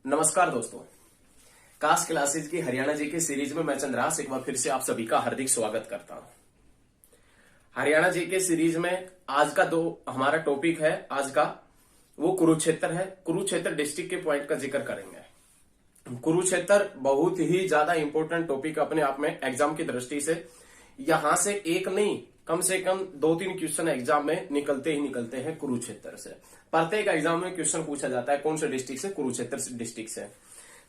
नमस्कार दोस्तों, cast classes की हरियाणा जी के सीरीज में मैं चंद्रास एक बार फिर से आप सभी का हार्दिक स्वागत करता हूं। हरियाणा जी के सीरीज में आज का हमारा टॉपिक है आज का वो कुरुक्षेत्र है। कुरुक्षेत्र डिस्ट्रिक्ट के पॉइंट का जिक्र करेंगे। कुरुक्षेत्र बहुत ही ज्यादा इंपॉर्टेंट टॉपिक अपने आप में एग्जाम की दृष्टि से। यहां से एक नहीं, कम से कम 2-3 क्वेश्चन एग्जाम में निकलते ही निकलते हैं कुरुक्षेत्र से। प्रत्येक एग्जाम में क्वेश्चन पूछा जाता है कौन से डिस्ट्रिक्ट से, कुरुक्षेत्र डिस्ट्रिक्ट से।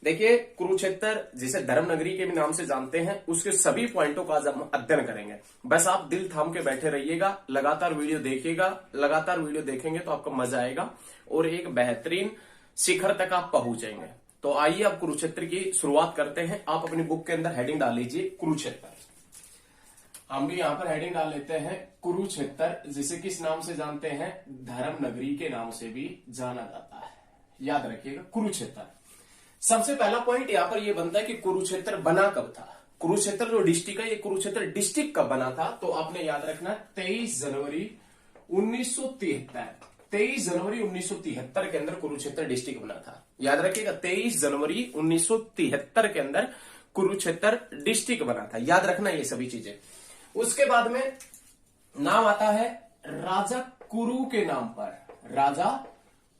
देखिए, कुरुक्षेत्र जिसे धर्मनगरी के भी नाम से जानते हैं, उसके सभी पॉइंटों का आज हम अध्ययन करेंगे। बस आप दिल थाम के बैठे रहिएगा, लगातार वीडियो देखिएगा। लगातार वीडियो देखेंगे तो आपको मजा आएगा और एक बेहतरीन शिखर तक आप पहुंचेंगे। तो आइए अब कुरुक्षेत्र की शुरुआत करते हैं। आप अपनी बुक के अंदर हेडिंग डाल लीजिए कुरुक्षेत्र। हम भी यहां पर हेडिंग डाल लेते हैं कुरुक्षेत्र, जिसे किस नाम से जानते हैं, धर्मनगरी के नाम से भी जाना जाता है। याद रखिएगा कुरुक्षेत्र। सबसे पहला पॉइंट यहां पर यह बनता है कि कुरुक्षेत्र बना कब था। कुरुक्षेत्र जो डिस्ट्रिक्ट है, ये कुरुक्षेत्र डिस्ट्रिक्ट कब बना था, तो आपने याद रखना 23 जनवरी 1973। 23 जनवरी 1973 के अंदर कुरुक्षेत्र डिस्ट्रिक्ट बना था। याद रखिएगा 23 जनवरी 1973 के अंदर कुरुक्षेत्र डिस्ट्रिक्ट बना था। याद रखना ये सभी चीजें। उसके बाद में नाम आता है राजा कुरु के नाम पर। राजा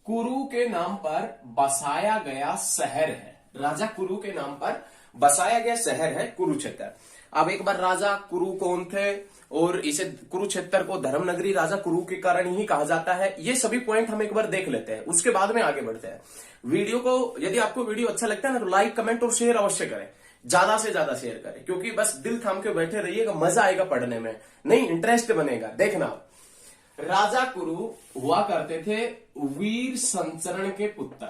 कुरु के नाम पर बसाया गया शहर है। राजा कुरु के नाम पर बसाया गया शहर है कुरुक्षेत्र। अब एक बार राजा कुरु कौन थे और इसे कुरुक्षेत्र को धर्मनगरी राजा कुरु के कारण ही कहा जाता है, ये सभी पॉइंट हम एक बार देख लेते हैं। उसके बाद में आगे बढ़ते हैं। वीडियो को, यदि आपको वीडियो अच्छा लगता है ना, तो लाइक, कमेंट और शेयर अवश्य करें। ज्यादा से ज्यादा शेयर करें, क्योंकि बस दिल थाम के बैठे रहिएगा, मजा आएगा पढ़ने में, नहीं इंटरेस्ट बनेगा। देखना, राजा कुरु हुआ करते थे वीर संचरण के पुत्र।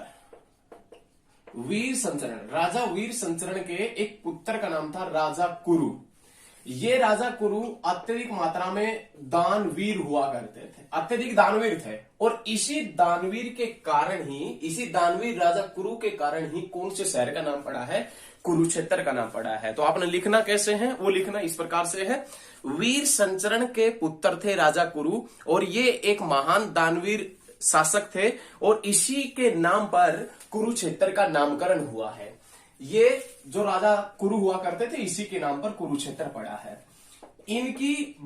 वीर संचरण, राजा वीर संचरण के एक पुत्र का नाम था राजा कुरु। ये राजा कुरु अत्यधिक मात्रा में दानवीर हुआ करते थे, अत्यधिक दानवीर थे। और इसी दानवीर के कारण ही, इसी दानवीर राजा कुरु के कारण ही कौन से शहर का नाम पड़ा है, कुरुक्षेत्र का नाम पड़ा है। तो आपने लिखना कैसे है, वो लिखना इस प्रकार से है, वीर संचरण के पुत्र थे राजा कुरु और ये एक महान दानवीर शासक थे और इसी के नाम पर कुरुक्षेत्र का नामकरण हुआ है। ये जो राजा कुरु हुआ करते थे, इसी के नाम पर कुरुक्षेत्र पड़ा है। इनकी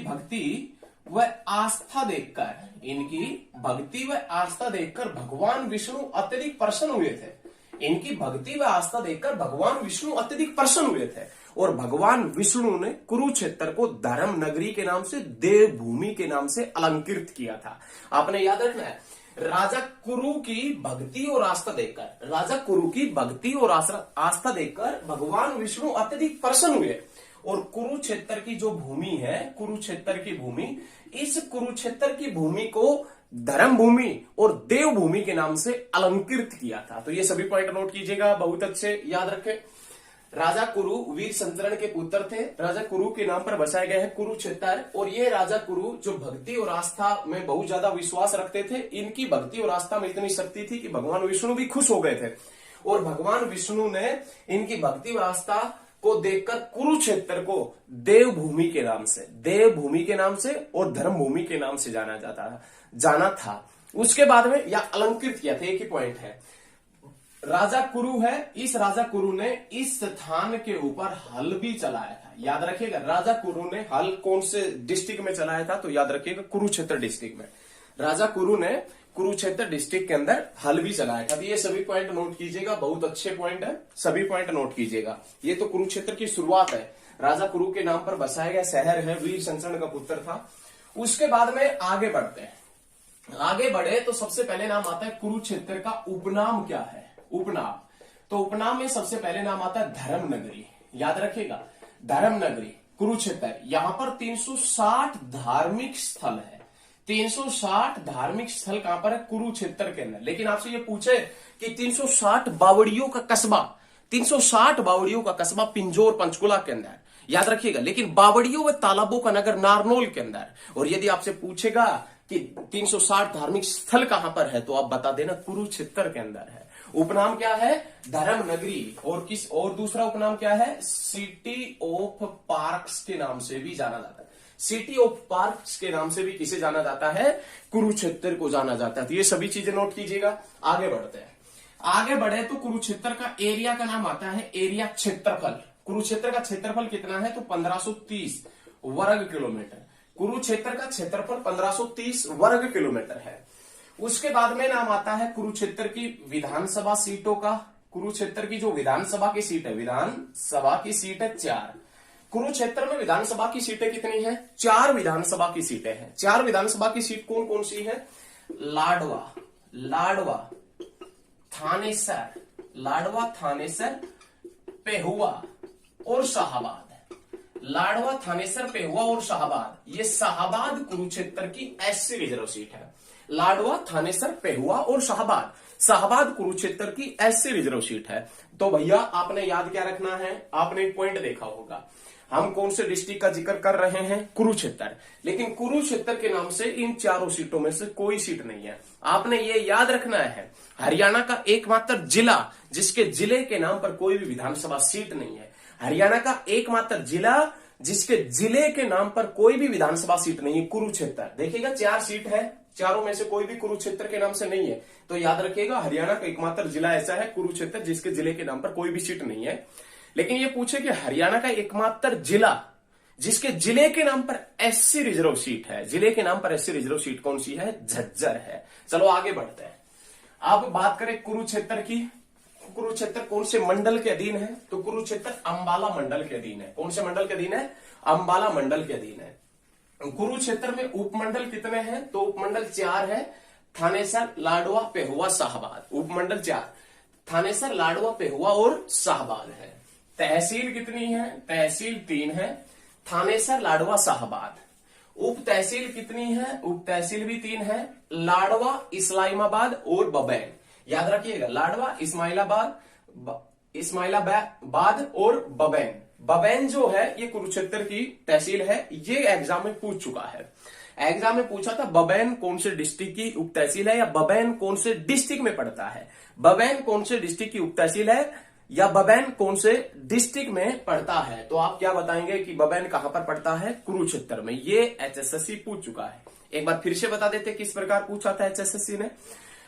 भक्ति व आस्था देखकर, इनकी भक्ति व आस्था देखकर भगवान विष्णु अत्यधिक प्रसन्न हुए थे। इनकी भक्ति व आस्था देखकर भगवान विष्णु अत्यधिक प्रसन्न हुए थे और भगवान विष्णु ने कुरुक्षेत्र को धर्मनगरी के नाम से, देवभूमि के नाम से अलंकृत किया था। आपने याद रखना है, राजा कुरु की भक्ति और आस्था देखकर, राजा कुरु की भक्ति और आस्था देखकर भगवान विष्णु अत्यधिक प्रसन्न हुए और कुरुक्षेत्र की जो भूमि है, कुरुक्षेत्र की भूमि, इस कुरुक्षेत्र की भूमि को धर्म भूमि और देवभूमि के नाम से अलंकृत किया था। तो ये सभी पॉइंट नोट कीजिएगा, बहुत अच्छे याद रखें। राजा कुरु वीर संचरण के पुत्र थे। राजा कुरु के नाम पर बसाया गया है कुरुक्षेत्र। और ये राजा कुरु जो भक्ति और आस्था में बहुत ज्यादा विश्वास रखते थे, इनकी भक्ति और आस्था में इतनी शक्ति थी कि भगवान विष्णु भी खुश हो गए थे और भगवान विष्णु ने इनकी भक्ति और आस्था को देखकर कुरुक्षेत्र को देवभूमि के नाम से, देवभूमि के नाम से और धर्मभूमि के नाम से जाना था। उसके बाद में या अलंकृत किया था, एक ही पॉइंट है। राजा कुरु है, इस राजा कुरु ने इस स्थान के ऊपर हल भी चलाया था। याद रखिएगा, राजा कुरु ने हल कौन से डिस्ट्रिक्ट में चलाया था, तो याद रखिएगा कुरुक्षेत्र डिस्ट्रिक्ट में। राजा कुरु ने कुरुक्षेत्र डिस्ट्रिक्ट के अंदर हल भी चलाया था। ये सभी पॉइंट नोट कीजिएगा, बहुत अच्छे पॉइंट है, सभी पॉइंट नोट कीजिएगा। ये तो कुरुक्षेत्र की शुरुआत है। राजा कुरु के नाम पर बसाया गया शहर है, वीर संचरण का पुत्र था। उसके बाद में आगे बढ़ते हैं। आगे बढ़े तो सबसे पहले नाम आता है कुरुक्षेत्र का उपनाम क्या है, उपनाम। तो उपनाम में सबसे पहले नाम आता है धर्मनगरी। याद रखिएगा, धर्मनगरी कुरुक्षेत्र। यहां पर 360 धार्मिक स्थल है। 360 धार्मिक स्थल कहां पर है, कुरुक्षेत्र के अंदर। लेकिन आपसे ये पूछे कि 360 बावड़ियों का कस्बा, 360 बावड़ियों का कस्बा पिंजौर पंचकुला के अंदर, याद रखिएगा। लेकिन बावड़ियों व तालाबों का नगर नारनौल के अंदर। और यदि आपसे पूछेगा कि 360 धार्मिक स्थल कहां पर है, तो आप बता देना कुरुक्षेत्र के अंदर है। उपनाम क्या है, धर्मनगरी। और दूसरा उपनाम क्या है, सिटी ऑफ पार्क्स के नाम से भी जाना जाता है। सिटी ऑफ पार्क्स के नाम से भी किसे जाना जाता है, कुरुक्षेत्र को जाना जाता है। तो ये सभी चीजें नोट कीजिएगा। आगे बढ़ते हैं। आगे बढ़े तो कुरुक्षेत्र का एरिया का नाम आता है एरिया क्षेत्रफल। कुरुक्षेत्र का क्षेत्रफल कितना है तो 1530 वर्ग किलोमीटर। कुरुक्षेत्र का क्षेत्रफल 1530 वर्ग किलोमीटर है। उसके बाद में नाम आता है कुरुक्षेत्र की विधानसभा सीटों का। कुरुक्षेत्र की जो विधानसभा की सीट है, विधानसभा की सीट है 4। कुरुक्षेत्र में विधानसभा की सीटें कितनी है? 4 विधानसभा की सीटें हैं। 4 विधानसभा की सीट कौन कौन सी है? लाडवा, थानेसर, पेहुआ और शाहाबाद। लाडवा, थानेसर, पेहुआ और शाहाबाद, ये शाहाबाद कुरुक्षेत्र की एससी रिजर्व सीट है। लाडवा, थानेसर, पेहुआ और शाहाबाद कुरुक्षेत्र की एससी रिजर्व सीट है। तो भैया आपने याद क्या रखना है? आपने एक पॉइंट देखा होगा, हम कौन से डिस्ट्रिक्ट का जिक्र कर रहे हैं? कुरुक्षेत्र। लेकिन कुरुक्षेत्र के नाम से इन 4 सीटों में से कोई सीट नहीं है। आपने ये याद रखना है, हरियाणा का एकमात्र जिला जिसके जिले के नाम पर कोई भी विधानसभा सीट नहीं है। हरियाणा का एकमात्र जिला जिसके जिले के नाम पर कोई भी विधानसभा सीट नहीं है, कुरुक्षेत्र। देखिएगा 4 सीट है, चारों में से कोई भी कुरुक्षेत्र के नाम से नहीं है। तो याद रखिएगा हरियाणा का एकमात्र जिला ऐसा है कुरुक्षेत्र जिसके जिले के नाम पर कोई भी सीट नहीं है। लेकिन ये पूछे कि हरियाणा का एकमात्र जिला जिसके जिले के नाम पर एससी रिजर्व सीट है, जिले के नाम पर एससी रिजर्व सीट कौन सी है? झज्जर है। चलो आगे बढ़ते हैं। अब बात करें कुरुक्षेत्र की। कुरुक्षेत्र कौन से मंडल के अधीन है? तो कुरुक्षेत्र अंबाला मंडल के अधीन है। कौन से मंडल के अधीन है? अंबाला मंडल के अधीन है। कुरुक्षेत्र में उपमंडल कितने हैं? तो उपमंडल 4 है, थानेसर, लाडवा, पेहुआ, शाहाबाद। उपमंडल 4, थानेसर, लाडवा, पेहुआ और शाहाबाद है। तहसील कितनी है? तहसील 3 है, थानेसर, लाडवा, शाहाबाद। उप तहसील कितनी है? उप तहसील भी 3 है, लाडवा, इस्लामाबाद और बबैन। याद रखिएगा, लाडवा, इस्माइलाबाद और बबैन। बबैन जो है ये कुरुक्षेत्र की तहसील है। ये एग्जाम में पूछ चुका है। एग्जाम में पूछा था बबैन कौन से डिस्ट्रिक्ट की उप तहसील है, या बबैन कौन से डिस्ट्रिक्ट में पड़ता है। बबैन कौन से डिस्ट्रिक्ट की उप तहसील है, या बबैन कौन से डिस्ट्रिक्ट में पड़ता है। तो आप क्या बताएंगे कि बबैन कहां पर पड़ता है? कुरुक्षेत्र में। ये एचएसएससी पूछ चुका है। एक बार फिर से बता देते किस प्रकार पूछा था एचएसएससी ने।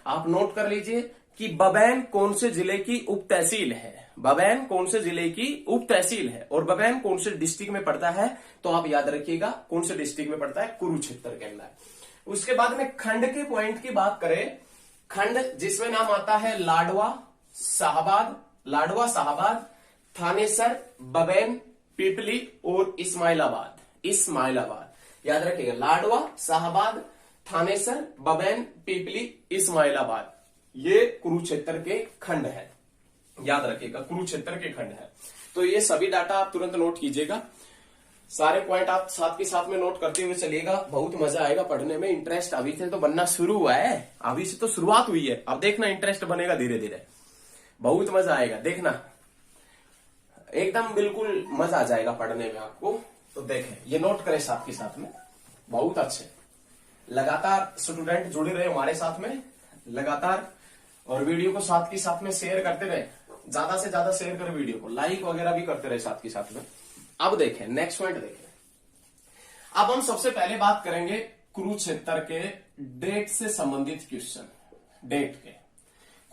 आप नोट कर लीजिए कि बबैन कौन से जिले की उप तहसील है, बबैन कौन से जिले की उप तहसील है, और बबैन कौन से डिस्ट्रिक्ट में पड़ता है। तो आप याद रखिएगा कौन से डिस्ट्रिक्ट में पड़ता है? कुरुक्षेत्र के अंदर। उसके बाद में खंड के पॉइंट की बात करें, खंड जिसमें नाम आता है लाडवा, शाहाबाद, थानेसर, बबैन, पिपली और इस्माइलाबाद। याद रखिएगा, लाडवा, शाहाबाद, थानेसर, बबैन, पिपली, इस्माइलाबाद, ये कुरुक्षेत्र के खंड है। याद रखिएगा कुरुक्षेत्र के खंड है। तो ये सभी डाटा आप तुरंत नोट कीजिएगा। सारे पॉइंट आप साथ के साथ में नोट करते हुए चलिएगा। बहुत मजा आएगा पढ़ने में। इंटरेस्ट अभी से तो बनना शुरू हुआ है, अभी से तो शुरुआत हुई है। अब देखना इंटरेस्ट बनेगा धीरे धीरे, बहुत मजा आएगा। देखना एकदम बिल्कुल मजा आ जाएगा पढ़ने में आपको। तो देखें, ये नोट करें साथ के साथ में। बहुत अच्छे, लगातार स्टूडेंट जुड़े रहे हमारे साथ में लगातार, और वीडियो को साथ के साथ में शेयर करते रहे। ज्यादा से ज्यादा शेयर करें वीडियो को, लाइक वगैरह भी करते रहे साथ के साथ में। अब देखें नेक्स्ट पॉइंट देखें। अब हम सबसे पहले बात करेंगे कुरुक्षेत्र के डेट से संबंधित क्वेश्चन। डेट के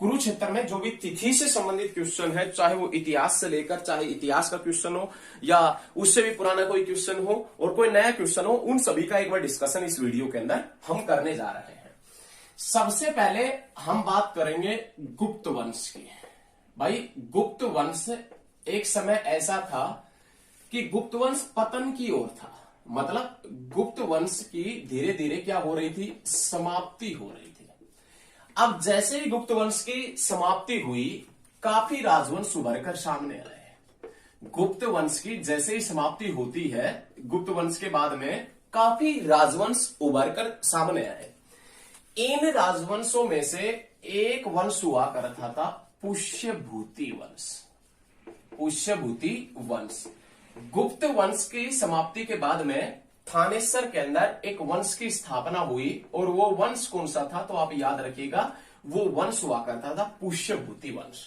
कुरुक्षेत्र में जो भी तिथि से संबंधित क्वेश्चन है, चाहे वो इतिहास से लेकर, चाहे इतिहास का क्वेश्चन हो या उससे भी पुराना कोई क्वेश्चन हो और कोई नया क्वेश्चन हो, उन सभी का एक बार डिस्कशन इस वीडियो के अंदर हम करने जा रहे हैं। सबसे पहले हम बात करेंगे गुप्त वंश की। भाई गुप्त वंश एक समय ऐसा था कि गुप्त वंश पतन की ओर था। मतलब गुप्त वंश की धीरे धीरे क्या हो रही थी? समाप्ति हो रही थी। अब जैसे ही गुप्त वंश की समाप्ति हुई, काफी राजवंश उभर कर सामने आए। गुप्त वंश की जैसे ही समाप्ति होती है, गुप्त वंश के बाद में काफी राजवंश उभर कर सामने आए। इन राजवंशों में से एक वंश हुआ करता था पुष्यभूति वंश। पुष्यभूति वंश। गुप्त वंश की समाप्ति के बाद में थानेसर के अंदर एक वंश की स्थापना हुई, और वो वंश कौन सा था? तो आप याद रखिएगा, वो वंश हुआ करता था पुष्यभूति वंश।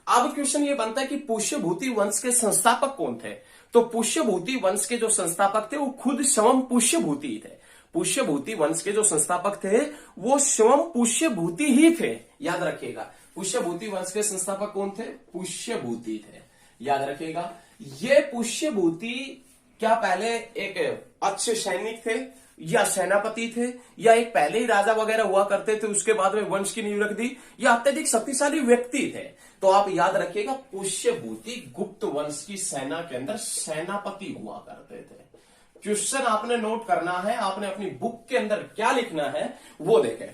अब क्वेश्चन ये बनता है कि पुष्यभूति वंश के संस्थापक कौन थे? तो पुष्यभूति वंश के जो संस्थापक थे वो खुद स्वयं पुष्यभूति थे। पुष्यभूति वंश के जो संस्थापक थे वो स्वयं पुष्यभूति ही थे। याद रखिएगा, पुष्यभूति वंश के संस्थापक कौन थे? पुष्यभूति थे। याद रखिएगा, ये पुष्यभूति क्या पहले एक अच्छे सैनिक थे या सेनापति थे या एक पहले ही राजा वगैरह हुआ करते थे उसके बाद में वंश की नींव रख दी, या अत्यधिक शक्तिशाली व्यक्ति थे? तो आप याद रखिएगा, पुष्यभूति गुप्त वंश की सेना के अंदर सेनापति हुआ करते थे। क्वेश्चन आपने नोट करना है, आपने अपनी बुक के अंदर क्या लिखना है वो देखें।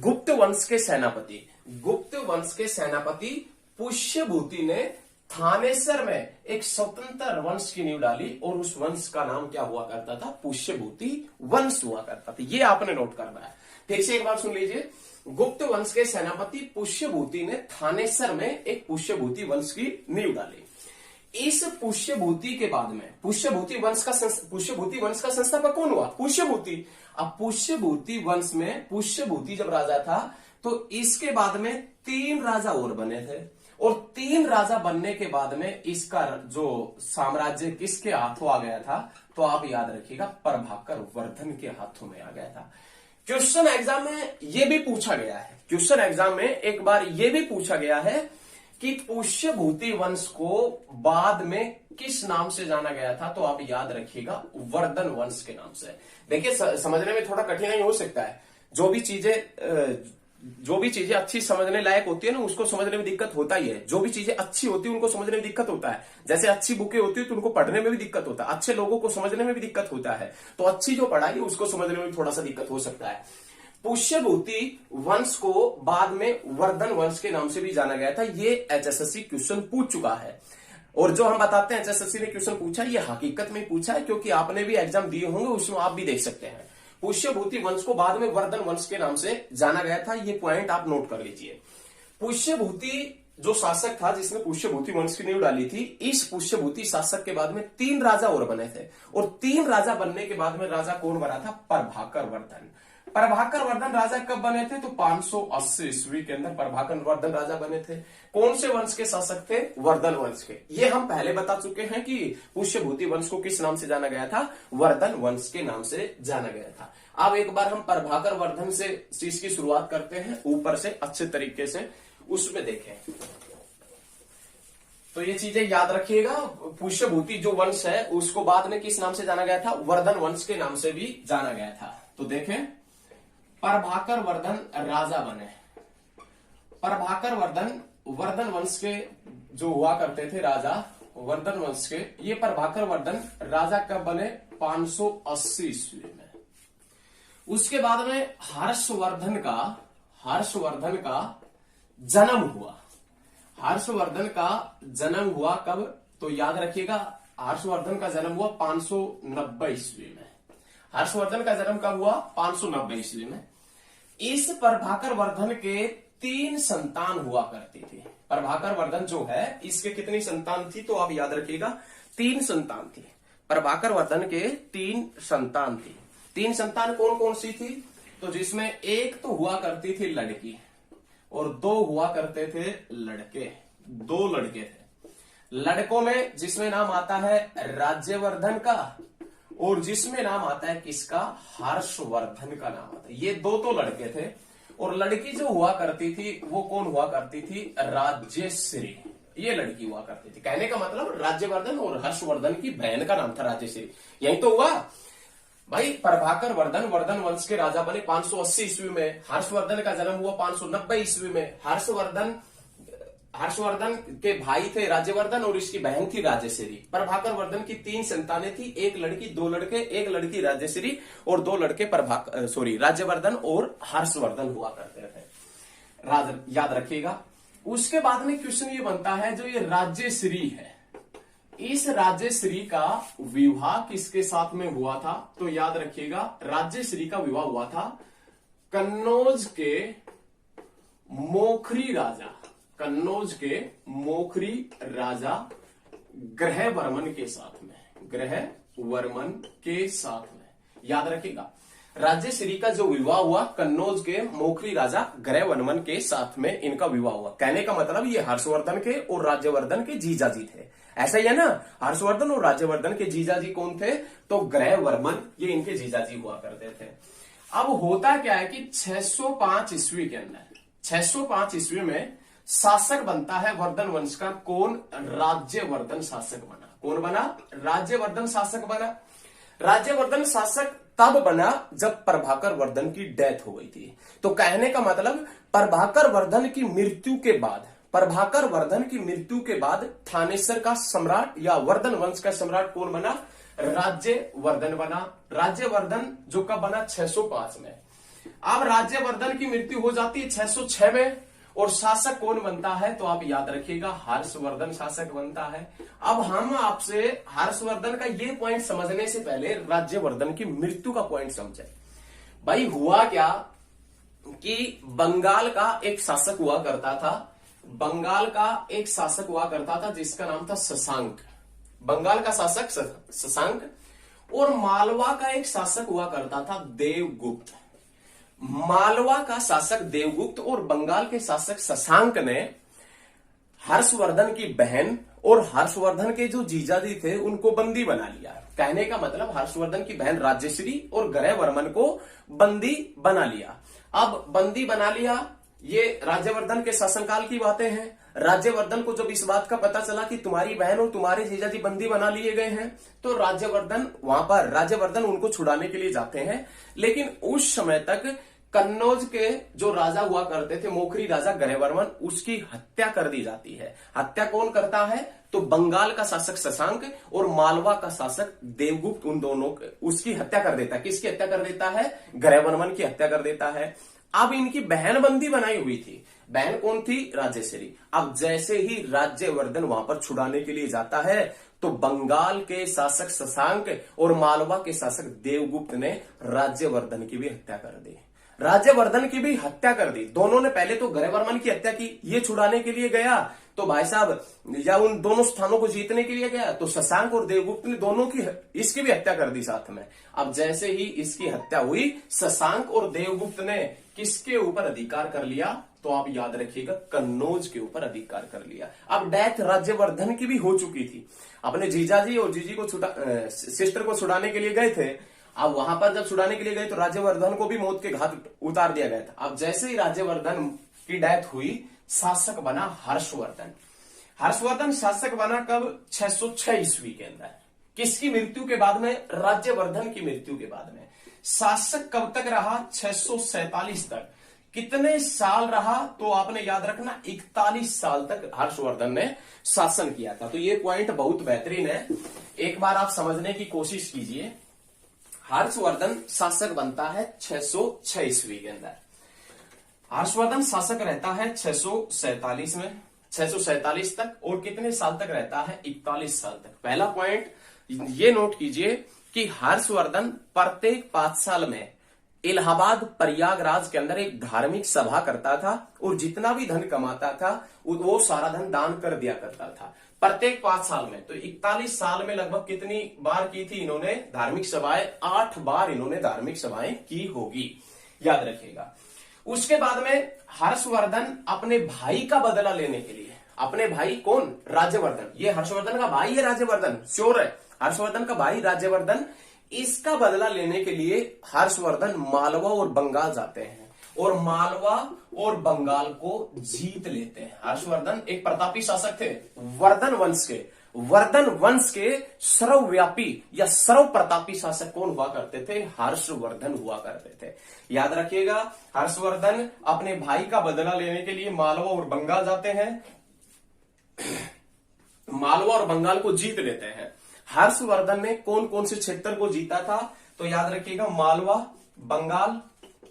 गुप्त वंश के सेनापति, गुप्त वंश के सेनापति पुष्यभूति ने थानेसर में एक स्वतंत्र वंश की नींव डाली और उस वंश का नाम क्या हुआ करता था? पुष्यभूति वंश हुआ करता था। ये आपने नोट करना है। फिर से एक बार सुन लीजिए, गुप्त वंश के सेनापति पुष्यभूति ने थानेसर में एक पुष्यभूति वंश की नींव डाली। इस पुष्यभूति के बाद में पुष्यभूति वंश का संस्थापक कौन हुआ? पुष्यभूति। अब पुष्यभूति वंश में पुष्यभूति जब राजा था तो इसके बाद में 3 राजा और बने थे, और 3 राजा बनने के बाद में इसका जो साम्राज्य किसके हाथों आ गया था? तो आप याद रखिएगा, प्रभाकर वर्धन के हाथों में आ गया था। क्वेश्चन एग्जाम में यह भी पूछा गया है, क्वेश्चन एग्जाम में एक बार यह भी पूछा गया है कि पुष्यभूति वंश को बाद में किस नाम से जाना गया था? तो आप याद रखिएगा, वर्धन वंश के नाम से। देखिए, समझने में थोड़ा कठिनाई हो सकता है। जो भी चीजें अच्छी समझने लायक होती है ना, उसको समझने में दिक्कत होता ही है। जो भी चीजें अच्छी होती है उनको समझने में दिक्कत होता है। जैसे अच्छी बुकें होती है तो उनको पढ़ने में भी दिक्कत होता है, अच्छे लोगों को समझने में भी दिक्कत होता है। तो अच्छी जो पढ़ाई है उसको समझने में भी थोड़ा सा दिक्कत हो सकता है। पुष्यभूति वंश को बाद में वर्धन वंश के नाम से भी जाना गया था। ये एचएसएससी क्वेश्चन पूछ चुका है, और जो हम बताते हैं एचएसएससी ने क्वेश्चन पूछा, ये हकीकत में पूछा है, क्योंकि आपने भी एग्जाम दिए होंगे, उसमें आप भी देख सकते हैं। पुष्यभूति वंश को बाद में वर्धन वंश के नाम से जाना गया था। ये पॉइंट आप नोट कर लीजिए। पुष्यभूति जो शासक था जिसने पुष्यभूति वंश की नींव डाली थी, इस पुष्यभूति शासक के बाद में 3 राजा और बने थे, और 3 राजा बनने के बाद में राजा कौन बना था? प्रभाकर वर्धन। प्रभाकर वर्धन राजा कब बने थे? तो 580 ईस्वी के अंदर प्रभाकर वर्धन राजा बने थे। कौन से वंश के शासक थे? वर्धन वंश के। ये हम पहले बता चुके हैं कि पुष्यभूति वंश को किस नाम से जाना गया था? वर्धन वंश के नाम से जाना गया था। अब एक बार हम प्रभाकर वर्धन से चीज की शुरुआत करते हैं, ऊपर से अच्छे तरीके से उसमें देखें। तो ये चीजें याद रखिएगा। पुष्यभूति जो वंश है उसको बाद में किस नाम से जाना गया था? वर्धन वंश के नाम से भी जाना गया था। तो देखें, प्रभाकर वर्धन राजा बने। प्रभाकर वर्धन वर्धन वंश के जो हुआ करते थे राजा, वर्धन वंश के, ये प्रभाकर वर्धन राजा कब बने? 580 ईस्वी में। उसके बाद में हर्षवर्धन का जन्म हुआ। हर्षवर्धन का जन्म हुआ कब? तो याद रखिएगा, हर्षवर्धन का जन्म हुआ 590 ईस्वी में। हर्षवर्धन का जन्म कब हुआ? 590 ईस्वी में। इस प्रभाकर वर्धन के 3 संतान हुआ करती थी। प्रभाकर वर्धन जो है इसके कितनी संतान थी? तो आप याद रखिएगा, 3 संतान थी। प्रभाकर वर्धन के 3 संतान थी। 3 संतान कौन कौन सी थी? तो जिसमें एक तो हुआ करती थी लड़की और 2 हुआ करते थे लड़के। 2 लड़के थे। लड़कों में जिसमें नाम आता है राज्यवर्धन का, और जिसमें नाम आता है किसका? हर्षवर्धन का नाम आता है। ये 2 तो लड़के थे, और लड़की जो हुआ करती थी वो कौन हुआ करती थी? राज्यश्री। ये लड़की हुआ करती थी। कहने का मतलब राज्यवर्धन और हर्षवर्धन की बहन का नाम था राज्यश्री। यही तो हुआ भाई। प्रभाकर वर्धन वर्धन वंश के राजा बने 580 ईस्वी में। हर्षवर्धन का जन्म हुआ 590 ईस्वी में। हर्षवर्धन के भाई थे राज्यवर्धन और इसकी बहन थी राज्यश्री। प्रभाकर वर्धन की 3 संतानें थी, एक लड़की 2 लड़के, एक लड़की राज्यश्री और 2 लड़के राज्यवर्धन और हर्षवर्धन हुआ करते थे। याद रखिएगा। उसके बाद में क्वेश्चन ये बनता है, जो ये राज्यश्री है, इस राज्यश्री का विवाह किसके साथ में हुआ था? तो याद रखिएगा, राज्यश्री का विवाह हुआ था कन्नौज के मोखरी राजा ग्रहवर्मन के साथ में। याद रखिएगा, राज्यश्री का जो विवाह हुआ कन्नौज के मोखरी राजा ग्रहवर्मन के साथ में इनका विवाह हुआ। कहने का मतलब ये हर्षवर्धन के और राज्यवर्धन के जीजाजी थे। ऐसा ही है ना, हर्षवर्धन और राज्यवर्धन के जीजाजी कौन थे? तो ग्रहवर्मन, ये इनके जीजाजी हुआ करते थे। अब होता क्या है कि 605 ईस्वी के अंदर, 605 ईस्वी में शासक बनता है वर्धन वंश का, कौन? राज्यवर्धन शासक बना। कौन बना? राज्यवर्धन शासक बना। राज्यवर्धन शासक तब बना जब प्रभाकर वर्धन की डेथ हो गई थी। तो कहने का मतलब प्रभाकर वर्धन की मृत्यु के बाद, प्रभाकर वर्धन की मृत्यु के बाद थानेसर का सम्राट या वर्धन वंश का सम्राट कौन बना? राज्यवर्धन बना। राज्यवर्धन जो कब बना? 605 में। अब राज्यवर्धन की मृत्यु हो जाती है 606 में, और शासक कौन बनता है? तो आप याद रखिएगा, हर्षवर्धन शासक बनता है। अब हम आपसे हर्षवर्धन का ये पॉइंट समझने से पहले राज्यवर्धन की मृत्यु का पॉइंट समझे। भाई हुआ क्या कि बंगाल का एक शासक हुआ करता था, बंगाल का एक शासक हुआ करता था जिसका नाम था शशांक। बंगाल का शासक शशांक, और मालवा का एक शासक हुआ करता था देवगुप्त। मालवा का शासक देवगुप्त और बंगाल के शासक शशांक ने हर्षवर्धन की बहन और हर्षवर्धन के जो जीजाजी थे उनको बंदी बना लिया। कहने का मतलब हर्षवर्धन की बहन राज्यश्री और ग्रहवर्मन को बंदी बना लिया। अब बंदी बना लिया, ये राज्यवर्धन के शासनकाल की बातें हैं। राज्यवर्धन को जब इस बात का पता चला कि तुम्हारी बहन और तुम्हारे जीजाजी बंदी बना लिए गए हैं, तो राज्यवर्धन उनको छुड़ाने के लिए जाते हैं। लेकिन उस समय तक कन्नौज के जो राजा हुआ करते थे, मोखरी राजा ग्रहवर्मन, उसकी हत्या कर दी जाती है। हत्या कौन करता है? तो बंगाल का शासक शशांक और मालवा का शासक देवगुप्त, उन दोनों उसकी हत्या कर देता है। किसकी हत्या कर देता है? ग्रहवर्मन की हत्या कर देता है। अब इनकी बहन बंदी बनाई हुई थी। बहन कौन थी? राज्यश्री। अब जैसे ही राज्यवर्धन वहां पर छुड़ाने के लिए जाता है, तो बंगाल के शासक शशांक और मालवा के शासक देवगुप्त ने राज्यवर्धन की भी हत्या कर दी। राज्यवर्धन की भी हत्या कर दी। दोनों ने पहले तो ग्रहवर्मन की हत्या की, ये छुड़ाने के लिए गया तो भाई साहब, या उन दोनों स्थानों को जीतने के लिए गया तो शशांक और देवगुप्त ने दोनों की इसकी भी हत्या कर दी साथ में। अब जैसे ही इसकी हत्या हुई, शशांक और देवगुप्त ने किसके ऊपर अधिकार कर लिया? तो आप याद रखिएगा, कन्नौज के ऊपर अधिकार कर लिया। अब डेथ राज्यवर्धन की भी हो चुकी थी। अपने जीजाजी और जीजी को सिस्टर को छुड़ाने के लिए गए थे। अब वहां पर जब छुड़ाने के लिए गए तो राज्यवर्धन को भी मौत के घाट उतार दिया गया था। अब जैसे ही राज्यवर्धन की डेथ हुई, शासक बना हर्षवर्धन। हर्षवर्धन शासक बना कब? 606 ईस्वी के अंदर। किसकी मृत्यु के बाद में? राज्यवर्धन की मृत्यु के बाद में। शासक कब तक रहा? 647 तक। कितने साल रहा? तो आपने याद रखना, 41 साल तक हर्षवर्धन ने शासन किया था। तो ये पॉइंट बहुत बेहतरीन है, एक बार आप समझने की कोशिश कीजिए। हर्षवर्धन शासक बनता है 606 ईस्वी के अंदर। हर्षवर्धन शासक रहता है 647 में, 647 तक, और कितने साल तक रहता है? 41 साल तक। पहला पॉइंट ये नोट कीजिए कि हर्षवर्धन प्रत्येक 5 साल में इलाहाबाद प्रयागराज के अंदर एक धार्मिक सभा करता था, और जितना भी धन कमाता था वो सारा धन दान कर दिया करता था प्रत्येक 5 साल में। तो 41 साल में लगभग कितनी बार की थी इन्होंने धार्मिक सभाएं? 8 बार इन्होंने धार्मिक सभाएं की होगी, याद रखिएगा। उसके बाद में हर्षवर्धन अपने भाई का बदला लेने के लिए, अपने भाई कौन? राज्यवर्धन। ये हर्षवर्धन का भाई है राज्यवर्धन, श्योर है, हर्षवर्धन का भाई राज्यवर्धन। इसका बदला लेने के लिए हर्षवर्धन मालवा और बंगाल जाते हैं, और मालवा और बंगाल को जीत लेते हैं। हर्षवर्धन एक प्रतापी शासक थे, वर्धन वंश के सर्वव्यापी या सर्व प्रतापी शासक कौन हुआ करते थे? हर्षवर्धन हुआ करते थे। याद रखिएगा, हर्षवर्धन अपने भाई का बदला लेने के लिए मालवा और बंगाल जाते हैं, मालवा और बंगाल को जीत लेते हैं। हर्षवर्धन ने कौन कौन से क्षेत्र को जीता था? तो याद रखिएगा, मालवा, बंगाल,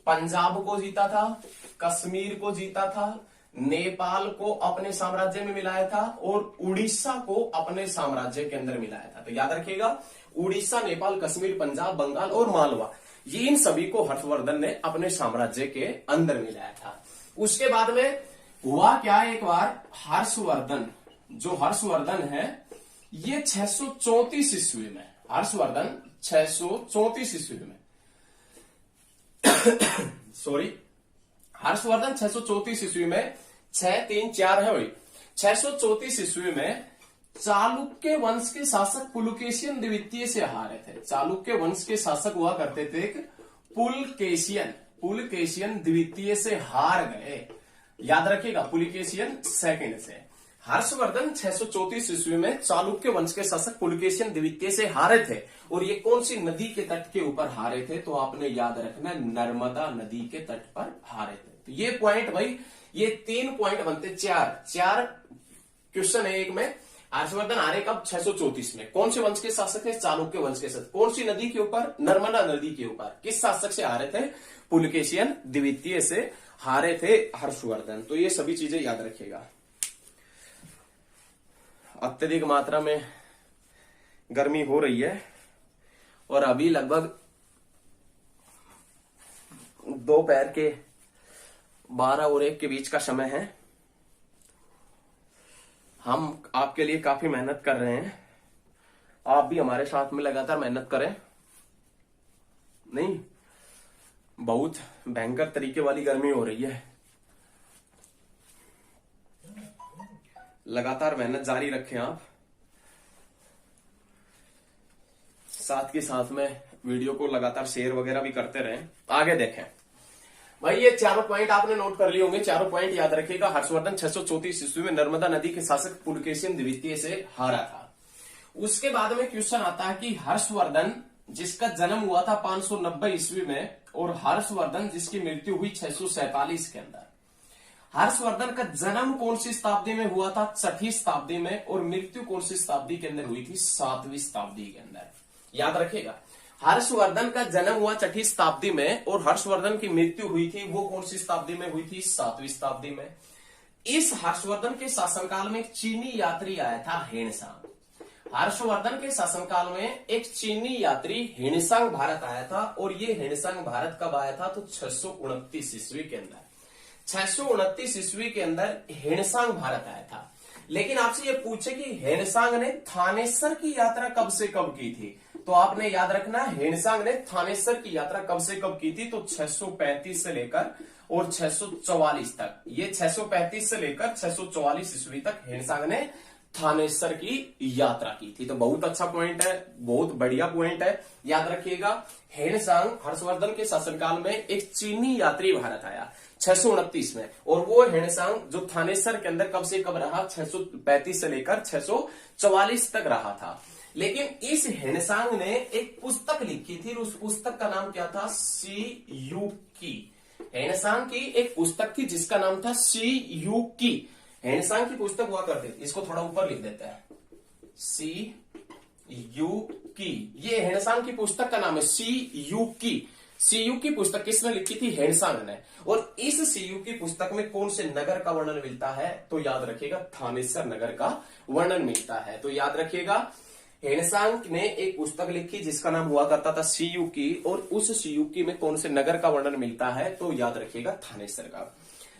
पंजाब को जीता था, कश्मीर को जीता था, नेपाल को अपने साम्राज्य में मिलाया था, और उड़ीसा को अपने साम्राज्य के अंदर मिलाया था। तो याद रखिएगा, उड़ीसा, नेपाल, कश्मीर, पंजाब, बंगाल और मालवा, ये इन सभी को हर्षवर्धन ने अपने साम्राज्य के अंदर मिलाया था। उसके बाद में हुआ क्या, एक बार हर्षवर्धन है, ये 634 ईस्वी में, हर्षवर्धन 634 ईस्वी में हर्षवर्धन 634 ईस्वी में, 634 है वही, 634 ईस्वी में चालुक्य वंश के शासक पुलकेशियन द्वितीय से हारे थे। चालुक्य वंश के शासक हुआ करते थे पुलकेशियन द्वितीय से हार गए। याद रखिएगा पुलिकेशियन सेकंड से। हर्षवर्धन 634 ईस्वी में चालुक्य वंश के शासक पुलिकेशियन द्वितीय से हारे थे। और ये कौन सी नदी के तट के ऊपर हारे थे? तो आपने याद रखना नर्मदा नदी के तट पर हारे थे। तो ये पॉइंट भाई, ये 3 पॉइंट बनते, चार क्वेश्चन है एक में। हर्षवर्धन हारे कब? 634 में। कौन से वंश के शासक है? चालुक्य वंश के शासक। कौन सी नदी के ऊपर? नर्मदा नदी के ऊपर। किस शासक से हारे थे? पुलकेशियन द्वितीय से हारे थे हर्षवर्धन। तो ये सभी चीजें याद रखिएगा। अत्यधिक मात्रा में गर्मी हो रही है और अभी लगभग दोपहर के 12 और 1 के बीच का समय है। हम आपके लिए काफी मेहनत कर रहे हैं, आप भी हमारे साथ में लगातार मेहनत करें। नहीं, बहुत भयंकर तरीके वाली गर्मी हो रही है। लगातार मेहनत जारी रखें आप, साथ के साथ में वीडियो को लगातार शेयर वगैरह भी करते रहें। आगे देखें भाई, ये चारों पॉइंट आपने नोट कर लिए होंगे। चारों पॉइंट याद रखिएगा। हर्षवर्धन 634 ईस्वी में नर्मदा नदी के शासक पुलकेशिन द्वितीय से हारा था। उसके बाद में क्वेश्चन आता है कि हर्षवर्धन जिसका जन्म हुआ था 590 ईस्वी में और हर्षवर्धन जिसकी मृत्यु हुई 647 के अंदर। हर्षवर्धन का जन्म कौन सी शताब्दी में हुआ था? 6वीं शताब्दी में। और मृत्यु कौन सी शताब्दी के अंदर हुई थी? 7वीं शताब्दी के अंदर। याद रखिएगा, हर्षवर्धन का जन्म हुआ 6वीं शताब्दी में और हर्षवर्धन की मृत्यु हुई थी वो कौन सी शताब्दी में हुई थी? 7वीं शताब्दी में। इस हर्षवर्धन के शासनकाल में एक चीनी यात्री आया था, हेनसांग। हर्षवर्धन के शासनकाल में एक चीनी यात्री हेनसांग भारत आया था। और ये हेनसांग भारत कब आया था? तो 629 ईस्वी के अंदर। 629 ईस्वी के अंदर हेनसांग भारत आया था। लेकिन आपसे ये पूछे कि हेनसांग ने थानेसर की यात्रा कब से कब की थी? तो आपने याद रखना, हेनसांग ने थानेसर की यात्रा कब से कब की थी? तो 635 से लेकर और 644 तक। ये 635 से लेकर 644 ईस्वी तक हेनसांग ने थानेसर की यात्रा की थी। तो बहुत अच्छा पॉइंट है, बहुत बढ़िया पॉइंट है, याद रखिएगा। हेनसांग हर्षवर्धन के शासनकाल में एक चीनी यात्री भारत आया 629 में। और वो हेनसांग जो थानेसर के अंदर कब से कब रहा? 635 से लेकर 644 तक रहा था। लेकिन इस हेनसांग ने एक पुस्तक लिखी थी, उस पुस्तक का नाम क्या था? सी यू की। हेनसांग की एक पुस्तक थी जिसका नाम था सी यू की। हेनसांग की पुस्तक हुआ करती थी, इसको थोड़ा ऊपर लिख देते हैं, सी यू की। ये हेनसांग की पुस्तक का नाम है, सी यू की। सी यू की पुस्तक किसने लिखी थी? हेनसांग ने। और इस सी यू की पुस्तक में कौन से नगर का वर्णन मिलता है? तो याद रखिएगा, थानेसर नगर का वर्णन मिलता है। तो याद रखिएगा, हेनसांग ने एक पुस्तक लिखी जिसका नाम हुआ करता था सी यू की। और उस सी यू की में कौन से नगर का वर्णन मिलता है? तो याद रखिएगा, थानेसर का।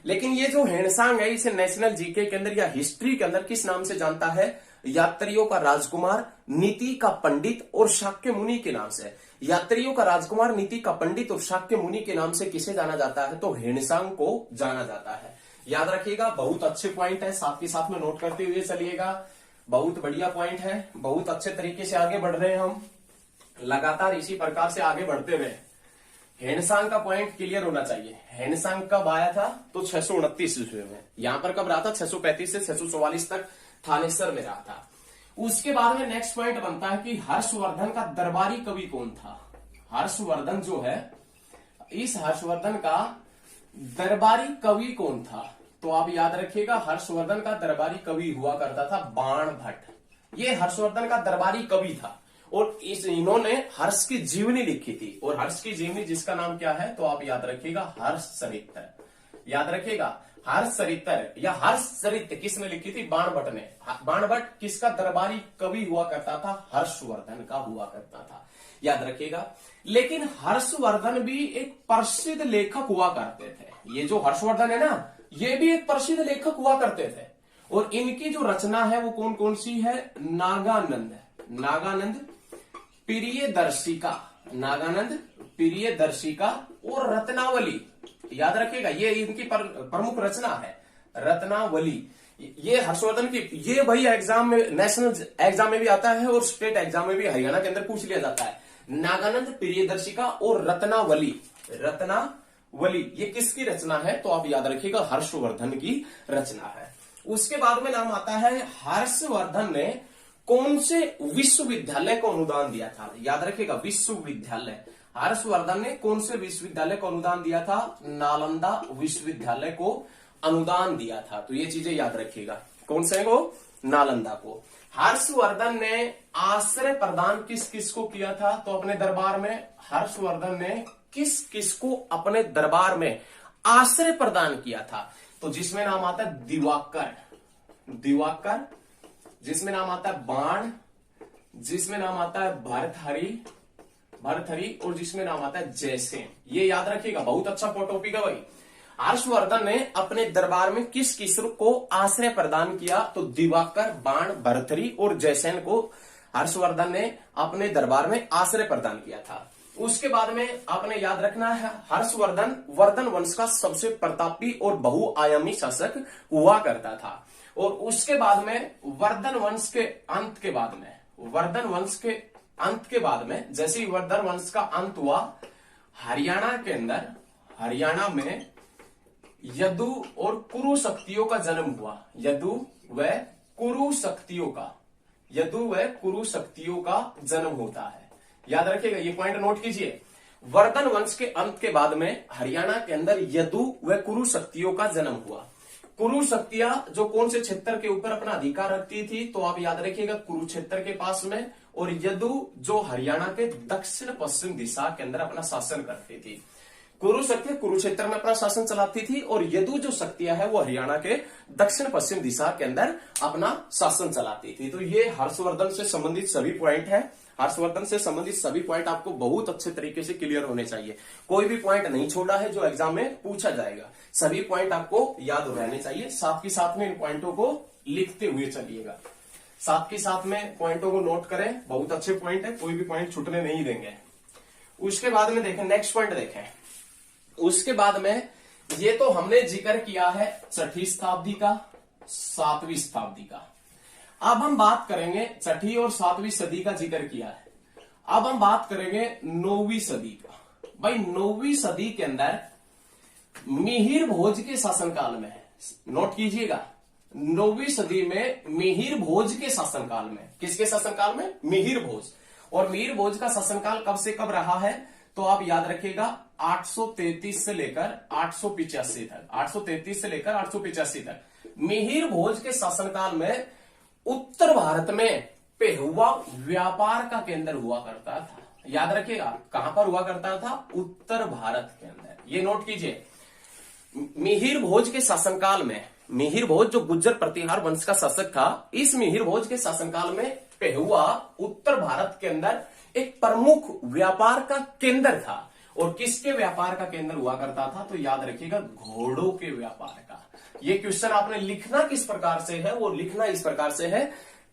लेकिन ये जो हेनसांग है, इसे नेशनल जीके के अंदर या हिस्ट्री के अंदर किस नाम से जानता है? यात्रियों का राजकुमार, नीति का पंडित और शाक्य मुनि के नाम से। यात्रियों का राजकुमार, नीति का पंडित और शाक्य मुनि के नाम से किसे जाना जाता है? तो हेनसांग को जाना जाता है। याद रखिएगा, बहुत अच्छे पॉइंट है, साथ के साथ में नोट करते हुए चलिएगा। बहुत बढ़िया पॉइंट है, बहुत अच्छे तरीके से आगे बढ़ रहे हैं हम, लगातार इसी प्रकार से आगे बढ़ते हुए। हेनसांग का पॉइंट क्लियर होना चाहिए। हेनसांग कब आया था? तो 629 ईस्वी में। यहां पर कब रहा था? 635 से 644 तक थानेसर में रहा था। उसके बाद में नेक्स्ट पॉइंट बनता है कि हर्षवर्धन का दरबारी कवि कौन था? हर्षवर्धन जो है, इस हर्षवर्धन का दरबारी कवि कौन था? तो आप याद रखिएगा, हर्षवर्धन का दरबारी कवि हुआ करता था बाण भट्ट। ये हर्षवर्धन का दरबारी कवि था और इन्होंने हर्ष की जीवनी लिखी थी। और हर्ष की जीवनी जिसका नाम क्या है? तो आप याद रखिएगा, हर्षचरित्र। याद रखिएगा, हर्षचरित्र या हर्षचरित्र किसने लिखी थी? बाण भट्ट ने। बाण भट्ट किसका दरबारी कवि हुआ करता था? हर्षवर्धन का हुआ करता था, याद रखिएगा। लेकिन हर्षवर्धन भी एक प्रसिद्ध लेखक हुआ करते थे। ये जो हर्षवर्धन है ना, ये भी एक प्रसिद्ध लेखक हुआ करते थे। और इनकी जो रचना है वो कौन कौन सी है? नागानंद, नागानंद प्रियदर्शिका, नागानंद प्रियदर्शिका और रत्नावली। याद रखिएगा, ये इनकी प्रमुख रचना है, रत्नावली। ये हर्षवर्धन की, ये भाई एग्जाम में, नेशनल एग्जाम में भी आता है और स्टेट एग्जाम में भी हरियाणा के अंदर पूछ लिया जाता है। नागानंद प्रियदर्शिका और रत्नावली, रत्नावली वली, ये किसकी रचना है? तो आप याद रखिएगा हर्षवर्धन की रचना है। उसके बाद में नाम आता है हर्षवर्धन ने कौन से विश्वविद्यालय को अनुदान दिया था? याद रखिएगा विश्वविद्यालय, हर्षवर्धन ने कौन से विश्वविद्यालय को अनुदान दिया था? नालंदा विश्वविद्यालय को अनुदान दिया था। तो ये चीजें याद रखिएगा, कौन से को? नालंदा को। हर्षवर्धन ने आश्रय प्रदान किस किस को किया था? तो अपने दरबार में हर्षवर्धन ने किस किस को अपने दरबार में आश्रय प्रदान किया था? तो जिसमें नाम आता है दिवाकर, दिवाकर, जिसमें नाम आता है बाण, जिसमें नाम आता है भर्तहरि, भर्तहरि, और जिसमें नाम आता है जयसेन। ये याद रखिएगा, बहुत अच्छा टॉपिक है भाई। हर्षवर्धन ने अपने दरबार में किस किस को आश्रय प्रदान किया? तो दिवाकर, बाण, भर्तहरि और जयसेन को हर्षवर्धन ने अपने दरबार में आश्रय प्रदान किया था। उसके बाद में आपने याद रखना है हर्षवर्धन वर्धन वंश का सबसे प्रतापी और बहुआयामी शासक हुआ करता था। और उसके बाद में वर्धन वंश के अंत के बाद में, वर्धन वंश के अंत के बाद में, जैसे ही वर्धन वंश का अंत हुआ, हरियाणा के अंदर, हरियाणा में यदु और कुरु शक्तियों का जन्म हुआ। यदु व कुरु शक्तियों का, यदु व कुरु शक्तियों का जन्म होता है। याद रखिएगा, ये पॉइंट नोट कीजिए। वर्धन वंश के अंत के बाद में हरियाणा के अंदर यदु व कुरु शक्तियों का जन्म हुआ। कुरु शक्तियां जो कौन से क्षेत्र के ऊपर अपना अधिकार रखती थी? तो आप याद रखिएगा कुरुक्षेत्र के पास में, और यदु जो हरियाणा के दक्षिण पश्चिम दिशा के अंदर अपना शासन करती थी। कुरु शक्ति कुरुक्षेत्र में अपना शासन चलाती थी, और यदु जो शक्तियां है वो हरियाणा के दक्षिण पश्चिम दिशा के अंदर अपना शासन चलाती थी। तो ये हर्षवर्धन से संबंधित सभी पॉइंट है। हर्षवर्धन से संबंधित सभी पॉइंट आपको बहुत अच्छे तरीके से क्लियर होने चाहिए। कोई भी पॉइंट नहीं छोड़ा है जो एग्जाम में पूछा जाएगा, सभी पॉइंट आपको याद रहने चाहिए। साथ ही साथ में इन पॉइंटों को लिखते हुए चलिएगा, साथ ही साथ में पॉइंटों को नोट करें। बहुत अच्छे पॉइंट है, कोई भी पॉइंट छूटने नहीं देंगे। उसके बाद में देखें, नेक्स्ट पॉइंट देखें। उसके बाद में ये तो हमने जिक्र किया है 6ठी शताब्दी का, 7वीं शताब्दी का। अब हम बात करेंगे 6ठी और 7वीं सदी का जिक्र किया है, अब हम बात करेंगे 9वीं सदी का। भाई 9वीं सदी के अंदर मिहिर भोज के शासनकाल में, नोट कीजिएगा, 9वीं सदी में मिहिर भोज के शासनकाल में, किसके शासनकाल में? मिहिर भोज। और मिहिर भोज का शासनकाल कब से कब रहा है? तो आप याद रखिएगा 833 से लेकर 885 तक, 833 से लेकर 885 तक मिहिर भोज के शासनकाल में उत्तर भारत में पेहुआ व्यापार का केंद्र हुआ करता था। याद रखिएगा, कहां पर हुआ करता था? उत्तर भारत के अंदर। ये नोट कीजिए, मिहिर भोज के शासनकाल में, मिहिर भोज जो गुज्जर प्रतिहार वंश का शासक था, इस मिहिर भोज के शासनकाल में पेहुआ उत्तर भारत के अंदर एक प्रमुख व्यापार का केंद्र था। और किसके व्यापार का केंद्र हुआ करता था? तो याद रखिएगा घोड़ों के व्यापार का। ये क्वेश्चन आपने लिखना किस प्रकार से है? वो लिखना इस प्रकार से है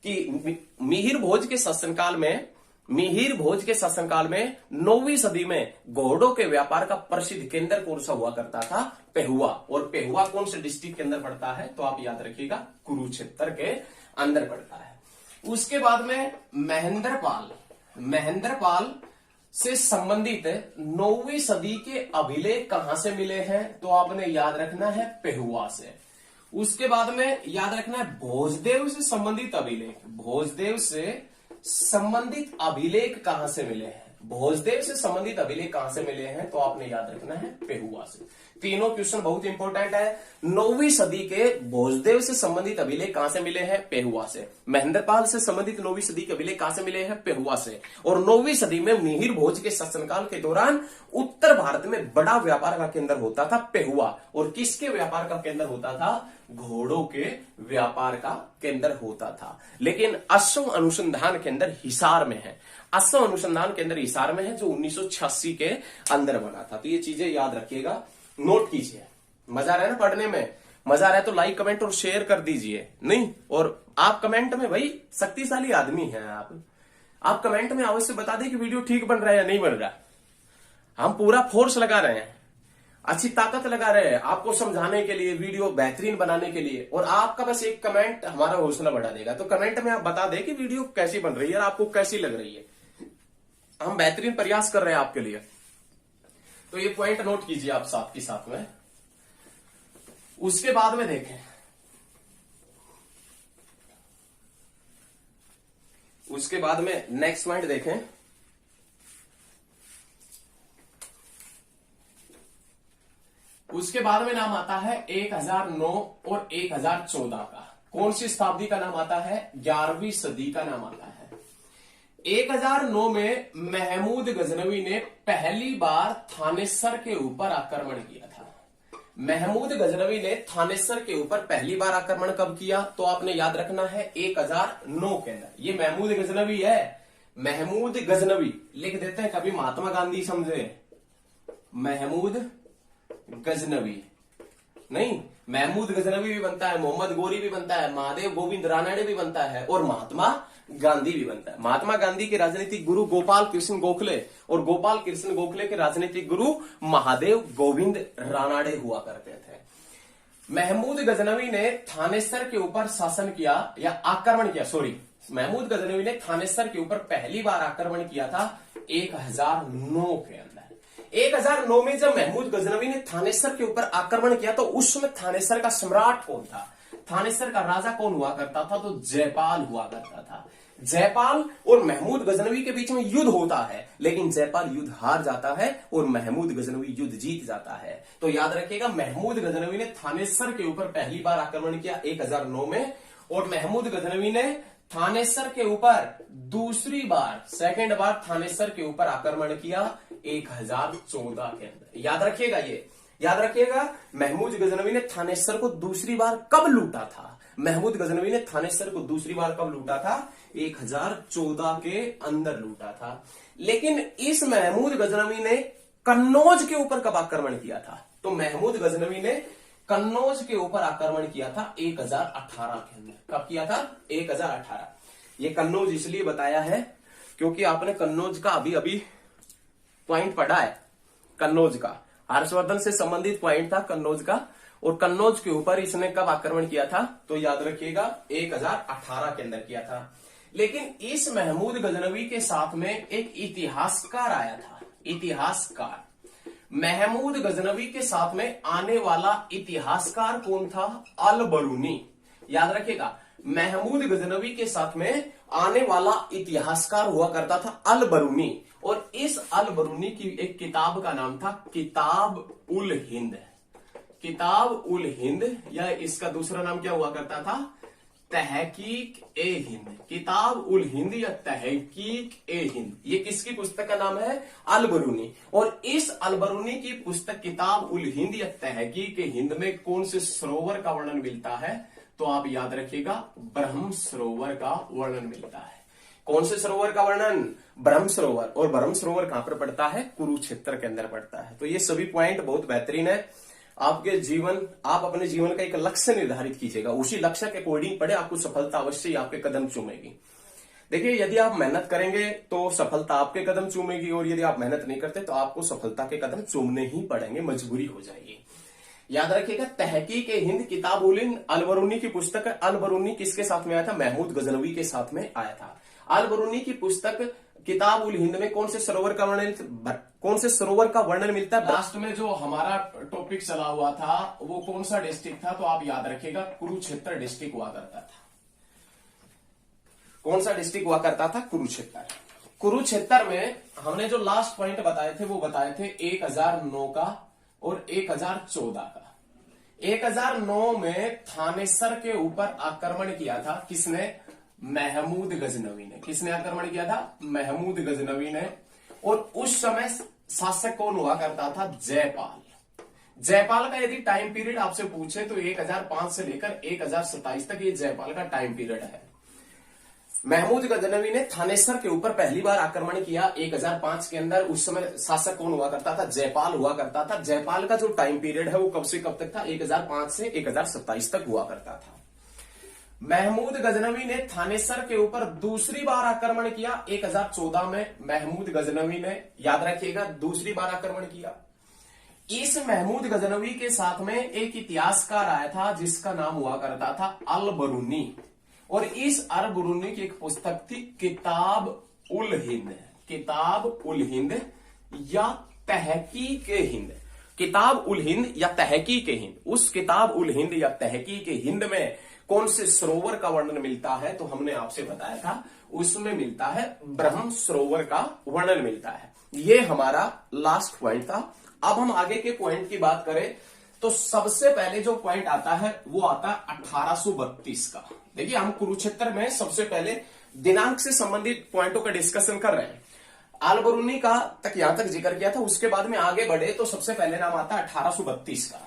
कि मिहिर भोज के शासनकाल में, मिहिर भोज के शासनकाल में 9वीं सदी में घोड़ों के व्यापार का प्रसिद्ध केंद्र कौन सा हुआ करता था? पेहुआ। और पेहुआ कौन से डिस्ट्रिक्ट के अंदर पड़ता है? तो आप याद रखिएगा कुरुक्षेत्र के अंदर पड़ता है। उसके बाद में महेंद्रपाल, महेंद्रपाल से संबंधित 9वीं सदी के अभिलेख कहां से मिले हैं? तो आपने याद रखना है पेहुआ से। उसके बाद में याद रखना है भोजदेव से संबंधित अभिलेख, भोजदेव से संबंधित अभिलेख कहां से मिले हैं? भोजदेव से संबंधित अभिलेख कहां से मिले हैं? तो आपने याद रखना है पेहुआ से। तीनों क्वेश्चन बहुत इंपॉर्टेंट है। 9वीं सदी के भोजदेव से संबंधित अभिलेख कहां से मिले हैं? पेहुआ से। महेंद्रपाल से संबंधित 9वीं सदी के अभिलेख कहां से मिले हैं? पेहुआ से। और 9वीं सदी में मिहिर भोज के शासनकाल के दौरान उत्तर भारत में बड़ा व्यापार का केंद्र होता था पेहुआ। और किसके व्यापार का केंद्र होता था? घोड़ों के व्यापार का केंद्र होता था। लेकिन असम अनुसंधान केंद्र हिसार में है, असम अनुसंधान केंद्र हिसार में है, जो 1986 के अंदर बना था। तो ये चीजें याद रखिएगा, नोट कीजिए। मजा आ रहा है ना पढ़ने में? मजा आ रहा है तो लाइक कमेंट और शेयर कर दीजिए। नहीं, और आप कमेंट में, भाई शक्तिशाली आदमी हैं आप कमेंट में अवश्य बता दें कि वीडियो ठीक बन रहा है या नहीं बन रहा। हम पूरा फोर्स लगा रहे हैं, अच्छी ताकत लगा रहे हैं आपको समझाने के लिए, वीडियो बेहतरीन बनाने के लिए। और आपका बस एक कमेंट हमारा हौसला बढ़ा देगा। तो कमेंट में आप बता दें कि वीडियो कैसी बन रही है और आपको कैसी लग रही है। हम बेहतरीन प्रयास कर रहे हैं आपके लिए। तो ये पॉइंट नोट कीजिए आप साथ के साथ में। उसके बाद में देखें, उसके बाद में नेक्स्ट पॉइंट देखें, उसके बाद में नाम आता है 1009 और 1014 का। कौन सी शताब्दी का नाम आता है? 11वीं सदी का नाम आता है। 1009 में महमूद गजनवी ने पहली बार थानेसर के ऊपर आक्रमण किया था। महमूद गजनवी ने थानेसर के ऊपर पहली बार आक्रमण कब किया? तो आपने याद रखना है 1009 के अंदर। ये महमूद गजनवी है, महमूद गजनवी लिख देते हैं, कभी महात्मा गांधी समझे, महमूद गजनवी नहीं, महमूद गजनवी भी बनता है, मोहम्मद गोरी भी बनता है, महादेव गोविंद रानड़े भी बनता है और महात्मा गांधी भी बनता है। महात्मा गांधी के राजनीतिक गुरु गोपाल कृष्ण गोखले और गोपाल कृष्ण गोखले के राजनीतिक गुरु महादेव गोविंद रानड़े हुआ करते थे। महमूद गजनवी ने थानेसर के ऊपर शासन किया या आक्रमण किया, सॉरी, महमूद गजनवी ने थानेसर के ऊपर पहली बार आक्रमण किया था 1009 के अंदर। 1009 में जब महमूद गजनवी ने थानेसर के ऊपर आक्रमण किया तो उस समय थानेसर का सम्राट कौन था? थानेसर का राजा कौन हुआ करता था? तो जयपाल हुआ करता था। जयपाल और महमूद गजनवी के बीच में युद्ध होता है, लेकिन जयपाल युद्ध हार जाता है और महमूद गजनवी युद्ध जीत जाता है। तो याद रखिएगा, महमूद गजनवी ने थानेसर के ऊपर पहली बार आक्रमण किया 1009 में और महमूद गजनवी ने थानेसर के ऊपर दूसरी बार, सेकेंड बार थानेसर के ऊपर आक्रमण किया 1014 के अंदर। याद रखिएगा, ये याद रखिएगा, महमूद गजनवी ने थानेसर को दूसरी बार कब लूटा था? महमूद गजनवी ने थानेसर को दूसरी बार कब लूटा था? 1014 के अंदर लूटा था। लेकिन इस महमूद गजनवी ने कन्नौज के ऊपर कब आक्रमण किया था? तो महमूद गजनवी ने कन्नौज के ऊपर आक्रमण किया था 1018 के अंदर। कब किया था? 1018। ये कन्नौज इसलिए बताया है क्योंकि आपने कन्नौज का अभी अभी पॉइंट पढ़ा है। कन्नौज का हर्षवर्धन से संबंधित पॉइंट था कन्नौज का, और कन्नौज के ऊपर इसने कब आक्रमण किया था? तो याद रखिएगा 1018 के अंदर किया था। लेकिन इस महमूद गजनवी के साथ में एक इतिहासकार आया था। इतिहासकार, महमूद गजनवी के साथ में आने वाला इतिहासकार कौन था? अल बरूनी। याद रखिएगा, महमूद गजनवी के साथ में आने वाला इतिहासकार हुआ करता था अल बरूनी, और इस अल बरूनी की एक किताब का नाम था किताब उल हिंद। किताब उल हिंद, या इसका दूसरा नाम क्या हुआ करता था? तहकीक ए हिंद। किताब उल हिंद या तहकीक ए हिंद, ये किसकी पुस्तक का नाम है? अल बरूनी। और इस अल बरूनी की पुस्तक किताब उल हिंद या तहकीक ए हिंद में कौन से सरोवर का वर्णन मिलता है? तो आप याद रखिएगा, ब्रह्म सरोवर का वर्णन मिलता है। कौन से सरोवर का वर्णन? ब्रह्म सरोवर। और ब्रह्म सरोवर कहां पर पड़ता है? कुरुक्षेत्र के अंदर पड़ता है। तो ये सभी पॉइंट बहुत बेहतरीन है। आपके जीवन, आप अपने जीवन का एक लक्ष्य निर्धारित कीजिएगा, उसी लक्ष्य के अकॉर्डिंग पढ़े, आपको सफलता अवश्य ही आपके कदम चूमेगी। देखिए, यदि आप मेहनत करेंगे तो सफलता आपके कदम चूमेगी, और यदि आप मेहनत नहीं करते तो आपको सफलता के कदम चूमने ही पड़ेंगे, मजबूरी हो जाएगी। याद रखिएगा, तहकीक ए हिंद किताब उल हिंद अल बरूनी की पुस्तक है। अल बरूनी किसके साथ में आया था? महमूद गजनवी के साथ में आया था। अल बरूनी की पुस्तक किताब उल हिंद में कौन से सरोवर का वर्णन मिलता है? लास्ट में जो हमारा टॉपिक चला हुआ था वो कौन सा डिस्ट्रिक्ट था? तो आप याद रखिएगा, कुरुक्षेत्र डिस्ट्रिक्ट हुआ करता था। कौन सा डिस्ट्रिक्ट हुआ करता था? कुरुक्षेत्र। कुरुक्षेत्र में हमने जो लास्ट पॉइंट बताए थे वो बताए थे 1009 का और 1014 का। 1009 में थानेसर के ऊपर आक्रमण किया था किसने? महमूद गजनवी ने। किसने आक्रमण किया था? महमूद गजनवी ने। और उस समय शासक कौन हुआ करता था? जयपाल। जयपाल का यदि टाइम पीरियड आपसे पूछे तो 1005 से लेकर 1027 तक ये जयपाल का टाइम पीरियड है। महमूद गजनवी ने थानेसर के ऊपर पहली बार आक्रमण किया 1005 के अंदर। उस समय शासक कौन हुआ करता था? जयपाल हुआ करता था। जयपाल का जो टाइम पीरियड है वो कब से कब तक था? 1005 से 1027 तक हुआ करता था। महमूद गजनवी ने थानेसर के ऊपर दूसरी बार आक्रमण किया 1014 में। महमूद गजनवी ने, याद रखिएगा, दूसरी बार आक्रमण किया। इस महमूद गजनवी के साथ में एक इतिहासकार आया था जिसका नाम हुआ करता था अल बरूनी, और इस अल बरूनी की एक पुस्तक थी किताब उल हिंद। किताब उल हिंद या तहकीक हिंद, किताब उल हिंद या तहकीक हिंद, उस किताब उल हिंद या तहकीक हिंद में कौन से सरोवर का वर्णन मिलता है? तो हमने आपसे बताया था उसमें मिलता है ब्रह्म सरोवर का वर्णन मिलता है। ये हमारा लास्ट पॉइंट था। अब हम आगे के पॉइंट की बात करें तो सबसे पहले जो पॉइंट आता है वो आता है 1832 का। देखिए हम कुरुक्षेत्र में सबसे पहले दिनांक से संबंधित पॉइंटों का डिस्कशन कर रहे हैं। आल-बरूनी का तक यहां तक जिक्र किया था, उसके बाद में आगे बढ़े तो सबसे पहले नाम आता है 1832 का।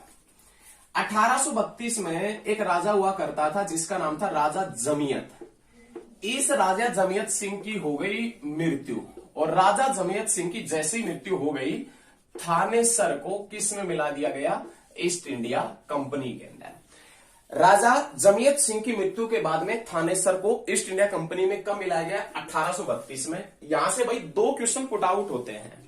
1832 में एक राजा हुआ करता था जिसका नाम था राजा जमियत। इस राजा जमियत सिंह की हो गई मृत्यु, और राजा जमियत सिंह की जैसी मृत्यु हो गई, थानेसर को किस में मिला दिया गया? ईस्ट इंडिया कंपनी के अंदर। राजा जमियत सिंह की मृत्यु के बाद में थानेसर को ईस्ट इंडिया कंपनी में कब मिलाया गया? 1832 में। यहां से भाई दो क्वेश्चन पुट आउट होते हैं।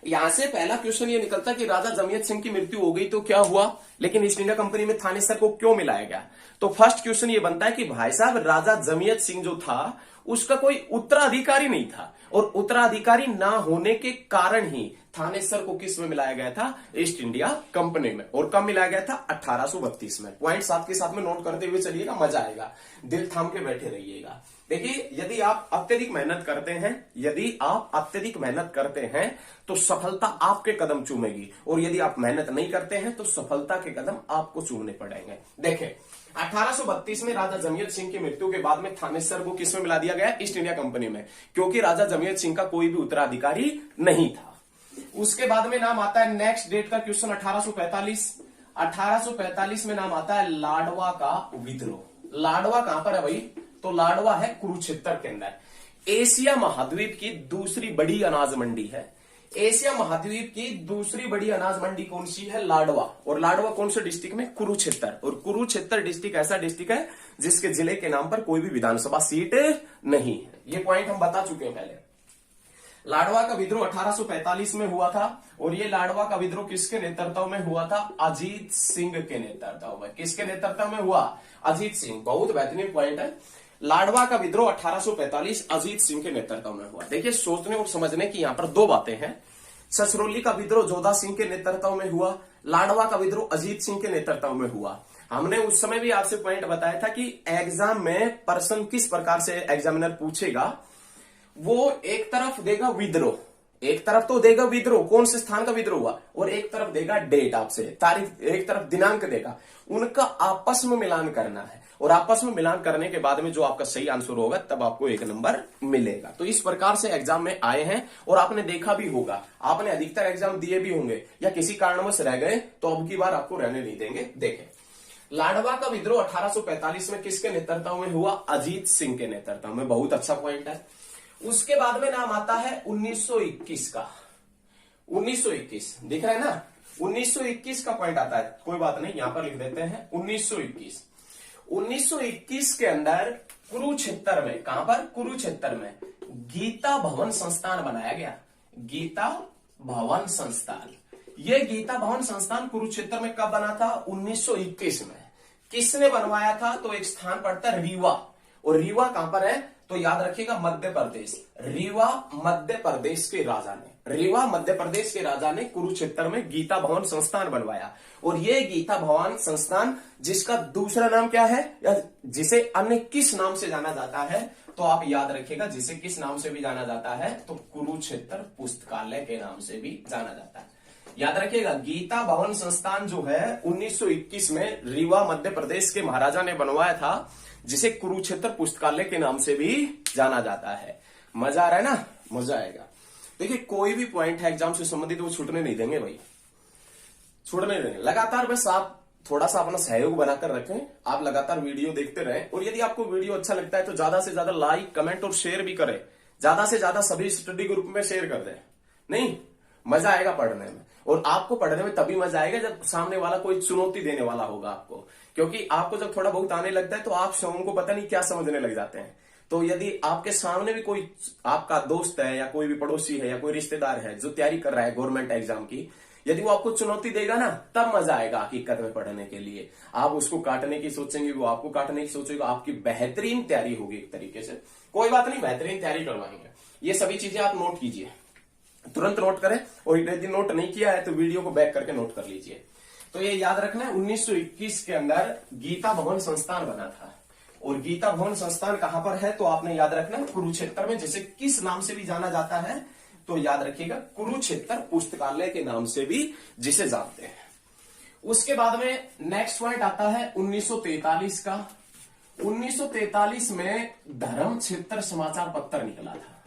यहां से पहला क्वेश्चन ये निकलता कि राजा जमियत सिंह की मृत्यु हो गई तो क्या हुआ, लेकिन ईस्ट इंडिया कंपनी में थानेसर को क्यों मिलाया गया? तो फर्स्ट क्वेश्चन ये बनता है कि भाई साहब राजा जमियत सिंह जो था उसका कोई उत्तराधिकारी नहीं था, और उत्तराधिकारी ना होने के कारण ही थानेसर को किस में मिलाया गया था? ईस्ट इंडिया कंपनी में। और कब मिलाया गया था? 1832 में। पॉइंट साथ के साथ में नोट करते हुए चलिएगा, मजा आएगा, दिल थाम के बैठे रहिएगा। देखिए यदि आप अत्यधिक मेहनत करते हैं, यदि आप अत्यधिक मेहनत करते हैं तो सफलता आपके कदम चूमेगी, और यदि आप मेहनत नहीं करते हैं तो सफलता के कदम आपको चूमने पड़ेंगे। देखें 1832 में राजा जमियत सिंह की मृत्यु के बाद में थानेसर को किसमें मिला दिया गया? ईस्ट इंडिया कंपनी में, क्योंकि राजा जमियत सिंह का कोई भी उत्तराधिकारी नहीं था। उसके बाद में नाम आता है नेक्स्ट डेट का क्वेश्चन 1845। 1845 में नाम आता है लाडवा का विद्रोह। लाडवा कहां पर है भाई? तो लाडवा है कुरुक्षेत्र के अंदर। एशिया महाद्वीप की दूसरी बड़ी अनाज मंडी है। एशिया महाद्वीप की दूसरी बड़ी अनाज मंडी कौन सी है? लाडवा। और लाडवा कौन से डिस्ट्रिक्ट में? कुरुक्षेत्र। और कुरुक्षेत्र डिस्ट्रिक्ट ऐसा डिस्ट्रिक्ट है जिसके जिले के नाम पर कोई भी विधानसभा सीट नहीं है। ये पॉइंट हम बता चुके हैं पहले। लाडवा का विद्रोह 1845 में हुआ था, और ये लाडवा का विद्रोह किसके नेतृत्व में हुआ था? अजीत सिंह के नेतृत्व में। किसके नेतृत्व में हुआ? अजीत सिंह। बहुत बेहतरीन पॉइंट है। लाडवा का विद्रोह 1845 अजीत सिंह के नेतृत्व में हुआ। देखिए सोचने और समझने की यहां पर दो बातें हैं। ससरौली का विद्रोह जोधा सिंह के नेतृत्व में हुआ, लाडवा का विद्रोह अजीत सिंह के नेतृत्व में हुआ। हमने उस समय भी आपसे पॉइंट बताया था कि एग्जाम में पर्सन किस प्रकार से एग्जामिनर पूछेगा, वो एक तरफ देगा विद्रोह, एक तरफ तो देगा विद्रोह, कौन से स्थान का विद्रोह हुआ, और एक तरफ देगा डेट, आपसे तारीख, एक तरफ दिनांक देगा। उनका आपस में मिलान करना है, और आपस में मिलान करने के बाद में जो आपका सही आंसर होगा तब आपको 1 नंबर मिलेगा। तो इस प्रकार से एग्जाम में आए हैं, और आपने देखा भी होगा, आपने अधिकतर एग्जाम दिए भी होंगे, या किसी कारणवश रह गए तो अब की बार आपको रहने नहीं देंगे। देखें लाडवा का विद्रोह 1845 में किसके नेतृत्व में हुआ? अजीत सिंह के नेतृत्व में। बहुत अच्छा पॉइंट है। उसके बाद में नाम आता है 1921 का। 1921 दिख रहा है ना? 1921 का पॉइंट आता है, कोई बात नहीं यहां पर लिख देते हैं 1921। 1921 के अंदर कुरुक्षेत्र में, कहां पर? कुरुक्षेत्र में गीता भवन संस्थान बनाया गया। गीता भवन संस्थान। यह गीता भवन संस्थान कुरुक्षेत्र में कब बना था? 1921 में। किसने बनवाया था? तो एक स्थान पड़ता है रीवा, और रीवा कहां पर है? तो याद रखिएगा मध्य प्रदेश। रीवा मध्य प्रदेश के राजा ने, रीवा मध्य प्रदेश के राजा ने कुरुक्षेत्र में गीता भवन संस्थान बनवाया। और यह गीता भवन संस्थान जिसका दूसरा नाम क्या है, या जिसे अन्य किस नाम से जाना जाता है? तो आप याद रखिएगा जिसे किस नाम से भी जाना जाता है, तो कुरुक्षेत्र पुस्तकालय के नाम से भी जाना जाता है। याद रखिएगा गीता भवन संस्थान जो है 1921 में रीवा मध्य प्रदेश के महाराजा ने बनवाया था, जिसे कुरुक्षेत्र पुस्तकालय के नाम से भी जाना जाता है। मजा आ रहा है ना? मजा आएगा। देखिए कोई भी पॉइंट है एग्जाम से संबंधित वो छूटने नहीं देंगे भाई, छूटने नहीं देंगे। लगातार बस आप थोड़ा सा अपना सहयोग बनाकर रखें, आप लगातार वीडियो देखते रहें, और यदि आपको वीडियो अच्छा लगता है तो ज्यादा से ज्यादा लाइक, कमेंट और शेयर भी करें। ज्यादा से ज्यादा सभी स्टडी ग्रुप में शेयर कर दें। नहीं, मजा आएगा पढ़ने में, और आपको पढ़ने में तभी मजा आएगा जब सामने वाला कोई चुनौती देने वाला होगा आपको। क्योंकि आपको जब थोड़ा बहुत आने लगता है तो आप स्वयं को पता नहीं क्या समझने लग जाते हैं। तो यदि आपके सामने भी कोई आपका दोस्त है, या कोई भी पड़ोसी है, या कोई रिश्तेदार है जो तैयारी कर रहा है गवर्नमेंट एग्जाम की, यदि वो आपको चुनौती देगा ना, तब मजा आएगा हकीकत में पढ़ने के लिए। आप उसको काटने की सोचेंगे, वो आपको काटने की सोचेगा, आपकी बेहतरीन तैयारी होगी एक तरीके से। कोई बात नहीं, बेहतरीन तैयारी करवाएंगे। ये सभी चीजें आप नोट कीजिए। तुरंत नोट करें, और यदि नोट नहीं किया है तो वीडियो को बैक करके नोट कर लीजिए। तो ये याद रखना है 1921 के अंदर गीता भवन संस्थान बना था, और गीता भवन संस्थान कहां पर है तो आपने याद रखना है कुरुक्षेत्र में, जिसे किस नाम से भी जाना जाता है तो याद रखिएगा कुरुक्षेत्र पुस्तकालय के नाम से भी जिसे जानते हैं। उसके बाद में नेक्स्ट पॉइंट आता है 1943 का। 1943 में धर्मक्षेत्र समाचार पत्र निकला था,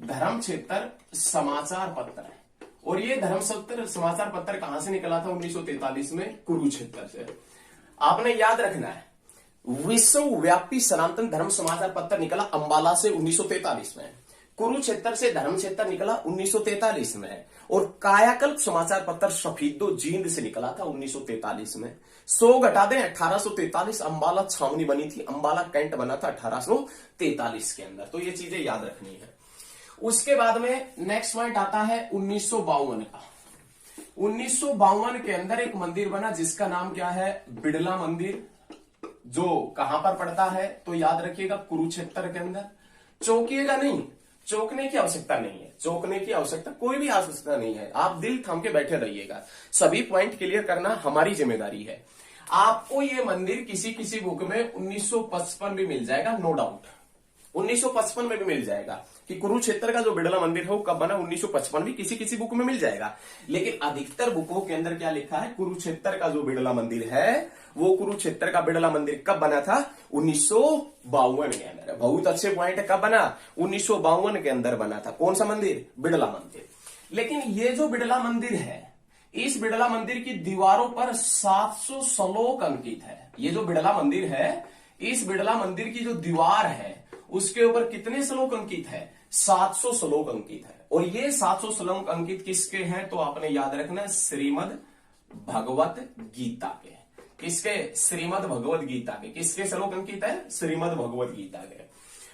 धर्मक्षेत्र समाचार पत्र, और ये धर्मक्षेत्र समाचार पत्र कहां से निकला था 1943 में? कुरुक्षेत्र से। आपने याद रखना है विश्वव्यापी सनातन धर्म समाचार पत्र निकला अंबाला से 1943 में, कुरुक्षेत्र से धर्मक्षेत्र निकला 1943 में, और कायाकल्प समाचार पत्र सफीदो जींद से निकला था 1943 में। 100 घटा दें 1843 अंबाला छावनी बनी थी, अंबाला कैंट बना था 1843 के अंदर। तो ये चीजें याद रखनी है। उसके बाद में नेक्स्ट पॉइंट आता है 1952 का। 1952 के अंदर एक मंदिर बना जिसका नाम क्या है? बिड़ला मंदिर, जो कहां पर पड़ता है तो याद रखिएगा कुरुक्षेत्र के अंदर। चौंकिएगा नहीं, चौंकने की आवश्यकता नहीं है, चौंकने की आवश्यकता कोई भी आवश्यकता नहीं है, आप दिल थाम के बैठे रहिएगा। सभी पॉइंट क्लियर करना हमारी जिम्मेदारी है। आपको ये मंदिर किसी किसी बुक में 1955 भी मिल जाएगा, नो डाउट 1955 में भी मिल जाएगा कि कुरुक्षेत्र का जो बिड़ला मंदिर है वो कब बना, 1955 भी किसी किसी बुक में मिल जाएगा। लेकिन अधिकतर बुकों के अंदर क्या लिखा है? कुरुक्षेत्र का जो बिड़ला मंदिर है वो कुरुक्षेत्र का बिड़ला मंदिर कब बना था? 1952 के अंदर। बहुत अच्छे पॉइंट है, कब बना? 1952 के अंदर बना था। कौन सा मंदिर? बिड़ला मंदिर। लेकिन ये जो बिड़ला मंदिर है, इस बिड़ला मंदिर की दीवारों पर 700 श्लोक अंकित है। ये जो बिड़ला मंदिर है, इस बिड़ला मंदिर की जो दीवार है उसके ऊपर कितने श्लोक अंकित है? 700 श्लोक अंकित है। और ये 700 श्लोक अंकित किसके हैं तो आपने याद रखना है श्रीमद् भगवत गीता के। किसके? श्रीमद् भगवत गीता के। किसके श्लोक अंकित है? श्रीमद् भगवत गीता के।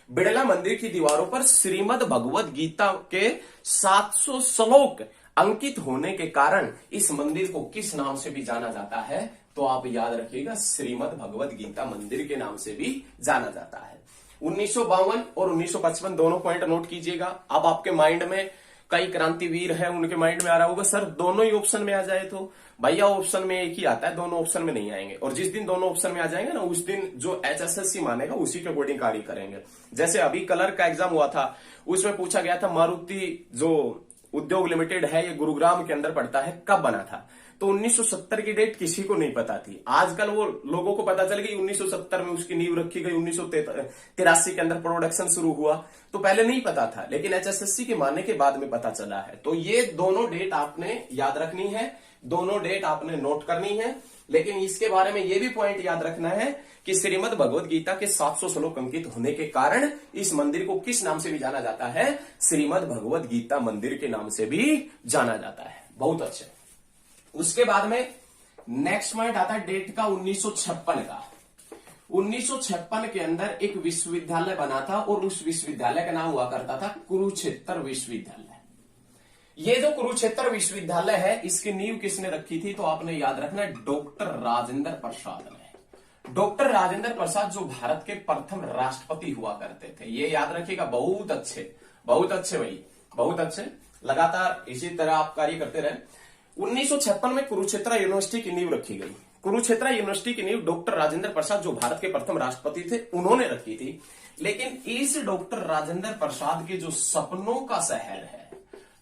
बिड़ला मंदिर की दीवारों पर श्रीमद् भगवत गीता के 700 श्लोक अंकित होने के कारण इस मंदिर को किस नाम से भी जाना जाता है तो आप याद रखिएगा श्रीमद् भगवत गीता मंदिर के नाम से भी जाना जाता है। 1952 और 1955 दोनों पॉइंट नोट कीजिएगा। अब आपके माइंड में कई क्रांतिवीर है, उनके माइंड में आ रहा होगा सर दोनों ही ऑप्शन में आ जाए तो भैया ऑप्शन में एक ही आता है, दोनों ऑप्शन में नहीं आएंगे। और जिस दिन दोनों ऑप्शन में आ जाएंगे ना उस दिन जो HSSC मानेगा उसी के अकॉर्डिंग कार्य करेंगे। जैसे अभी कलर का एग्जाम हुआ था, उसमें पूछा गया था मारुति जो उद्योग लिमिटेड है ये गुरुग्राम के अंदर पड़ता है, कब बना था? तो 1970 की डेट किसी को नहीं पता थी। आजकल वो लोगों को पता चल गई 1970 में उसकी नींव रखी गई, 1983 के अंदर प्रोडक्शन शुरू हुआ, तो पहले नहीं पता था, लेकिन HSSC के मानने के बाद में पता चला है। तो ये दोनों डेट आपने याद रखनी है, दोनों डेट आपने नोट करनी है। लेकिन इसके बारे में ये भी पॉइंट याद रखना है कि श्रीमद् भगवत गीता के 700 श्लोक अंकित होने के कारण इस मंदिर को किस नाम से भी जाना जाता है? श्रीमद् भगवत गीता मंदिर के नाम से भी जाना जाता है। बहुत अच्छे। उसके बाद में नेक्स्ट पॉइंट आता है डेट का 1956 का। 1956 के अंदर एक विश्वविद्यालय बना था और उस विश्वविद्यालय का नाम हुआ करता था कुरुक्षेत्र विश्वविद्यालय। ये जो कुरुक्षेत्र विश्वविद्यालय है इसकी नींव किसने रखी थी तो आपने याद रखना है डॉक्टर राजेंद्र प्रसाद ने। डॉक्टर राजेंद्र प्रसाद जो भारत के प्रथम राष्ट्रपति हुआ करते थे, ये याद रखिएगा। बहुत अच्छे, बहुत अच्छे भाई, बहुत अच्छे। लगातार इसी तरह आप कार्य करते रहे। 1956 में कुरुक्षेत्र यूनिवर्सिटी की नींव रखी गई। कुरुक्षेत्र यूनिवर्सिटी की नींव डॉक्टर राजेंद्र प्रसाद जो भारत के प्रथम राष्ट्रपति थे उन्होंने रखी थी। लेकिन इस डॉक्टर राजेंद्र प्रसाद के जो सपनों का शहर है,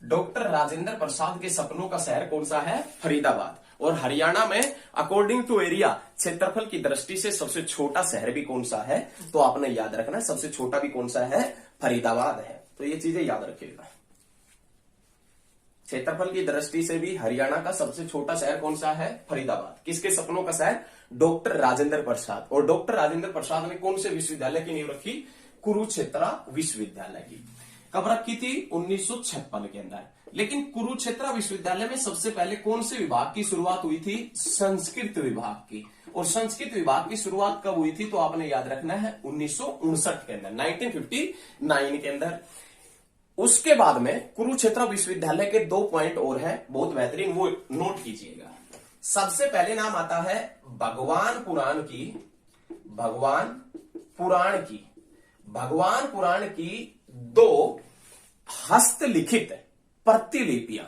डॉक्टर राजेंद्र प्रसाद के सपनों का शहर कौन सा है? फरीदाबाद। और हरियाणा में अकॉर्डिंग टू एरिया क्षेत्रफल की दृष्टि से सबसे छोटा शहर भी कौन सा है तो आपने याद रखना है सबसे छोटा भी कौन सा है? फरीदाबाद है। तो ये चीजें याद रखिएगा। क्षेत्रफल की दृष्टि से भी हरियाणा का सबसे छोटा शहर कौन सा है? फरीदाबाद। किसके सपनों का शहर? डॉक्टर राजेंद्र प्रसाद। और डॉक्टर राजेंद्र प्रसाद ने कौन से विश्वविद्यालय की नींव रखी? कुरुक्षेत्र विश्वविद्यालय की। कब रखी थी? 1956 के अंदर। लेकिन कुरुक्षेत्र विश्वविद्यालय में सबसे पहले कौन से विभाग की शुरुआत हुई थी? संस्कृत विभाग की। और संस्कृत विभाग की शुरुआत कब हुई थी तो आपने याद रखना है 1959 के अंदर, 1959 के अंदर। उसके बाद में कुरुक्षेत्र विश्वविद्यालय के 2 पॉइंट और हैं बहुत बेहतरीन, वो नोट कीजिएगा। सबसे पहले नाम आता है भगवान पुराण की। भगवान पुराण की 2 हस्तलिखित प्रतिलिपियां,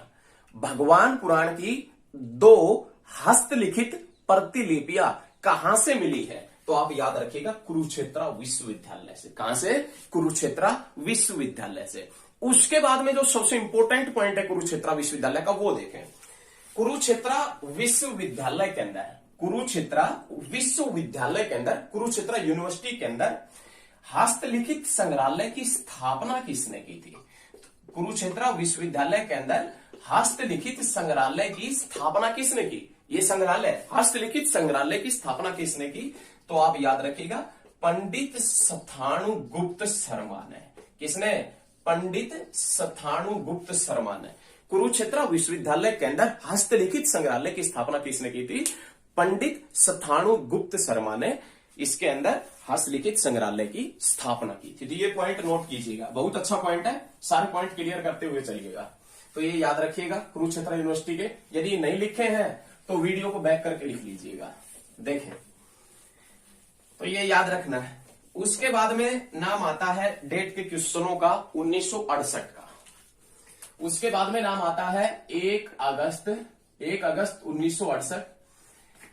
भगवान पुराण की 2 हस्तलिखित प्रतिलिपियां कहां से मिली है? तो आप याद रखिएगा, कुरुक्षेत्र विश्वविद्यालय से। कहां से? कुरुक्षेत्र विश्वविद्यालय से। उसके बाद में जो सबसे इंपॉर्टेंट पॉइंट है कुरुक्षेत्र विश्वविद्यालय का, वो देखें। कुरुक्षेत्र विश्वविद्यालय के अंदर, कुरुक्षेत्र विश्वविद्यालय के अंदर, कुरुक्षेत्र यूनिवर्सिटी के अंदर हस्तलिखित संग्रहालय की स्थापना किसने की थी? कुरुक्षेत्र विश्वविद्यालय के अंदर हस्तलिखित संग्रहालय की स्थापना किसने की? ये संग्रहालय, हस्तलिखित संग्रहालय की स्थापना किसने की? तो आप याद रखिएगा, पंडित स्थाणुगुप्त शर्मा ने। किसने? पंडित स्थाणुगुप्त शर्मा ने। कुरुक्षेत्र विश्वविद्यालय के अंदर हस्तलिखित संग्रहालय की स्थापना किसने की थी? पंडित स्थाणुगुप्त शर्मा ने इसके अंदर हस्तलिखित संग्रहालय की स्थापना की थी। तो ये पॉइंट नोट कीजिएगा, बहुत अच्छा पॉइंट है, सारे पॉइंट क्लियर करते हुए चलिएगा। तो ये याद रखिएगा कुरुक्षेत्र यूनिवर्सिटी के। यदि नहीं लिखे हैं तो वीडियो को बैक करके लिख लीजिएगा, देखें। तो ये याद रखना है। उसके बाद में नाम आता है डेट के क्वेश्चनों का 1968 का। उसके बाद में नाम आता है 1 अगस्त 1968।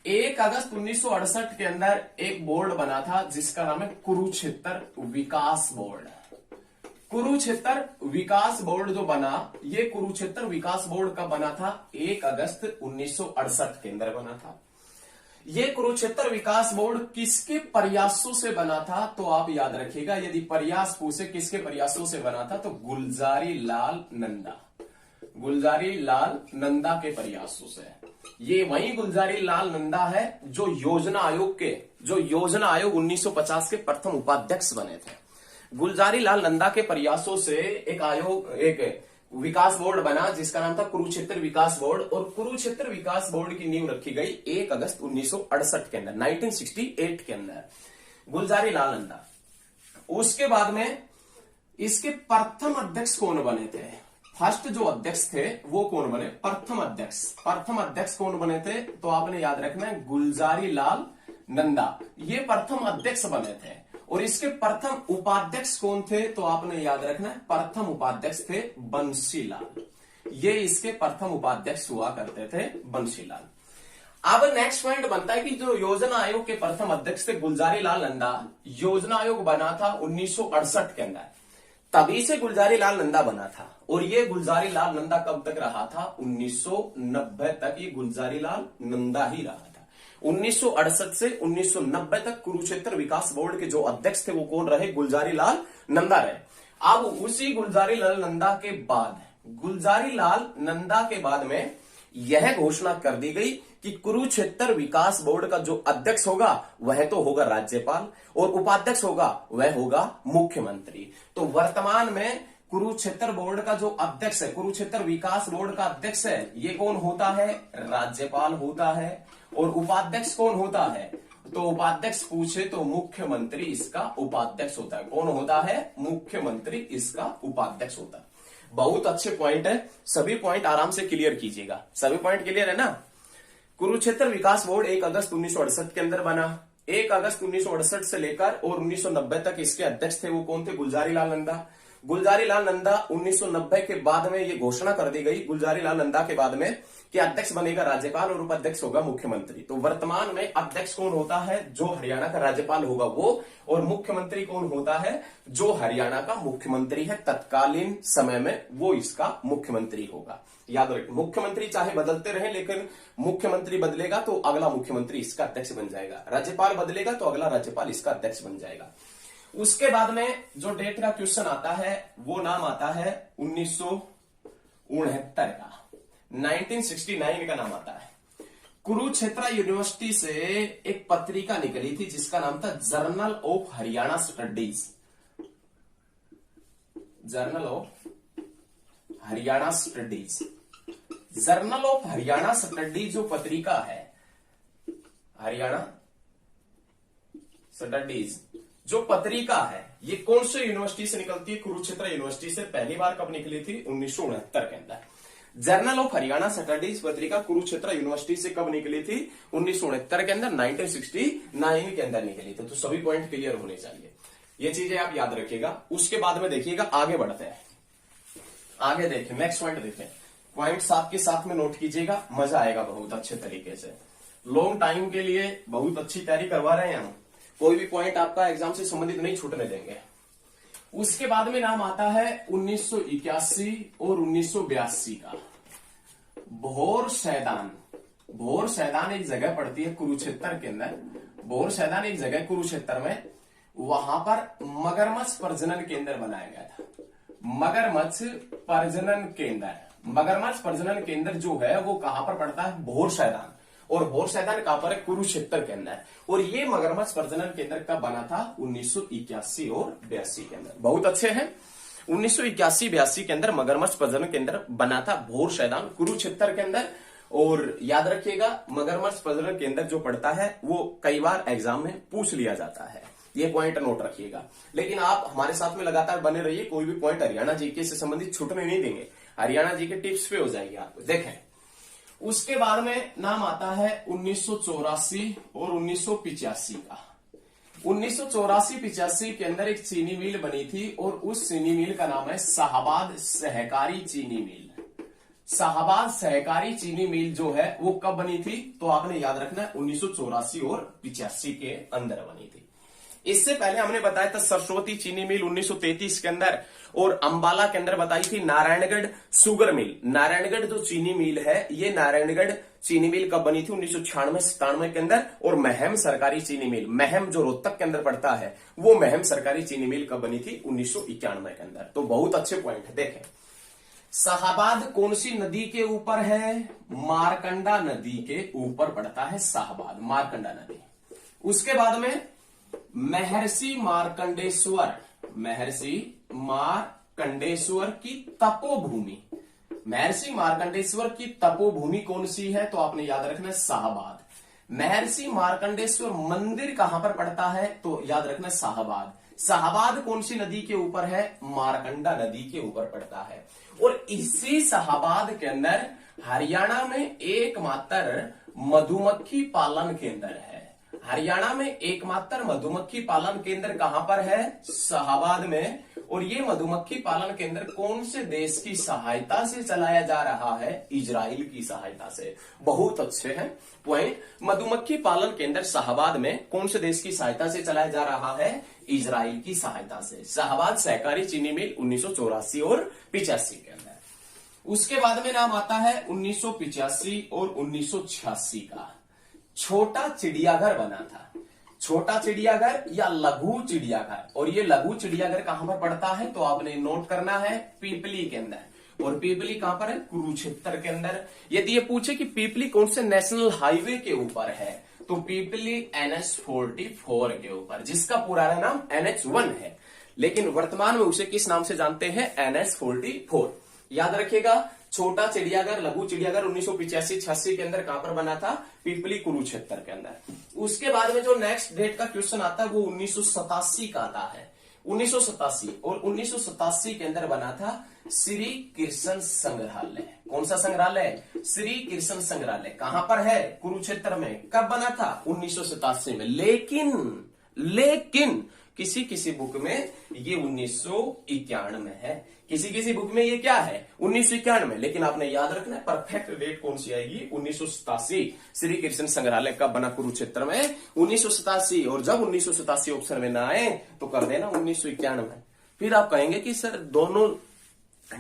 1 अगस्त 1968 के अंदर एक बोर्ड बना था जिसका नाम है कुरुक्षेत्र विकास बोर्ड। कुरुक्षेत्र विकास बोर्ड जो बना, ये कुरुक्षेत्र विकास बोर्ड कब बना था? 1 अगस्त 1968 के अंदर बना था। ये कुरुक्षेत्र विकास बोर्ड किसके प्रयासों से बना था? तो आप याद रखिएगा, यदि प्रयास पूछे किसके प्रयासों से बना था, तो गुलजारी लाल नंदा, गुलजारी लाल नंदा के प्रयासों से। ये वही गुलजारी लाल नंदा है जो योजना आयोग 1950 के प्रथम उपाध्यक्ष बने थे। गुलजारी लाल नंदा के प्रयासों से एक विकास बोर्ड बना जिसका नाम था कुरुक्षेत्र विकास बोर्ड, और कुरुक्षेत्र विकास बोर्ड की नींव रखी गई 1 अगस्त 1968 के अंदर, 1968 के अंदर, गुलजारी लाल नंदा। उसके बाद में इसके प्रथम अध्यक्ष कौन बने थे? फर्स्ट जो अध्यक्ष थे वो कौन बने? प्रथम अध्यक्ष कौन बने थे? तो आपने याद रखना है गुलजारी लाल नंदा, ये प्रथम अध्यक्ष बने थे। और इसके प्रथम उपाध्यक्ष कौन थे? तो आपने याद रखना है प्रथम उपाध्यक्ष थे बंशीलाल। ये इसके प्रथम उपाध्यक्ष हुआ करते थे, बंशीलाल। अब नेक्स्ट पॉइंट बनता है कि जो योजना आयोग के प्रथम अध्यक्ष थे गुलजारी लाल नंदा, योजना आयोग बना था 1968 के अंदर, तभी से गुलजारी लाल नंदा बना था। और ये गुलजारी लाल नंदा कब तक रहा था? 1990 तक ये गुलजारी लाल नंदा ही रहा था। 1968 से 1990 तक कुरुक्षेत्र विकास बोर्ड के जो अध्यक्ष थे वो कौन रहे? गुलजारी लाल नंदा रहे। अब उसी गुलजारी लाल नंदा के बाद में यह घोषणा कर दी गई कि कुरुक्षेत्र विकास बोर्ड का जो अध्यक्ष होगा वह तो होगा राज्यपाल, और उपाध्यक्ष होगा वह होगा मुख्यमंत्री। तो वर्तमान में कुरुक्षेत्र बोर्ड का जो अध्यक्ष है, कुरुक्षेत्र विकास बोर्ड का अध्यक्ष है, ये कौन होता है? राज्यपाल होता है। और उपाध्यक्ष कौन होता है? तो उपाध्यक्ष पूछे तो मुख्यमंत्री इसका उपाध्यक्ष होता है। कौन होता है? मुख्यमंत्री इसका उपाध्यक्ष होता है। बहुत अच्छे पॉइंट है, सभी पॉइंट आराम से क्लियर कीजिएगा। सभी पॉइंट क्लियर है ना? कुरुक्षेत्र विकास बोर्ड 1 अगस्त 1968 के अंदर बना। 1 अगस्त 1968 से लेकर और 1990 तक इसके अध्यक्ष थे वो कौन थे? गुलजारी लाल नंदा। गुलजारी लाल नंदा 1990 के बाद में ये घोषणा कर दी गई, गुलजारी लाल नंदा के बाद में, कि अध्यक्ष बनेगा राज्यपाल और उपाध्यक्ष होगा मुख्यमंत्री। तो वर्तमान में अध्यक्ष कौन होता है? जो हरियाणा का राज्यपाल होगा वो, और मुख्यमंत्री कौन होता है? जो हरियाणा का मुख्यमंत्री है तत्कालीन समय में, वो इसका मुख्यमंत्री होगा। याद रखें, मुख्यमंत्री चाहे बदलते रहे लेकिन मुख्यमंत्री बदलेगा तो अगला मुख्यमंत्री इसका अध्यक्छ बन जाएगा, राज्यपाल बदलेगा तो अगला राज्यपाल इसका अध्यक्ष बन जाएगा। उसके बाद में जो डेट का क्वेश्चन आता है वो नाम आता है 1969 का, 1969 का नाम आता है। कुरुक्षेत्र यूनिवर्सिटी से एक पत्रिका निकली थी जिसका नाम था journal of Haryana studies, journal of Haryana studies. Journal of Haryana studies जो पत्रिका है, हरियाणा स्टडीज जो पत्रिका है, ये कौन से यूनिवर्सिटी से निकलती है? कुरुक्षेत्र यूनिवर्सिटी से। पहली बार कब निकली थी? 1969 के अंदर। जर्नल ऑफ हरियाणा स्टडीज पत्रिका कुरुक्षेत्र यूनिवर्सिटी से कब निकली थी? 1969 के अंदर, 1969 के अंदर निकली थी। तो सभी पॉइंट क्लियर होने चाहिए, ये चीजें आप याद रखिएगा। उसके बाद में देखिएगा, आगे बढ़ते हैं। आगे देखें, नेक्स्ट पॉइंट देखें। पॉइंट्स आपके साथ में नोट कीजिएगा, मजा आएगा बहुत अच्छे तरीके से। लॉन्ग टाइम के लिए बहुत अच्छी तैयारी करवा रहे हैं हम, कोई भी पॉइंट आपका एग्जाम से संबंधित नहीं छूटने देंगे। उसके बाद में नाम आता है 1981 और 1982 का। भोर सैदान। भोर सैदान एक जगह पड़ती है कुरुक्षेत्र के अंदर। भोर सैदान एक जगह कुरुक्षेत्र में, वहां पर मगरमच्छ प्रजनन केंद्र बनाया गया था। मगरमच्छ प्रजनन केंद्र, मगरमच्छ प्रजनन केंद्र जो है वो कहां पर पड़ता है? भोर सैदान। और भोर सैदान कहां पर है? कुरुक्षेत्र के अंदर। और ये मगरमच्छ प्रजनन केंद्र कब बना था? 1981 और 82 के अंदर। बहुत अच्छे हैं। 1981-82 के अंदर मगरमच्छ प्रजनन केंद्र बना था भोर सैदान कुरुक्षेत्र के अंदर। और याद रखिएगा, मगरमच्छ प्रजनन केंद्र जो पड़ता है वो कई बार एग्जाम में पूछ लिया जाता है, ये पॉइंट नोट रखिएगा। लेकिन आप हमारे साथ में लगातार बने रहिए, कोई भी पॉइंट हरियाणा जीके से संबंधित छूटने नहीं देंगे। हरियाणा जीके टिप्स पे हो जाएगी आपको। देखें, उसके बाद में नाम आता है 1984 और 1985 का। 1984-85 के अंदर एक चीनी मिल बनी थी और उस चीनी मिल का नाम है शाहाबाद सहकारी चीनी मिल। शाहाबाद सहकारी चीनी मिल जो है वो कब बनी थी? तो आपने याद रखना है 1984 और 85 के अंदर बनी थी। इससे पहले हमने बताया था सरस्वती चीनी मिल 1933 के अंदर, और अंबाला के अंदर बताई थी नारायणगढ़ शुगर मिल। नारायणगढ़ जो चीनी मिल है, ये नारायणगढ़ चीनी मिल कब बनी थी? 1996-97 के अंदर। और महम सरकारी चीनी मिल, महम जो रोहतक के अंदर पड़ता है, वो महम सरकारी चीनी मिल कब बनी थी? 1991 के अंदर। तो बहुत अच्छे पॉइंट है। देखें, शाहाबाद कौन सी नदी के ऊपर है? मारकंडा नदी के ऊपर पड़ता है शाहाबाद, मारकंडा नदी। उसके बाद में महर्षि मार्कंडेश्वर, महर्षि मार्कंडेश्वर की तपोभूमि। महर्षि मार्कंडेश्वर की तपोभूमि कौन सी है? तो आपने याद रखना है शाहाबाद। महर्षि मार्कंडेश्वर मंदिर कहां पर पड़ता है? तो याद रखना शाहाबाद। शाहाबाद कौन सी नदी के ऊपर है? मारकंडा नदी के ऊपर पड़ता है। और इसी शाहाबाद के अंदर हरियाणा में एकमात्र मधुमक्खी पालन केंद्र है। हरियाणा में एकमात्र मधुमक्खी पालन केंद्र कहां पर है? शाहाबाद में। और ये मधुमक्खी पालन केंद्र कौन से देश की सहायता से चलाया जा रहा है? इजराइल की सहायता से। बहुत अच्छे हैं पॉइंट। मधुमक्खी पालन केंद्र शाहाबाद में कौन से देश की सहायता से चलाया जा रहा है? इजराइल की सहायता से। शाहाबाद सहकारी चीनी मिल 1984 और 85 के अंदर। उसके बाद में नाम आता है 1985 और 1986 का। छोटा चिड़ियाघर बना था। छोटा चिड़ियाघर या लघु चिड़ियाघर, और ये लघु चिड़ियाघर कहां पर पड़ता है? तो आपने नोट करना है पीपली के अंदर। और पीपली कहां पर है? कुरुक्षेत्र के अंदर। यदि ये पूछे कि पीपली कौन से नेशनल हाईवे के ऊपर है, तो पीपली NH-44 के ऊपर, जिसका पुराना नाम NH-1 है, लेकिन वर्तमान में उसे किस नाम से जानते हैं? NH-44। याद रखिएगा, छोटा चिड़ियाघर, लघु चिड़ियाघर 1985-86 के अंदर कहां पर बना था? पीपली कुरुक्षेत्र के अंदर। उसके बाद में जो नेक्स्ट डेट का क्वेश्चन आता है वो 1987 का आता है। 1987 और 1987 के अंदर बना था श्री कृष्ण संग्रहालय। कौन सा संग्रहालय? श्री कृष्ण संग्रहालय। कहां पर है? कुरुक्षेत्र में। कब बना था? 1987 में। लेकिन किसी किसी बुक में ये 1991 है, किसी किसी बुक में ये क्या है? 1991 में। लेकिन आपने याद रखना है परफेक्ट डेट कौन सी आएगी? 1987। श्री कृष्ण संग्रहालय कब बना? कुरुक्षेत्र में 1987। और जब 1987 ऑप्शन में ना आए तो कर देना 1991। फिर आप कहेंगे कि सर दोनों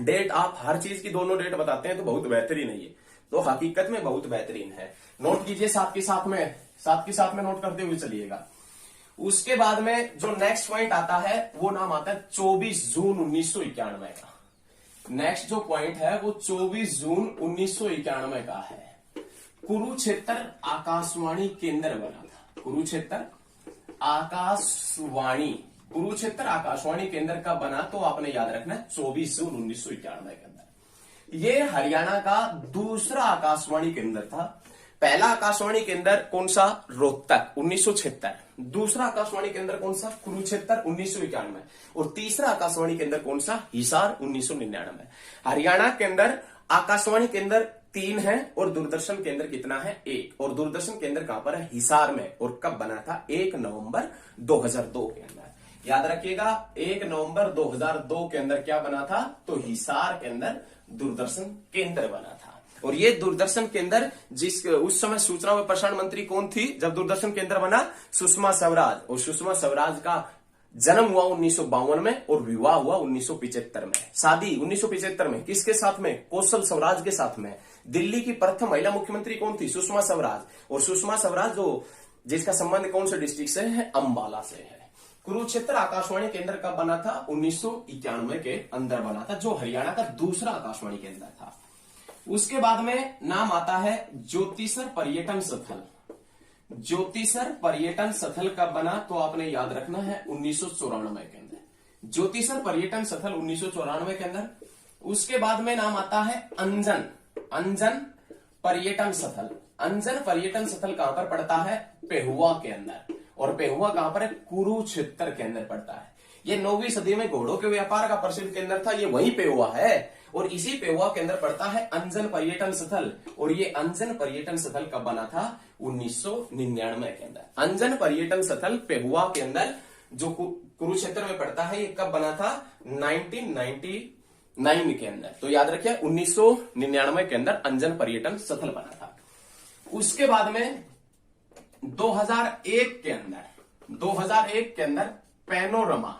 डेट, आप हर चीज की दोनों डेट बताते हैं तो बहुत बेहतरीन है ये। तो हकीकत में बहुत बेहतरीन है। नोट कीजिए साथ के साथ में नोट करते हुए चलिएगा। उसके बाद में जो नेक्स्ट पॉइंट आता है वो नाम आता है 24 जून 1991 का। नेक्स्ट जो पॉइंट है वो 24 जून 1991 का है। कुरुक्षेत्र आकाशवाणी केंद्र बना था। कुरुक्षेत्र आकाशवाणी केंद्र का बना? तो आपने याद रखना है 24 जून 1991 के अंदर। ये हरियाणा का दूसरा आकाशवाणी केंद्र था। पहला आकाशवाणी केंद्र कौन सा? रोहतक 1976। दूसरा आकाशवाणी केंद्र कौन सा? कुरुक्षेत्र 1991। और तीसरा आकाशवाणी केंद्र कौन सा? हिसार 1999। हरियाणा के अंदर आकाशवाणी केंद्र 3 है और दूरदर्शन केंद्र कितना है? 1। और दूरदर्शन केंद्र कहां पर है? हिसार में। और कब बना था? 1 नवंबर 2002 के अंदर। याद रखिएगा 1 नवंबर 2002 के अंदर क्या बना था, तो हिसार के अंदर दूरदर्शन केंद्र बना था। और ये दूरदर्शन केंद्र उस समय सूचना व प्रसारण मंत्री कौन थी जब दूरदर्शन केंद्र बना, सुषमा स्वराज। और सुषमा स्वराज का जन्म हुआ 1952 में और विवाह हुआ 1975 में। शादी 1975 में किसके साथ में, कौशल स्वराज के साथ में। दिल्ली की प्रथम महिला मुख्यमंत्री कौन थी, सुषमा स्वराज। और सुषमा स्वराज जिसका संबंध कौन से डिस्ट्रिक्ट से है, अंबाला से है। कुरुक्षेत्र आकाशवाणी केंद्र कब बना था, 1991 के अंदर बना था, जो हरियाणा का दूसरा आकाशवाणी केंद्र था। उसके बाद में नाम आता है ज्योतिसर पर्यटन स्थल। ज्योतिसर पर्यटन स्थल कब बना, तो आपने याद रखना है 1994 के अंदर। ज्योतिसर पर्यटन स्थल 1994 के अंदर। उसके बाद में नाम आता है अंजन पर्यटन स्थल। अंजन पर्यटन स्थल कहां पर पड़ता है, पेहुआ के अंदर। और पेहुआ कहां पर है, कुरुक्षेत्र के अंदर पड़ता है। ये 9वीं सदी में घोड़ों के व्यापार का प्रसिद्ध केंद्र था, ये वही पेहुआ है। और इसी पेहुआ के अंदर पड़ता है अंजन पर्यटन स्थल। और ये अंजन पर्यटन स्थल कब बना था, 1999 के अंदर। अंजन पर्यटन स्थल पेहुआ के अंदर जो कुरुक्षेत्र में पड़ता है, ये कब बना था, 1999 के अंदर। तो याद रखिए 1999 के अंदर अंजन पर्यटन स्थल बना था। उसके बाद में 2001 के अंदर पैनोरमा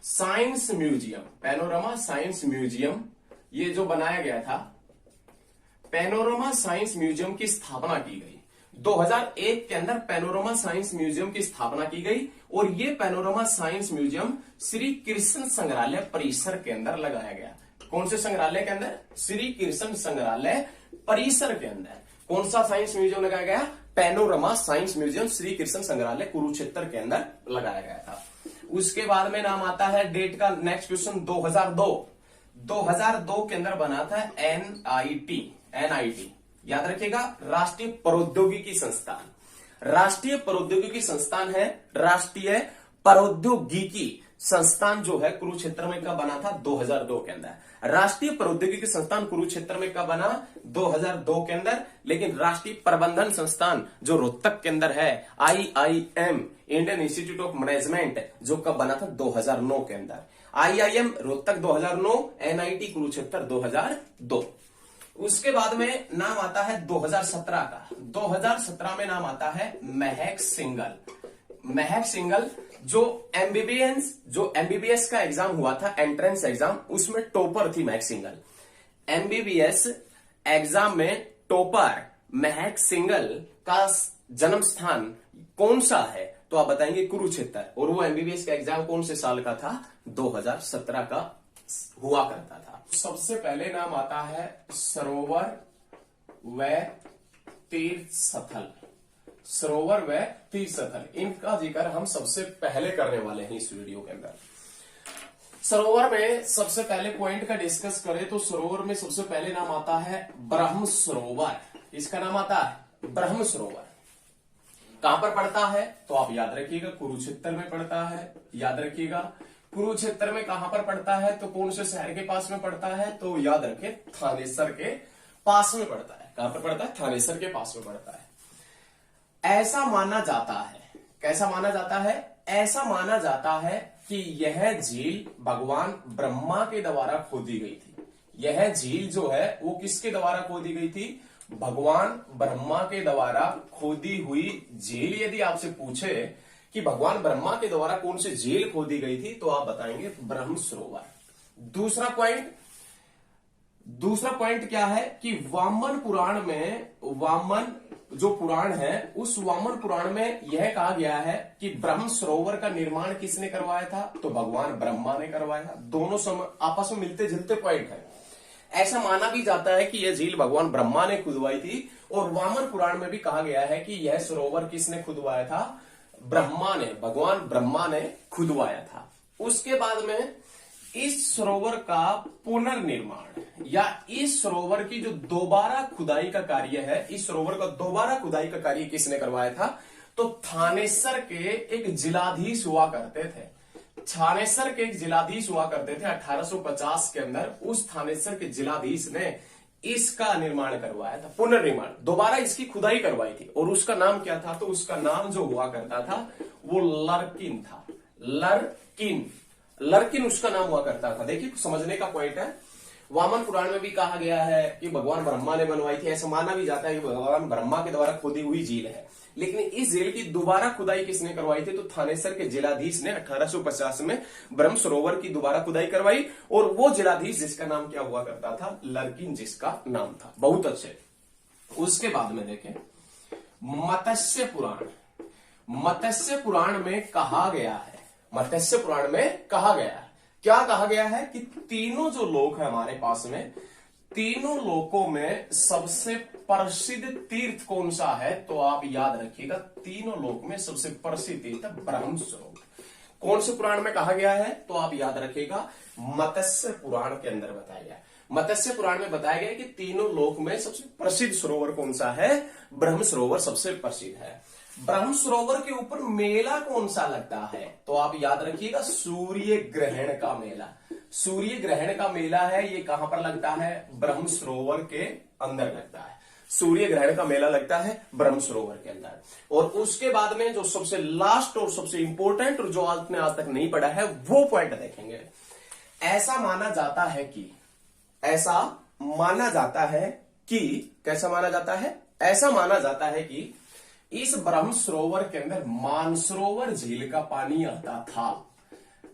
साइंस म्यूजियम ये जो बनाया गया था, पैनोरमा साइंस म्यूजियम की स्थापना की गई। 2001 के अंदर पैनोरमा साइंस म्यूजियम की स्थापना की गई। और ये panorama science museum Shri Krishna संग्रहालय परिसर के अंदर लगाया गया। कौन से संग्रहालय के अंदर, श्री कृष्ण संग्रहालय परिसर के अंदर। कौन सा साइंस म्यूजियम लगाया गया, panorama science museum Shri Krishna संग्रहालय कुरुक्षेत्र के अंदर लगाया गया था। उसके बाद में नाम आता है, डेट का नेक्स्ट क्वेश्चन, 2002 के अंदर बना था एनआईटी। याद रखिएगा, राष्ट्रीय प्रौद्योगिकी संस्थान। राष्ट्रीय प्रौद्योगिकी संस्थान है, राष्ट्रीय प्रौद्योगिकी संस्थान जो है कुरुक्षेत्र में कब बना था, 2002 के अंदर। राष्ट्रीय प्रौद्योगिकी संस्थान कुरुक्षेत्र में कब बना, 2002 के अंदर। लेकिन राष्ट्रीय प्रबंधन संस्थान जो रोहतक के अंदर है, IIM Indian institute of management, जो कब बना था, 2009 के अंदर। IIM Rohtak 2009, NIT Kurukshetra 2002। उसके बाद में नाम आता है 2017 का। 2017 में नाम आता है महक सिंगल जो एमबीबीएस का एग्जाम हुआ था, एंट्रेंस एग्जाम, उसमें टॉपर थी महक सिंगल। एमबीबीएस एग्जाम में टॉपर महक सिंगल का जन्म स्थान कौन सा है, तो आप बताएंगे कुरुक्षेत्र। और वो एमबीबीएस का एग्जाम कौन से साल का था, 2017 का हुआ करता था। सबसे पहले नाम आता है सरोवर व तीर्थ स्थल। इनका जिक्र हम सबसे पहले करने वाले हैं इस वीडियो के अंदर। सरोवर में सबसे पहले पॉइंट का डिस्कस करें तो सरोवर में सबसे पहले नाम आता है ब्रह्म सरोवर। इसका नाम आता है ब्रह्म सरोवर। कहां पर पड़ता है, तो आप याद रखिएगा कुरुक्षेत्र में पड़ता है। याद रखिएगा कुरुक्षेत्र में कहां पर पड़ता है, तो कौन से शहर के पास में पड़ता है, तो याद रखें थानेसर के पास में पड़ता है। कहां पर पड़ता है, थानेसर के पास में पड़ता है। ऐसा माना जाता है, कैसा माना जाता है, ऐसा माना जाता है कि यह झील भगवान ब्रह्मा के द्वारा खोदी गई थी। यह झील जो है वो किसके द्वारा खोदी गई थी, भगवान ब्रह्मा के द्वारा खोदी हुई झील। यदि आपसे पूछे कि भगवान ब्रह्मा के द्वारा कौन सी झील खोदी गई थी, तो आप बताएंगे ब्रह्म सरोवर। दूसरा पॉइंट क्या है कि वामन पुराण में, वामन जो पुराण है, उस वामन पुराण में यह कहा गया है कि ब्रह्म सरोवर का निर्माण किसने करवाया था, तो भगवान ब्रह्मा ने करवाया। दोनों आपस में मिलते जुलते पॉइंट है। ऐसा माना भी जाता है कि यह झील भगवान ब्रह्मा ने खुदवाई थी। और वामन पुराण में भी कहा गया है कि यह सरोवर किसने खुदवाया था, ब्रह्मा ने, भगवान ब्रह्मा ने खुदवाया था। उसके बाद में इस सरोवर का पुनर्निर्माण या इस सरोवर की जो दोबारा खुदाई का कार्य है, इस सरोवर का दोबारा खुदाई का कार्य किसने करवाया था, तो थानेसर के एक जिलाधीश हुआ करते थे। थानेसर के एक जिलाधीश हुआ करते थे 1850 के अंदर। उस थानेसर के जिलाधीश ने इसका निर्माण करवाया था, पुनर्निर्माण, दोबारा इसकी खुदाई करवाई थी। और उसका नाम क्या था? तो उसका नाम जो हुआ करता था वो लर्किन था। लर्किन उसका नाम हुआ करता था। देखिए समझने का पॉइंट है। वामन पुराण में भी कहा गया है कि भगवान ब्रह्मा ने बनवाई थी। ऐसा माना भी जाता है कि भगवान ब्रह्मा के द्वारा खोदी हुई झील है। लेकिन इस झील की दोबारा खुदाई किसने करवाई थी? तो थानेसर के जिलाधीश ने 1850 में ब्रह्म सरोवर की दोबारा खुदाई करवाई। और वो जिलाधीश जिसका नाम क्या हुआ करता था? लर्किन जिसका नाम था। बहुत अच्छे। उसके बाद में देखें मत्स्य पुराण। मत्स्य पुराण में कहा गया है, मत्स्य पुराण में कहा गया है, क्या कहा गया है कि तीनों जो लोक है हमारे पास में, तीनों लोकों में सबसे प्रसिद्ध तीर्थ कौन सा है? तो आप याद रखिएगा, तीनों लोक में सबसे प्रसिद्ध तीर्थ ब्रह्म सरोवर। कौन से पुराण में कहा गया है? तो आप याद रखिएगा, मत्स्य पुराण के अंदर बताया गया। मत्स्य पुराण में बताया गया कि तीनों लोक में सबसे प्रसिद्ध सरोवर कौन सा है? ब्रह्म सरोवर सबसे प्रसिद्ध है। ब्रह्म सरोवर के ऊपर मेला कौन सा लगता है? तो आप याद रखिएगा, सूर्य ग्रहण का मेला। सूर्य ग्रहण का मेला है, ये कहां पर लगता है? ब्रह्म सरोवर के अंदर लगता है। सूर्य ग्रहण का मेला लगता है ब्रह्म सरोवर के अंदर। और उसके बाद में जो सबसे लास्ट और सबसे इंपॉर्टेंट, और जो आपने आज तक नहीं पढ़ा है, वो पॉइंट देखेंगे। ऐसा माना जाता है कि, ऐसा माना जाता है कि, कैसा माना जाता है? ऐसा माना जाता है कि इस ब्रह्म सरोवर के अंदर मानसरोवर झील का पानी आता था।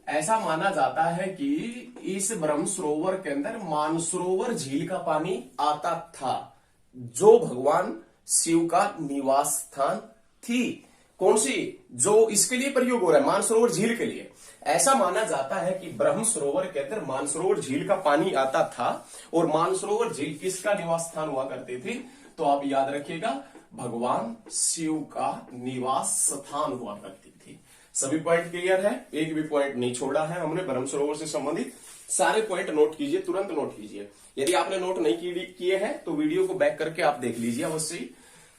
ऐसा माना जाता है कि इस ब्रह्म सरोवर के अंदर मानसरोवर झील का पानी आता था, जो भगवान शिव का निवास स्थान थी। कौन सी? जो इसके लिए प्रयोग हो रहा है, मानसरोवर झील के लिए। ऐसा माना जाता है कि ब्रह्म सरोवर के अंदर मानसरोवर झील का पानी आता था। और मानसरोवर झील किसका निवास स्थान हुआ करती थी? तो आप याद रखिएगा, भगवान शिव का निवास स्थान हुआ करती थी। सभी पॉइंट क्लियर है? एक भी पॉइंट नहीं छोड़ा है हमने। ब्रह्म सरोवर से संबंधित सारे पॉइंट नोट कीजिए, तुरंत नोट कीजिए। यदि आपने नोट नहीं किए हैं तो वीडियो को बैक करके आप देख लीजिए अवश्य।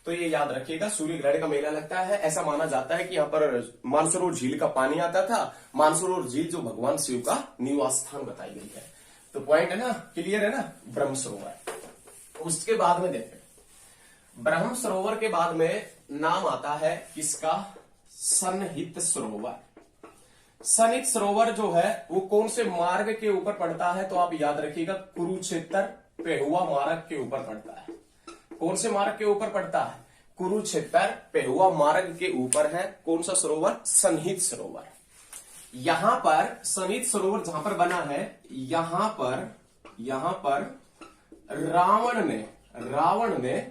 तो ये याद रखिएगा, सूर्य ग्रहण का मेला लगता है। ऐसा माना जाता है कि यहाँ पर मानसरोवर झील का पानी आता था। मानसरोवर झील जो भगवान शिव का निवास स्थान बताई गई है। तो पॉइंट है ना, क्लियर है ना? ब्रह्म सरोवर। उसके बाद में देखें, ब्रह्म सरोवर के बाद में नाम आता है किसका? सनहित सरोवर। सनहित सरोवर जो है वो कौन से मार्ग के ऊपर पड़ता है? तो आप याद रखिएगा, कुरुक्षेत्र पेहुआ मार्ग के ऊपर पड़ता है। कौन से मार्ग के ऊपर पड़ता है? कुरुक्षेत्र पेहुआ मार्ग के ऊपर है। कौन सा सरोवर? सनहित सरोवर। यहां पर सनहित सरोवर जहां पर बना है, यहां पर रावण ने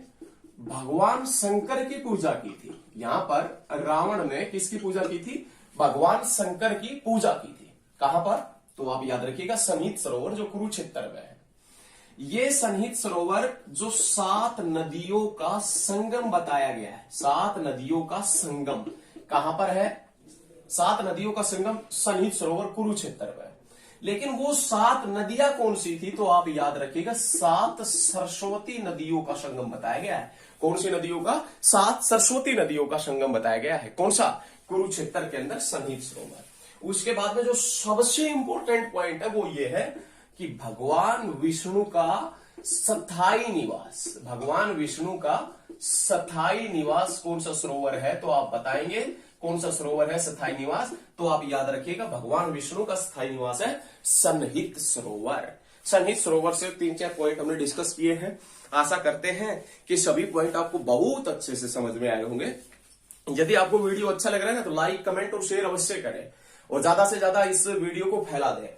भगवान शंकर की पूजा की थी। यहां पर रावण ने किसकी पूजा की थी? भगवान शंकर की पूजा की थी। कहां पर? तो आप याद रखिएगा, सनहित सरोवर जो कुरुक्षेत्र में है। ये सनहित सरोवर जो 7 नदियों का संगम बताया गया है। 7 नदियों का संगम कहां पर है? 7 नदियों का संगम सनहित सरोवर कुरुक्षेत्र में। लेकिन वो 7 नदियां कौन सी थी? तो आप याद रखिएगा, 7 सरस्वती नदियों का संगम बताया गया है। कौन सी नदियों का? 7 सरस्वती नदियों का संगम बताया गया है। कौन सा? कुरुक्षेत्र के अंदर सनहित सरोवर। उसके बाद में जो सबसे इंपॉर्टेंट पॉइंट है वो ये है कि भगवान विष्णु का स्थायी निवास, भगवान विष्णु का स्थायी निवास कौन सा सरोवर है? तो आप बताएंगे कौन सा सरोवर है स्थायी निवास? तो आप याद रखिएगा, भगवान विष्णु का स्थायी निवास है सनहित सरोवर। सनहित सरोवर से 3-4 पॉइंट हमने डिस्कस किए हैं। आशा करते हैं कि सभी पॉइंट आपको बहुत अच्छे से समझ में आए होंगे। यदि आपको वीडियो अच्छा लग रहा है ना, तो लाइक, कमेंट और शेयर अवश्य करें और ज्यादा से ज्यादा इस वीडियो को फैला दें।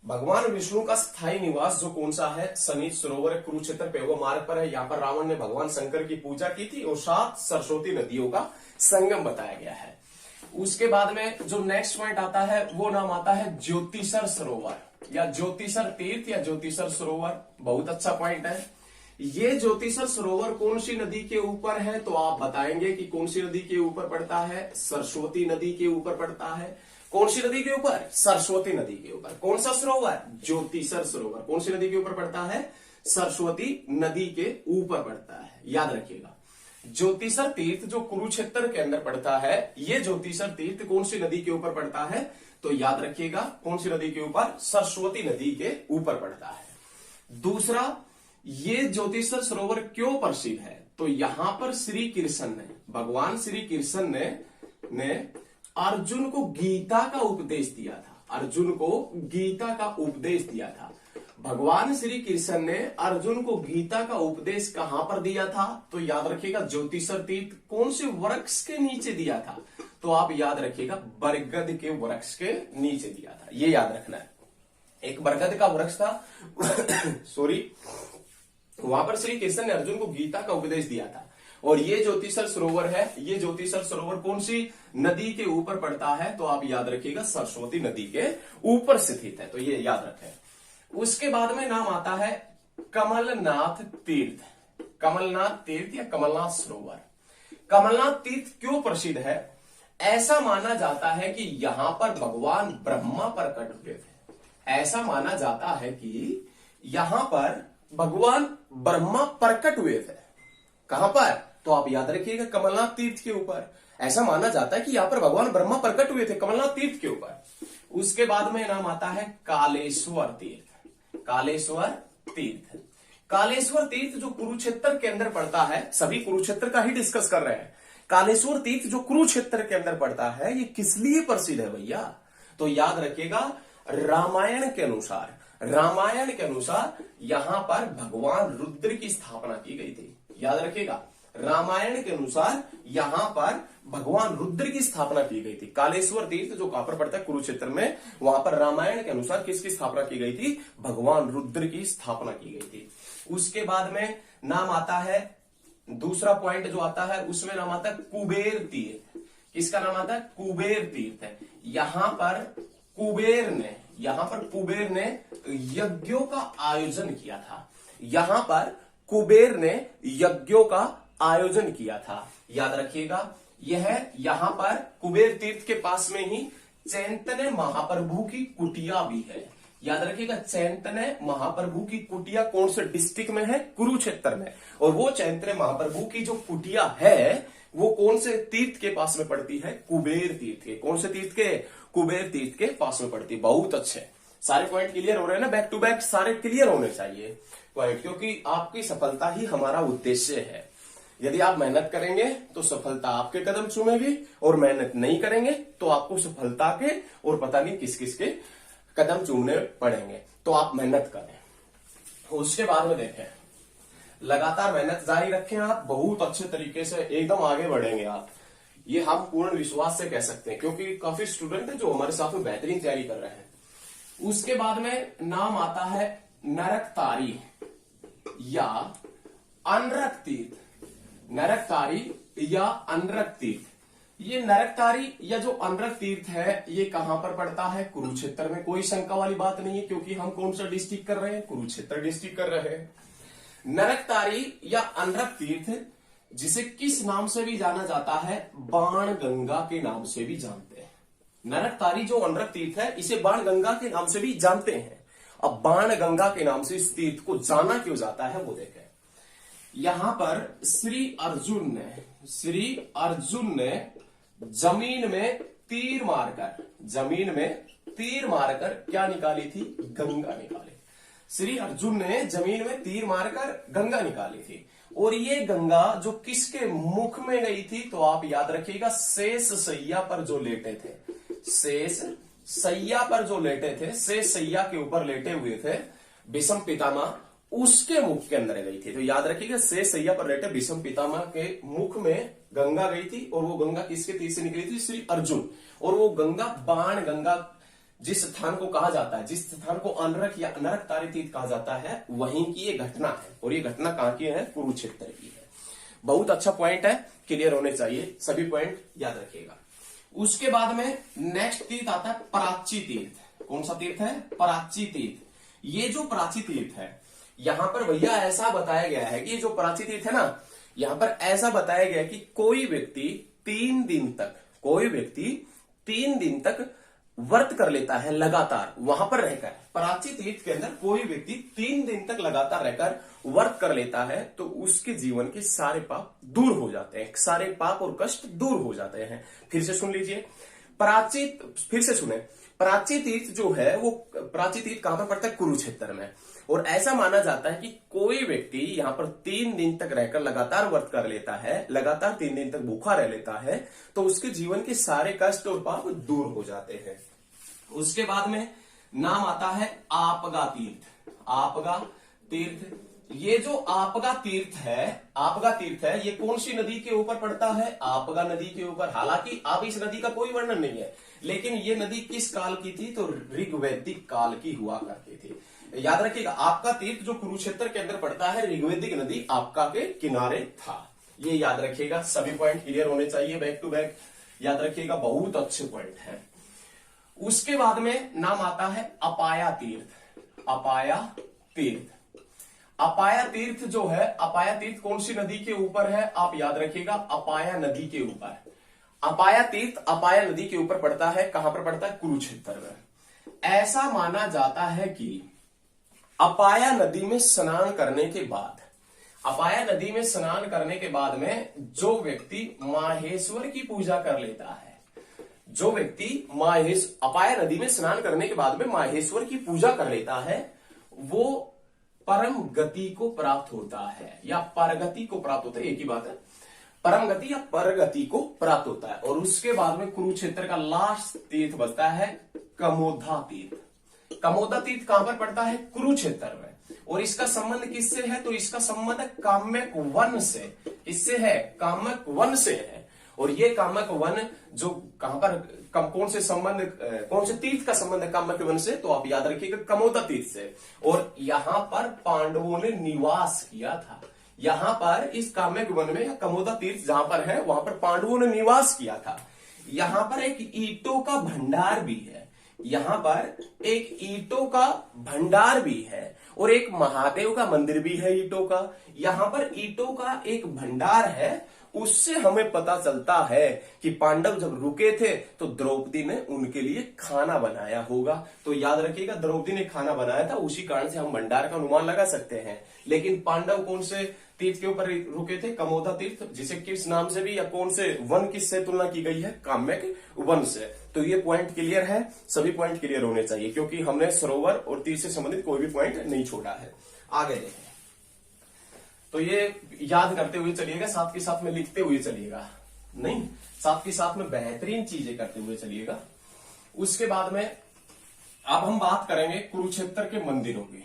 भगवान विष्णु का स्थायी निवास जो कौन सा है? सनहित सरोवर कुरुक्षेत्र पेहुआ मार्ग पर है। यहाँ पर रावण ने भगवान शंकर की पूजा की थी और 7 सरस्वती नदियों का संगम बताया गया है। उसके बाद में जो नेक्स्ट पॉइंट आता है वो नाम आता है ज्योतिषर सरोवर या ज्योतिषर तीर्थ या ज्योतिषर सरोवर। बहुत अच्छा पॉइंट है। ये ज्योतिषर सरोवर कौन सी नदी के ऊपर है? तो आप बताएंगे कि कौन सी नदी के ऊपर पड़ता है? सरस्वती नदी के ऊपर पड़ता है। कौन सी नदी के ऊपर? सरस्वती नदी के ऊपर। कौन सा सरोवर? ज्योतिषर सरोवर। कौन सी नदी के ऊपर पड़ता है? सरस्वती नदी के ऊपर पड़ता है। याद रखिएगा, ज्योतिषर तीर्थ जो कुरुक्षेत्र के अंदर पड़ता है, ये ज्योतिषर तीर्थ कौन सी नदी के ऊपर पड़ता है? तो याद रखिएगा, कौन सी नदी के ऊपर? सरस्वती नदी के ऊपर पड़ता है। दूसरा, ये ज्योतिषर सरोवर क्यों प्रसिद्ध है? तो यहां पर श्री कृष्ण ने, भगवान श्री कृष्ण ने अर्जुन को गीता का उपदेश दिया था। अर्जुन को गीता का उपदेश दिया था। भगवान श्री कृष्ण ने अर्जुन को गीता का उपदेश कहां पर दिया था? तो याद रखिएगा, ज्योतिषर तीर्थ कौन से वृक्ष के नीचे दिया था? तो आप याद रखिएगा, बरगद के वृक्ष के नीचे दिया था। ये याद रखना है, एक बरगद का वृक्ष था सॉरी, वहां पर श्री कृष्ण ने अर्जुन को गीता का उपदेश दिया था। और ये ज्योतिषर सरोवर है, ये ज्योतिषर सरोवर कौन सी नदी के ऊपर पड़ता है? तो आप याद रखिएगा, सरस्वती नदी के ऊपर स्थित है। तो ये याद रखें। उसके बाद में नाम आता है कमलनाथ तीर्थ। कमलनाथ तीर्थ या कमलनाथ सरोवर। कमलनाथ तीर्थ क्यों प्रसिद्ध है? ऐसा माना जाता है कि यहां पर भगवान ब्रह्मा प्रकट हुए थे। ऐसा माना जाता है कि यहां पर भगवान ब्रह्मा प्रकट हुए थे। कहां पर? तो आप याद रखिएगा, कमलनाथ तीर्थ के ऊपर। ऐसा माना जाता है कि यहां पर भगवान ब्रह्मा प्रकट हुए थे कमलनाथ तीर्थ के ऊपर। उसके बाद में नाम आता है कालेश्वर तीर्थ। कालेश्वर तीर्थ। कालेश्वर तीर्थ जो कुरुक्षेत्र के अंदर पड़ता है, सभी कुरुक्षेत्र का ही डिस्कस कर रहे हैं। कालेश्वर तीर्थ जो कुरुक्षेत्र के अंदर पड़ता है, ये किस लिए प्रसिद्ध है भैया? तो याद रखिएगा, रामायण के अनुसार, रामायण के अनुसार यहां पर भगवान रुद्र की स्थापना की गई थी। याद रखिएगा, रामायण के अनुसार यहां पर भगवान रुद्र की स्थापना की गई थी। कालेश्वर तीर्थ जो कहां पर पड़ता है? कुरुक्षेत्र में। वहां पर रामायण के अनुसार किसकी स्थापना की गई थी? भगवान रुद्र की स्थापना की गई थी। उसके बाद में नाम आता है, दूसरा पॉइंट जो आता है उसमें नाम आता है कुबेर तीर्थ। किसका नाम आता है? कुबेर तीर्थ है। यहां पर कुबेर ने यज्ञों का आयोजन किया था। यहां पर कुबेर ने यज्ञों का आयोजन किया था। याद रखिएगा, यह यहां पर कुबेर तीर्थ के पास में ही चैतन्य महाप्रभु की कुटिया भी है। याद रखिएगा, चैतन्य महाप्रभु की कुटिया कौन से डिस्ट्रिक्ट में है? कुरुक्षेत्र में। और वो चैतन्य महाप्रभु की जो कुटिया है वो कौन से तीर्थ के पास में पड़ती है? कुबेर तीर्थ के। कौन से तीर्थ के? कुबेर तीर्थ के पास में पड़ती है। बहुत अच्छे, सारे पॉइंट क्लियर हो रहे हैं ना? बैक टू बैक सारे क्लियर होने चाहिए पॉइंट, क्योंकि आपकी सफलता ही हमारा उद्देश्य है। यदि आप मेहनत करेंगे तो सफलता आपके कदम चूमेगी, और मेहनत नहीं करेंगे तो आपको सफलता के और पता नहीं किस किस के कदम चूमने पड़ेंगे। तो आप मेहनत करें। उसके बाद में देखें, लगातार मेहनत जारी रखें। आप बहुत अच्छे तरीके से एकदम आगे बढ़ेंगे आप, ये हम पूर्ण विश्वास से कह सकते हैं, क्योंकि काफी स्टूडेंट हैं जो हमारे साथ में बेहतरीन तैयारी कर रहे हैं। उसके बाद में नाम आता है नरकतारी या अनरक तीर्थ। नरकतारी या अनरक तीर्थ। ये नरकतारी या जो अनरक तीर्थ है, ये कहां पर पड़ता है? कुरुक्षेत्र में। कोई शंका वाली बात नहीं है, क्योंकि हम कौन सा डिस्ट्रिक्ट कर रहे हैं? कुरुक्षेत्र डिस्ट्रिक्ट कर रहे हैं। नरकतारी या अनरक तीर्थ, जिसे किस नाम से भी जाना जाता है? बाण गंगा के नाम से भी जानते हैं। नरकतारी जो अनरक तीर्थ है, इसे बाण गंगा के नाम से भी जानते हैं। अब बाण गंगा के नाम से इस तीर्थ को जाना क्यों जाता है वो देखें। यहां पर श्री अर्जुन ने जमीन में तीर मारकर क्या निकाली थी? गंगा निकाली। श्री अर्जुन ने जमीन में तीर मारकर गंगा निकाली थी। और ये गंगा जो किसके मुख में गई थी? तो आप याद रखिएगा, शेष सैया पर जो लेटे थे, शेष सैया पर जो लेटे थे, शेष सैया के ऊपर लेटे हुए थे भीष्म पितामह, उसके मुख के अंदर गई थी। तो याद रखिएगा, शेष सैया पर लेटे भीष्म पितामह के मुख में गंगा गई थी। और वो गंगा किसके तीर से निकली थी? श्री अर्जुन। और वो गंगा बाण गंगा, जिस स्थान को कहा जाता है, जिस स्थान को अनरक या नरकतारी तीर्थ कहा जाता है, वहीं की ये घटना है। और ये घटना कहां की है? कुरुक्षेत्र की है। बहुत अच्छा पॉइंट है, क्लियर होने चाहिए, सभी पॉइंट याद रखिएगा। उसके बाद में नेक्स्ट तीर्थ आता है प्राची तीर्थ। कौन सा तीर्थ है? प्राची तीर्थ। ये जो प्राची तीर्थ है, यहां पर भैया ऐसा बताया गया है कि जो प्राची तीर्थ है ना, यहां पर ऐसा बताया गया है कि कोई व्यक्ति 3 दिन तक व्रत कर लेता है लगातार वहां पर रहकर। प्राची तीर्थ के अंदर कोई व्यक्ति 3 दिन तक लगातार रहकर व्रत कर लेता है तो उसके जीवन के सारे पाप दूर हो जाते हैं, सारे पाप और कष्ट दूर हो जाते हैं। फिर से सुन लीजिए, प्राची, फिर से सुने, प्राची तीर्थ जो है वो, प्राची तीर्थ कहां पर पड़ता है? कुरुक्षेत्र में। और ऐसा माना जाता है कि कोई व्यक्ति यहाँ पर 3 दिन तक रहकर लगातार व्रत कर लेता है, लगातार 3 दिन तक भूखा रह लेता है, तो उसके जीवन के सारे कष्ट और पाप दूर हो जाते हैं। उसके बाद में नाम आता है आपगा तीर्थ। आपगा तीर्थ, ये जो आपगा तीर्थ है ये कौन सी नदी के ऊपर पड़ता है? आपगा नदी के ऊपर। हालांकि अब इस नदी का कोई वर्णन नहीं है, लेकिन ये नदी किस काल की थी? तो ऋग्वैदिक काल की हुआ करती थी। याद रखिएगा, आपका तीर्थ जो कुरुक्षेत्र के अंदर पड़ता है, ऋग्वैदिक नदी आपका के किनारे था। ये याद रखिएगा, सभी पॉइंट क्लियर होने चाहिए, बैक टू बैक याद रखिएगा, बहुत अच्छे पॉइंट है। उसके बाद में नाम आता है अपाया तीर्थ। अपाया तीर्थ, अपाया तीर्थ जो है, अपाया तीर्थ कौन सी नदी के ऊपर है? आप याद रखिएगा, अपाया नदी के ऊपर। अपाया तीर्थ अपाया नदी के ऊपर पड़ता है। कहां पर पड़ता है? कुरुक्षेत्र में। ऐसा माना जाता है कि अपाया नदी में स्नान करने के बाद, अपाया नदी में स्नान करने के बाद में जो व्यक्ति माहेश्वर की पूजा कर लेता है, जो व्यक्ति अपाया नदी में स्नान करने के बाद में माहेश्वर की पूजा कर लेता है, वो परम गति को प्राप्त होता है या परगति को प्राप्त होता है, एक ही बात है, परम गति या परगति को प्राप्त होता है। और उसके बाद में कुरुक्षेत्र का लास्ट तीर्थ बचता है कमोदा तीर्थ। कमोदा तीर्थ कहां पर पड़ता है? कुरुक्षेत्र में। और इसका संबंध किससे है? तो इसका संबंध काम्यक वन से, इससे है, काम्यक वन से है। और ये काम्यक वन जो कहां पर, कौन से संबंध, कौन से तीर्थ का संबंध है काम्यक वन से? तो आप याद रखिएगा, कमोदा तीर्थ से। और यहां पर पांडवों ने निवास किया था। यहां पर इस काम्यक वन में, या कमोदा तीर्थ जहां पर है, वहां पर पांडवों ने निवास किया था। यहां पर एक ईंटों का भंडार भी है, यहां पर एक ईंटों का भंडार भी है, और एक महादेव का मंदिर भी है ईंटों का। यहां पर ईंटों का एक भंडार है। उससे हमें पता चलता है कि पांडव जब रुके थे तो द्रौपदी ने उनके लिए खाना बनाया होगा। तो याद रखिएगा, द्रौपदी ने खाना बनाया था, उसी कारण से हम भंडार का अनुमान लगा सकते हैं। लेकिन पांडव कौन से तीर्थ के ऊपर रुके थे? कमोदा तीर्थ, जिसे किस नाम से भी, या कौन से वन किससे तुलना की गई है? काम्यक वन से। तो ये पॉइंट क्लियर है, सभी पॉइंट क्लियर होने चाहिए, क्योंकि हमने सरोवर और तीर्थ से संबंधित कोई भी पॉइंट नहीं छोड़ा है। आगे देखें, तो ये याद करते हुए चलिएगा, साथ के साथ में लिखते हुए चलिएगा, नहीं, साथ के साथ में बेहतरीन चीजें करते हुए चलिएगा। उसके बाद में अब हम बात करेंगे कुरुक्षेत्र के मंदिरों की।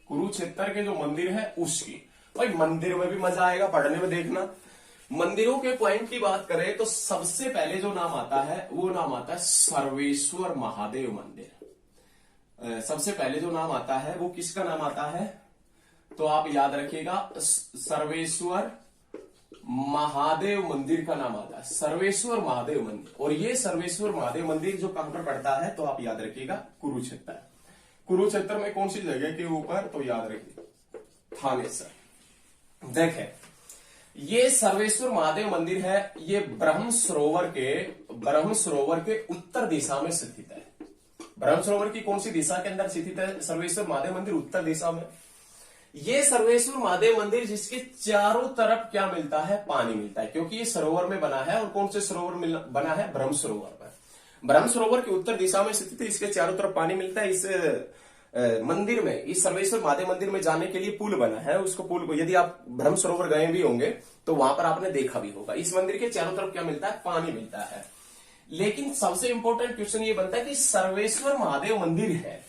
कुरुक्षेत्र के जो मंदिर है उसकी, भाई मंदिर में भी मजा आएगा पढ़ने में, देखना। मंदिरों के पॉइंट की बात करें तो सबसे पहले जो नाम आता है वो नाम आता है सर्वेश्वर महादेव मंदिर। सबसे पहले जो नाम आता है वो किसका नाम आता है? तो आप याद रखिएगा, सर्वेश्वर महादेव मंदिर का नाम आता है, सर्वेश्वर महादेव मंदिर। और ये सर्वेश्वर महादेव मंदिर जो कहां पर पड़ता है? तो आप याद रखिएगा, कुरुक्षेत्र। कुरुक्षेत्र में कौन सी जगह के ऊपर? तो याद रखिए, थानेसर। देखें, ये सर्वेश्वर महादेव मंदिर है, ये ब्रह्म सरोवर के उत्तर दिशा में स्थित है। ब्रह्म सरोवर की कौन सी दिशा के अंदर स्थित है सर्वेश्वर महादेव मंदिर? उत्तर दिशा में। ये सर्वेश्वर महादेव मंदिर जिसके चारों तरफ क्या मिलता है? पानी मिलता है, क्योंकि ये सरोवर में बना है। और कौन से सरोवर में बना है? ब्रह्म सरोवर में। ब्रह्म सरोवर के उत्तर दिशा में स्थित है, इसके चारों तरफ पानी मिलता है। इस मंदिर में, इस सर्वेश्वर महादेव मंदिर में जाने के लिए पुल बना है। उसको पुल को, यदि आप ब्रह्म सरोवर गए भी होंगे तो वहां पर आपने देखा भी होगा। इस मंदिर के चारों तरफ क्या मिलता है? पानी मिलता है। लेकिन सबसे इंपॉर्टेंट क्वेश्चन ये बनता है कि सर्वेश्वर महादेव मंदिर है,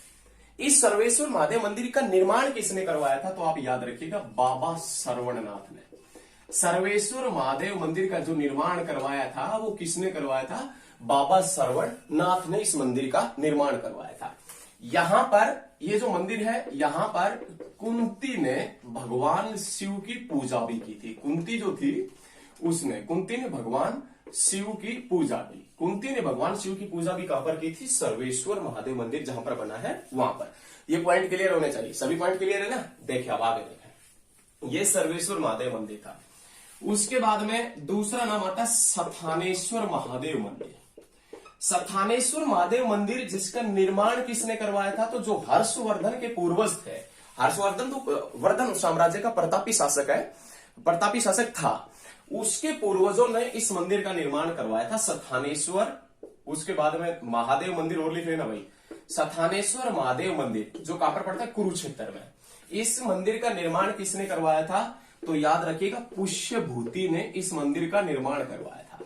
इस सर्वेश्वर महादेव मंदिर का निर्माण किसने करवाया था? तो आप याद रखिएगा, बाबा श्रवणनाथ ने। सर्वेश्वर महादेव मंदिर का जो निर्माण करवाया था वो किसने करवाया था? बाबा श्रवणनाथ ने इस मंदिर का निर्माण करवाया था। यहां पर ये जो मंदिर है, यहां पर कुंती ने भगवान शिव की पूजा भी की थी। कुंती जो थी कुंती ने भगवान शिव की पूजा की। कुंती ने भगवान शिव की पूजा भी कहां पर की थी? सर्वेश्वर महादेव मंदिर जहां पर बना है वहां पर। ये पॉइंट क्लियर होने चाहिए, सभी पॉइंट क्लियर है ना? देखिए, अब आगे देखें, ये सर्वेश्वर महादेव मंदिर था। उसके बाद में दूसरा नाम आता है सथानेश्वर महादेव मंदिर। सथानेश्वर महादेव मंदिर जिसका निर्माण किसने करवाया था? तो जो हर्षवर्धन के पूर्वज थे, हर्षवर्धन तो वर्धन साम्राज्य का प्रतापी शासक था, उसके पूर्वजों ने इस मंदिर का निर्माण करवाया था। सथानेश्वर उसके बाद में महादेव मंदिर और लिख लेना भाई, सथानेश्वर महादेव मंदिर जो कहां पर पड़ता है, कुरुक्षेत्र में। इस मंदिर का निर्माण किसने करवाया था, तो याद रखिएगा पुष्यभूति ने इस मंदिर का निर्माण करवाया था।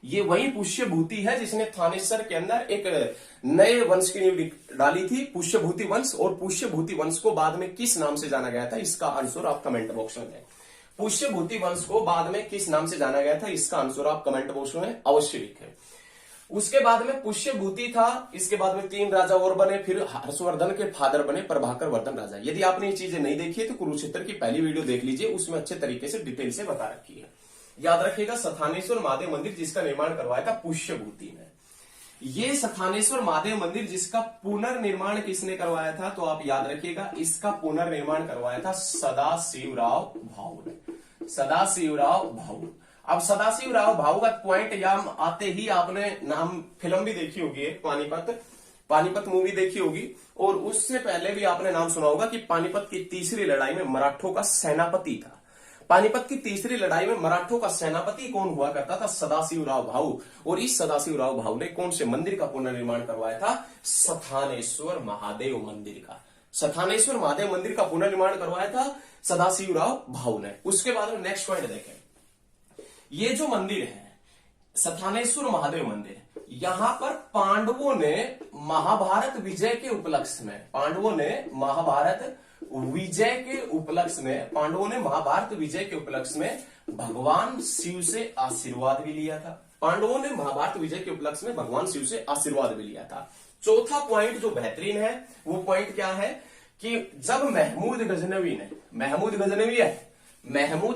ये वही पुष्यभूति है जिसने थानेश्वर के अंदर एक नए वंश की नींव डाली थी, पुष्यभूति वंश। और पुष्यभूति वंश को बाद में किस नाम से जाना गया था, इसका आंसर आप कमेंट बॉक्स में दें। पुष्यभूति वंश को बाद में किस नाम से जाना गया था, इसका आंसर आप कमेंट बॉक्स में अवश्य लिखें। उसके बाद में पुष्यभूति था, इसके बाद में 3 राजा और बने, फिर हर्षवर्धन के फादर बने प्रभाकर वर्धन राजा। यदि आपने ये चीजें नहीं देखी है तो कुरुक्षेत्र की पहली वीडियो देख लीजिए, उसमें अच्छे तरीके से डिटेल से बता रखी है। याद रखिएगा सथानेश्वर महादेव मंदिर जिसका निर्माण करवाया था पुष्यभूति ने। ये सथानेश्वर महादेव मंदिर जिसका पुनर्निर्माण किसने करवाया था, तो आप याद रखिएगा इसका पुनर्निर्माण करवाया था सदाशिवराव भाऊ ने, सदाशिवराव भाऊ। अब सदाशिवराव भाऊ का पॉइंट याद आते ही आपने नाम फिल्म भी देखी होगी, पानीपत मूवी देखी होगी, और उससे पहले भी आपने नाम सुना होगा कि पानीपत की तीसरी लड़ाई में मराठों का सेनापति था। पानीपत की तीसरी लड़ाई में मराठों का सेनापति कौन हुआ करता था, सदाशिवराव भाऊ। और इस सदाशिवराव भाऊ ने कौन से मंदिर का पुनर्निर्माण करवाया था, सथानेश्वर महादेव मंदिर का। सथानेश्वर महादेव मंदिर का पुनर्निर्माण करवाया था सदाशिवराव भाऊ ने। उसके बाद में नेक्स्ट पॉइंट देखें, ये जो मंदिर है सथानेश्वर महादेव मंदिर, यहां पर पांडवों ने महाभारत विजय के उपलक्ष्य में, पांडवों ने महाभारत विजय के उपलक्ष्य में भगवान शिव से आशीर्वाद भी लिया था। पांडवों ने महाभारत विजय के उपलक्ष्य में भगवान शिव से आशीर्वाद भी लिया था। चौथा पॉइंट जो बेहतरीन है वो पॉइंट क्या है कि जब महमूद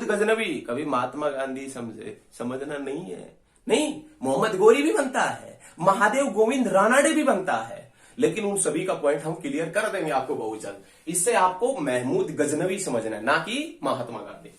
गजनवी कभी महात्मा गांधी समझना नहीं है, नहीं, मोहम्मद गोरी भी बनता है, महादेव गोविंद रानाडे भी बनता है, लेकिन उन सभी का पॉइंट हम क्लियर कर देंगे आपको बहुत जल्द। इससे आपको महमूद गजनवी समझना है, ना कि महात्मा गांधी।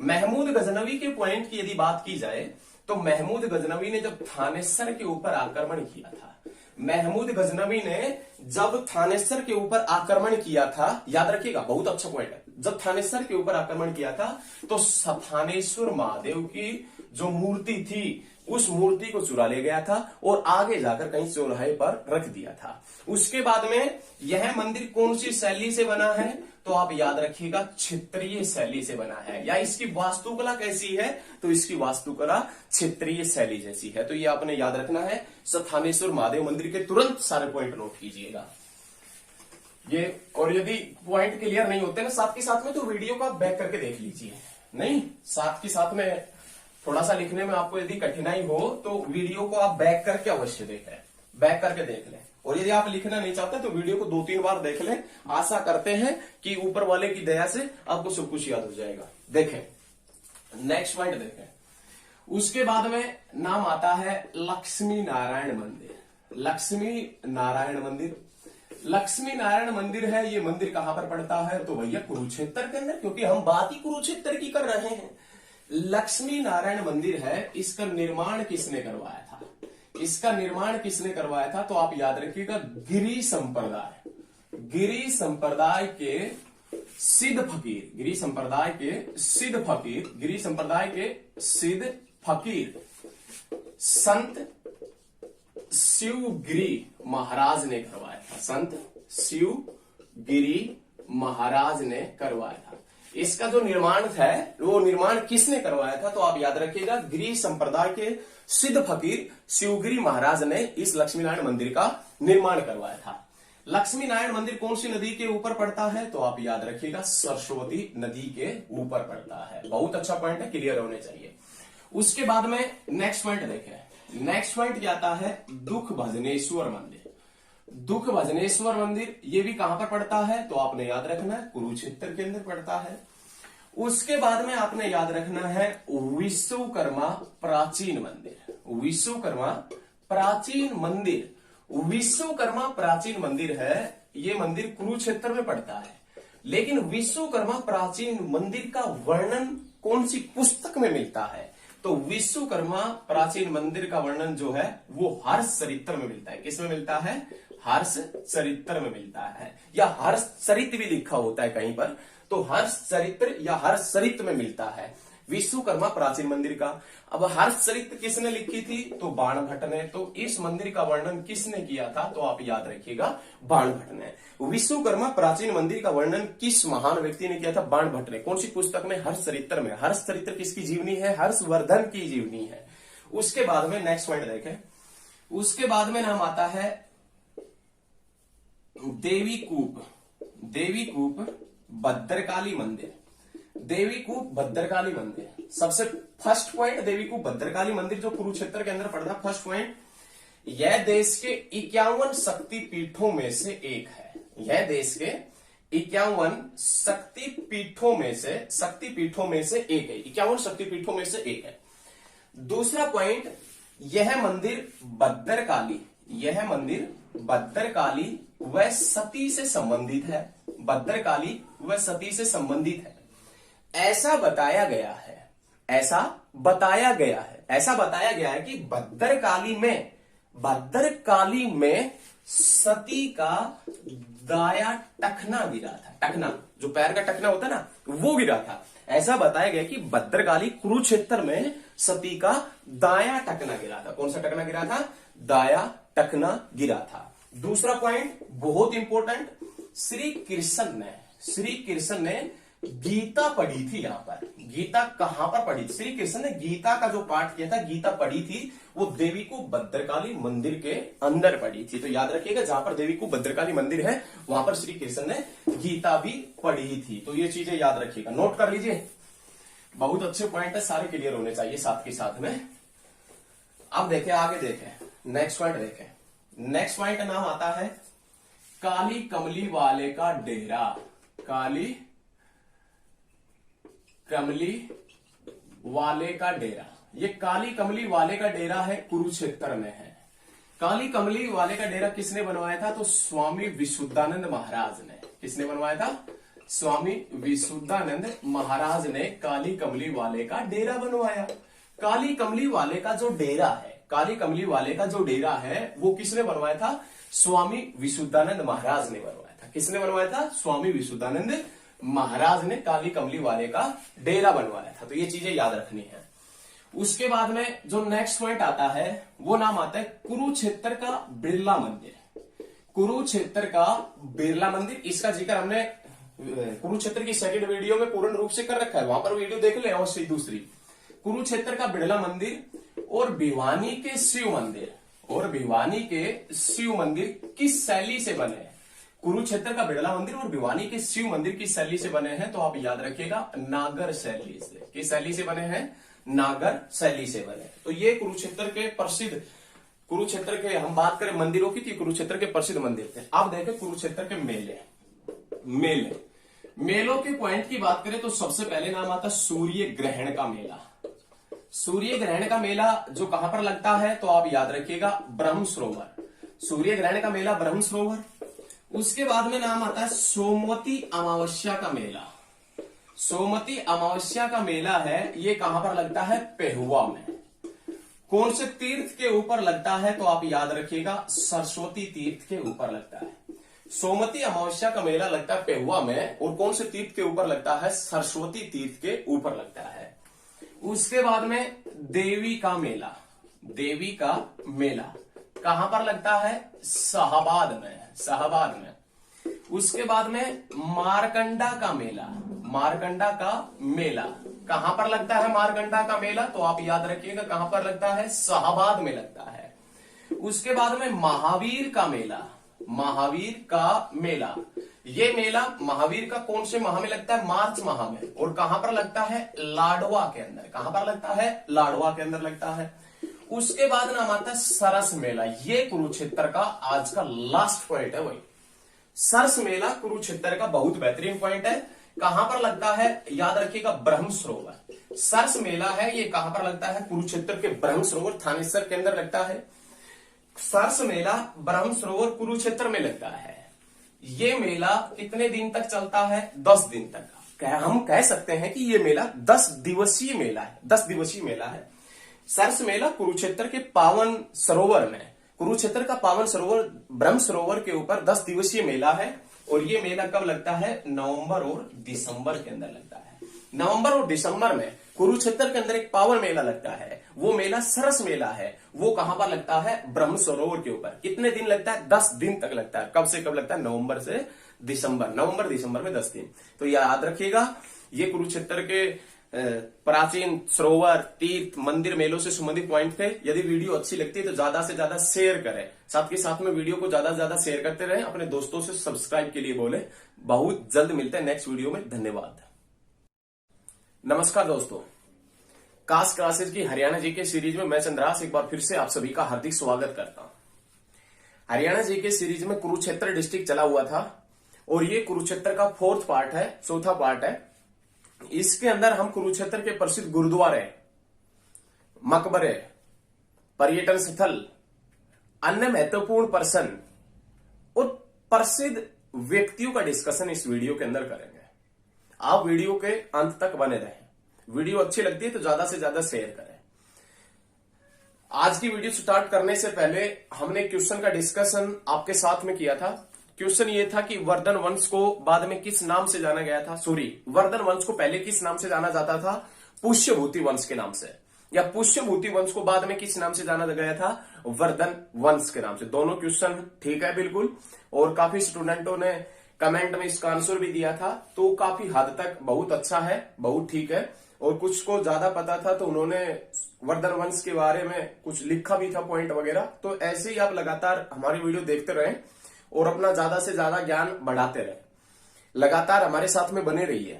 महमूद गजनवी के पॉइंट की यदि बात की जाए तो महमूद गजनवी ने जब थानेसर के ऊपर आक्रमण किया था, महमूद गजनवी ने जब थानेसर के ऊपर आक्रमण किया था, याद रखिएगा बहुत अच्छा पॉइंट है, जब थानेसर के ऊपर आक्रमण किया था तो सथानेश्वर महादेव की जो मूर्ति थी उस मूर्ति को चुरा ले गया था और आगे जाकर कहीं चौराहे पर रख दिया था। उसके बाद में यह मंदिर कौन सी शैली से बना है, तो आप याद रखिएगा क्षेत्रीय शैली से बना है। या इसकी वास्तुकला कैसी है, तो इसकी वास्तुकला क्षेत्रीय शैली जैसी है। तो ये आपने याद रखना है। सथानेश्वर महादेव मंदिर के तुरंत सारे पॉइंट नोट कीजिएगा ये। और यदि पॉइंट क्लियर नहीं होते ना साथ के साथ में, तो वीडियो को आप बैक करके देख लीजिए। नहीं, साथ के साथ में थोड़ा सा लिखने में आपको यदि कठिनाई हो तो वीडियो को आप बैक करके अवश्य देखें, बैक करके देख लें। और यदि आप लिखना नहीं चाहते तो वीडियो को 2-3 बार देख लें। आशा करते हैं कि ऊपर वाले की दया से आपको सब कुछ याद हो जाएगा। देखें नेक्स्ट पॉइंट देखें। उसके बाद में नाम आता है लक्ष्मी नारायण मंदिर। लक्ष्मी नारायण मंदिर है। ये मंदिर कहां पर पड़ता है, तो भैया कुरुक्षेत्र के अंदर, क्योंकि हम बात ही कुरुक्षेत्र की कर रहे हैं। लक्ष्मी नारायण मंदिर है, इसका निर्माण किसने करवाया था, तो आप याद रखिएगा गिरी संप्रदाय के सिद्ध फकीर संत शिवगिरी महाराज ने करवाया था। संत शिवगिरी महाराज ने करवाया था। इसका जो निर्माण था वो निर्माण किसने करवाया था, तो आप याद रखिएगा गिरी संप्रदाय के सिद्ध फकीर शिवगिरी महाराज ने इस लक्ष्मी नारायण मंदिर का निर्माण करवाया था। लक्ष्मी नारायण मंदिर कौन सी नदी के ऊपर पड़ता है, तो आप याद रखिएगा सरस्वती नदी के ऊपर पड़ता है। बहुत अच्छा पॉइंट है, क्लियर होने चाहिए। उसके बाद में नेक्स्ट पॉइंट देखें। नेक्स्ट पॉइंट क्या आता है, दुख भजनेश्वर मंदिर। ये भी कहां पर पड़ता है, तो आपने याद रखना है कुरुक्षेत्र के अंदर पड़ता है। उसके बाद में आपने याद रखना है विश्वकर्मा प्राचीन मंदिर है। ये मंदिर कुरुक्षेत्र में पड़ता है, लेकिन विश्वकर्मा प्राचीन मंदिर का वर्णन कौन सी पुस्तक में मिलता है, तो विश्वकर्मा प्राचीन मंदिर का वर्णन जो है वो हर्ष चरित्र में मिलता है। किसमें मिलता है, हर्ष चरित्र में मिलता है, या हर्ष चरित्र भी लिखा होता है कहीं पर, तो हर्ष चरित्र या हर्ष चरित्र में मिलता है। विश्वकर्मा प्राचीन मंदिर का। अब हर्षचरित्र किसने लिखी थी? तो बाणभट्ट ने। तो इस मंदिर का वर्णन किसने किया था? तो आप याद रखिएगा, बाणभट्ट ने। विश्वकर्मा प्राचीन मंदिर का वर्णन किस महान व्यक्ति ने किया था? बाणभट्ट ने। कौन सी पुस्तक में? हर्षचरित्र में। हर्षचरित्र किसकी जीवनी है? हर्षवर्धन की जीवनी है। उसके बाद में नेक्स्ट पॉइंट देखें, उसके बाद में नाम आता है देवीकूप। देवीकूप भद्रकाली मंदिर। देवीकूप भद्रकाली मंदिर, सबसे फर्स्ट पॉइंट देवीकूप भद्रकाली मंदिर जो कुरुक्षेत्र के अंदर पड़ता है। फर्स्ट पॉइंट, यह देश के 51 शक्तिपीठों में से एक है। यह देश के 51 शक्तिपीठों में से एक है। 51 शक्तिपीठों में से एक है। दूसरा पॉइंट, यह मंदिर भद्रकाली, यह मंदिर भद्रकाली व सती से संबंधित है। भद्रकाली व सती से संबंधित है, ऐसा बताया गया है। ऐसा बताया गया है कि भद्रकाली में सती का दाया टखना गिरा था। टखना, जो पैर का टखना होता है ना, वो गिरा था। ऐसा बताया गया कि भद्रकाली कुरुक्षेत्र में सती का दाया टखना गिरा था। कौन सा टखना गिरा था? दाया टखना गिरा था। दूसरा पॉइंट बहुत इंपॉर्टेंट, श्री कृष्ण ने गीता पढ़ी थी। यहां पर गीता कहां पर पढ़ी? श्री कृष्ण ने गीता का जो पाठ किया था, गीता पढ़ी थी, वो देवीकूप भद्रकाली मंदिर के अंदर पढ़ी थी। तो याद रखिएगा, जहां पर देवीकूप भद्रकाली मंदिर है वहां पर श्री कृष्ण ने गीता भी पढ़ी थी। तो ये चीजें याद रखिएगा, नोट कर लीजिए। बहुत अच्छे पॉइंट है, सारे क्लियर होने चाहिए साथ के साथ में। अब देखें, आगे देखें, नेक्स्ट पॉइंट देखें। नेक्स्ट पॉइंट का नाम आता है काली कमली वाले का डेरा। काली कमली वाले का डेरा, ये काली कमली वाले का डेरा है, कुरुक्षेत्र में है। काली कमली वाले का डेरा किसने बनवाया था? तो स्वामी विशुद्धानंद महाराज ने। किसने बनवाया था? स्वामी विशुद्धानंद महाराज ने काली कमली वाले का डेरा बनवाया। काली कमली वाले का जो डेरा है, काली कमली वाले का जो डेरा है, वो किसने बनवाया था? स्वामी विशुद्धानंद महाराज ने बनवाया था। किसने बनवाया था? स्वामी विशुद्धानंद महाराज ने काली कमली वाले का डेरा बनवाया था। तो ये चीजें याद रखनी है। उसके बाद में जो नेक्स्ट पॉइंट आता है, वो नाम आता है कुरुक्षेत्र का बिरला मंदिर। कुरुक्षेत्र का बिरला मंदिर, इसका जिक्र हमने कुरुक्षेत्र की सेकंड वीडियो में पूर्ण रूप से कर रखा है, वहां पर वीडियो देख ले अवश्य। दूसरी, कुरुक्षेत्र का बिरला मंदिर और भिवानी के शिव मंदिर, और भिवानी के शिव मंदिर किस शैली से बने हैं? कुरुक्षेत्र का बिरला मंदिर और भिवानी के शिव मंदिर किस शैली से बने हैं? तो आप याद रखिएगा, नागर शैली से। किस शैली से बने हैं? नागर शैली से बने। तो ये कुरुक्षेत्र के प्रसिद्ध, कुरुक्षेत्र के हम बात करें मंदिरों की, तो कुरुक्षेत्र के प्रसिद्ध मंदिर थे। अब देखें कुरुक्षेत्र के मेले। मेलों के पॉइंट की बात करें तो सबसे पहले नाम आता है सूर्य ग्रहण का मेला। सूर्य ग्रहण का मेला जो कहां पर लगता है? तो आप याद रखिएगा, ब्रह्म सरोवर। सूर्य ग्रहण का मेला ब्रह्म सरोवर। उसके बाद में नाम आता है सोमवती अमावस्या का मेला। सोमवती अमावस्या का मेला है, ये कहां पर लगता है? पेहुआ में। कौन से तीर्थ के ऊपर लगता है? तो आप याद रखिएगा, सरस्वती तीर्थ के ऊपर लगता है। सोमवती अमावस्या का मेला लगता है पेहुआ में, और कौन से तीर्थ के ऊपर लगता है? सरस्वती तीर्थ के ऊपर लगता है। उसके बाद में देवी का मेला। देवी का मेला कहां पर लगता है? शाहबाद में। शाहबाद में। उसके बाद में मारकंडा का मेला। मारकंडा का मेला कहां पर लगता है? मारकंडा का मेला, तो आप याद रखिएगा कहां पर लगता है? शाहबाद में लगता है। उसके बाद में महावीर का मेला। महावीर का मेला, ये मेला महावीर का कौन से माह में लगता है? मार्च माह में। और कहां पर लगता है? लाडवा के अंदर। कहां पर लगता है? लाडवा के अंदर लगता है। उसके बाद नाम आता है सरस मेला। ये कुरुक्षेत्र का आज का लास्ट पॉइंट है भाई। सरस मेला कुरुक्षेत्र का बहुत बेहतरीन पॉइंट है। कहां पर लगता है? याद रखिएगा, ब्रह्म सरोवर। सरस मेला है, ये कहां पर लगता है? कुरुक्षेत्र के ब्रह्म सरोवर थानेसर के अंदर लगता है। सरस मेला ब्रह्म सरोवर कुरुक्षेत्र में लगता है। ये मेला कितने दिन तक चलता है? 10 दिन तक। हम कह सकते हैं कि ये मेला 10 दिवसीय मेला है। 10 दिवसीय मेला है। सरस मेला कुरुक्षेत्र के पावन सरोवर में, कुरुक्षेत्र का पावन सरोवर ब्रह्म सरोवर के ऊपर 10 दिवसीय मेला है। और ये मेला कब लगता है? नवंबर और दिसंबर के अंदर लगता है। नवंबर और दिसंबर में कुरुक्षेत्र के अंदर एक पावन मेला लगता है, वो मेला सरस मेला है। वो कहां पर लगता है? ब्रह्म सरोवर के ऊपर। कितने दिन लगता है? 10 दिन तक लगता है। कब से कब लगता है? नवंबर से दिसंबर। नवंबर दिसंबर में 10 दिन। तो याद रखिएगा, ये कुरुक्षेत्र के प्राचीन सरोवर, तीर्थ, मंदिर, मेलों से संबंधित पॉइंट थे। यदि वीडियो अच्छी लगती है तो ज्यादा से ज्यादा शेयर करें। साथ के साथ में वीडियो को ज्यादा से ज्यादा शेयर करते रहें। अपने दोस्तों से सब्सक्राइब के लिए बोले। बहुत जल्द मिलते हैं नेक्स्ट वीडियो में। धन्यवाद। नमस्कार दोस्तों, कास्ट क्लासेज की हरियाणा जीके सीरीज में मैं चंद्रास एक बार फिर से आप सभी का हार्दिक स्वागत करता हूं। हरियाणा जीके सीरीज में कुरुक्षेत्र डिस्ट्रिक्ट चला हुआ था और ये कुरुक्षेत्र का 4th पार्ट है, चौथा पार्ट है। इसके अंदर हम कुरुक्षेत्र के प्रसिद्ध गुरुद्वारे, मकबरे, पर्यटन स्थल, अन्य महत्वपूर्ण पर्सन और प्रसिद्ध व्यक्तियों का डिस्कशन इस वीडियो के अंदर करेंगे। आप वीडियो के अंत तक बने रहें। वीडियो अच्छी लगती है तो ज्यादा से ज्यादा शेयर करें। आज की वीडियो स्टार्ट करने से पहले हमने क्वेश्चन का डिस्कशन आपके साथ में किया था। क्वेश्चन ये था कि वर्धन वंश को बाद में किस नाम से जाना गया था? वर्धन वंश को पहले किस नाम से जाना जाता था? पुष्यभूति वंश के नाम से। या पुष्यभूति वंश को बाद में किस नाम से जाना गया था? वर्धन वंश के नाम से। दोनों क्वेश्चन ठीक है बिल्कुल। और काफी स्टूडेंटों ने कमेंट में इसका आंसर भी दिया था, तो काफी हद तक बहुत अच्छा है, बहुत ठीक है। और कुछ को ज्यादा पता था तो उन्होंने वर्धन वंश के बारे में कुछ लिखा भी था, पॉइंट वगैरह। तो ऐसे ही आप लगातार हमारी वीडियो देखते रहें और अपना ज्यादा से ज्यादा ज्ञान बढ़ाते रहे। लगातार हमारे साथ में बने रहिए।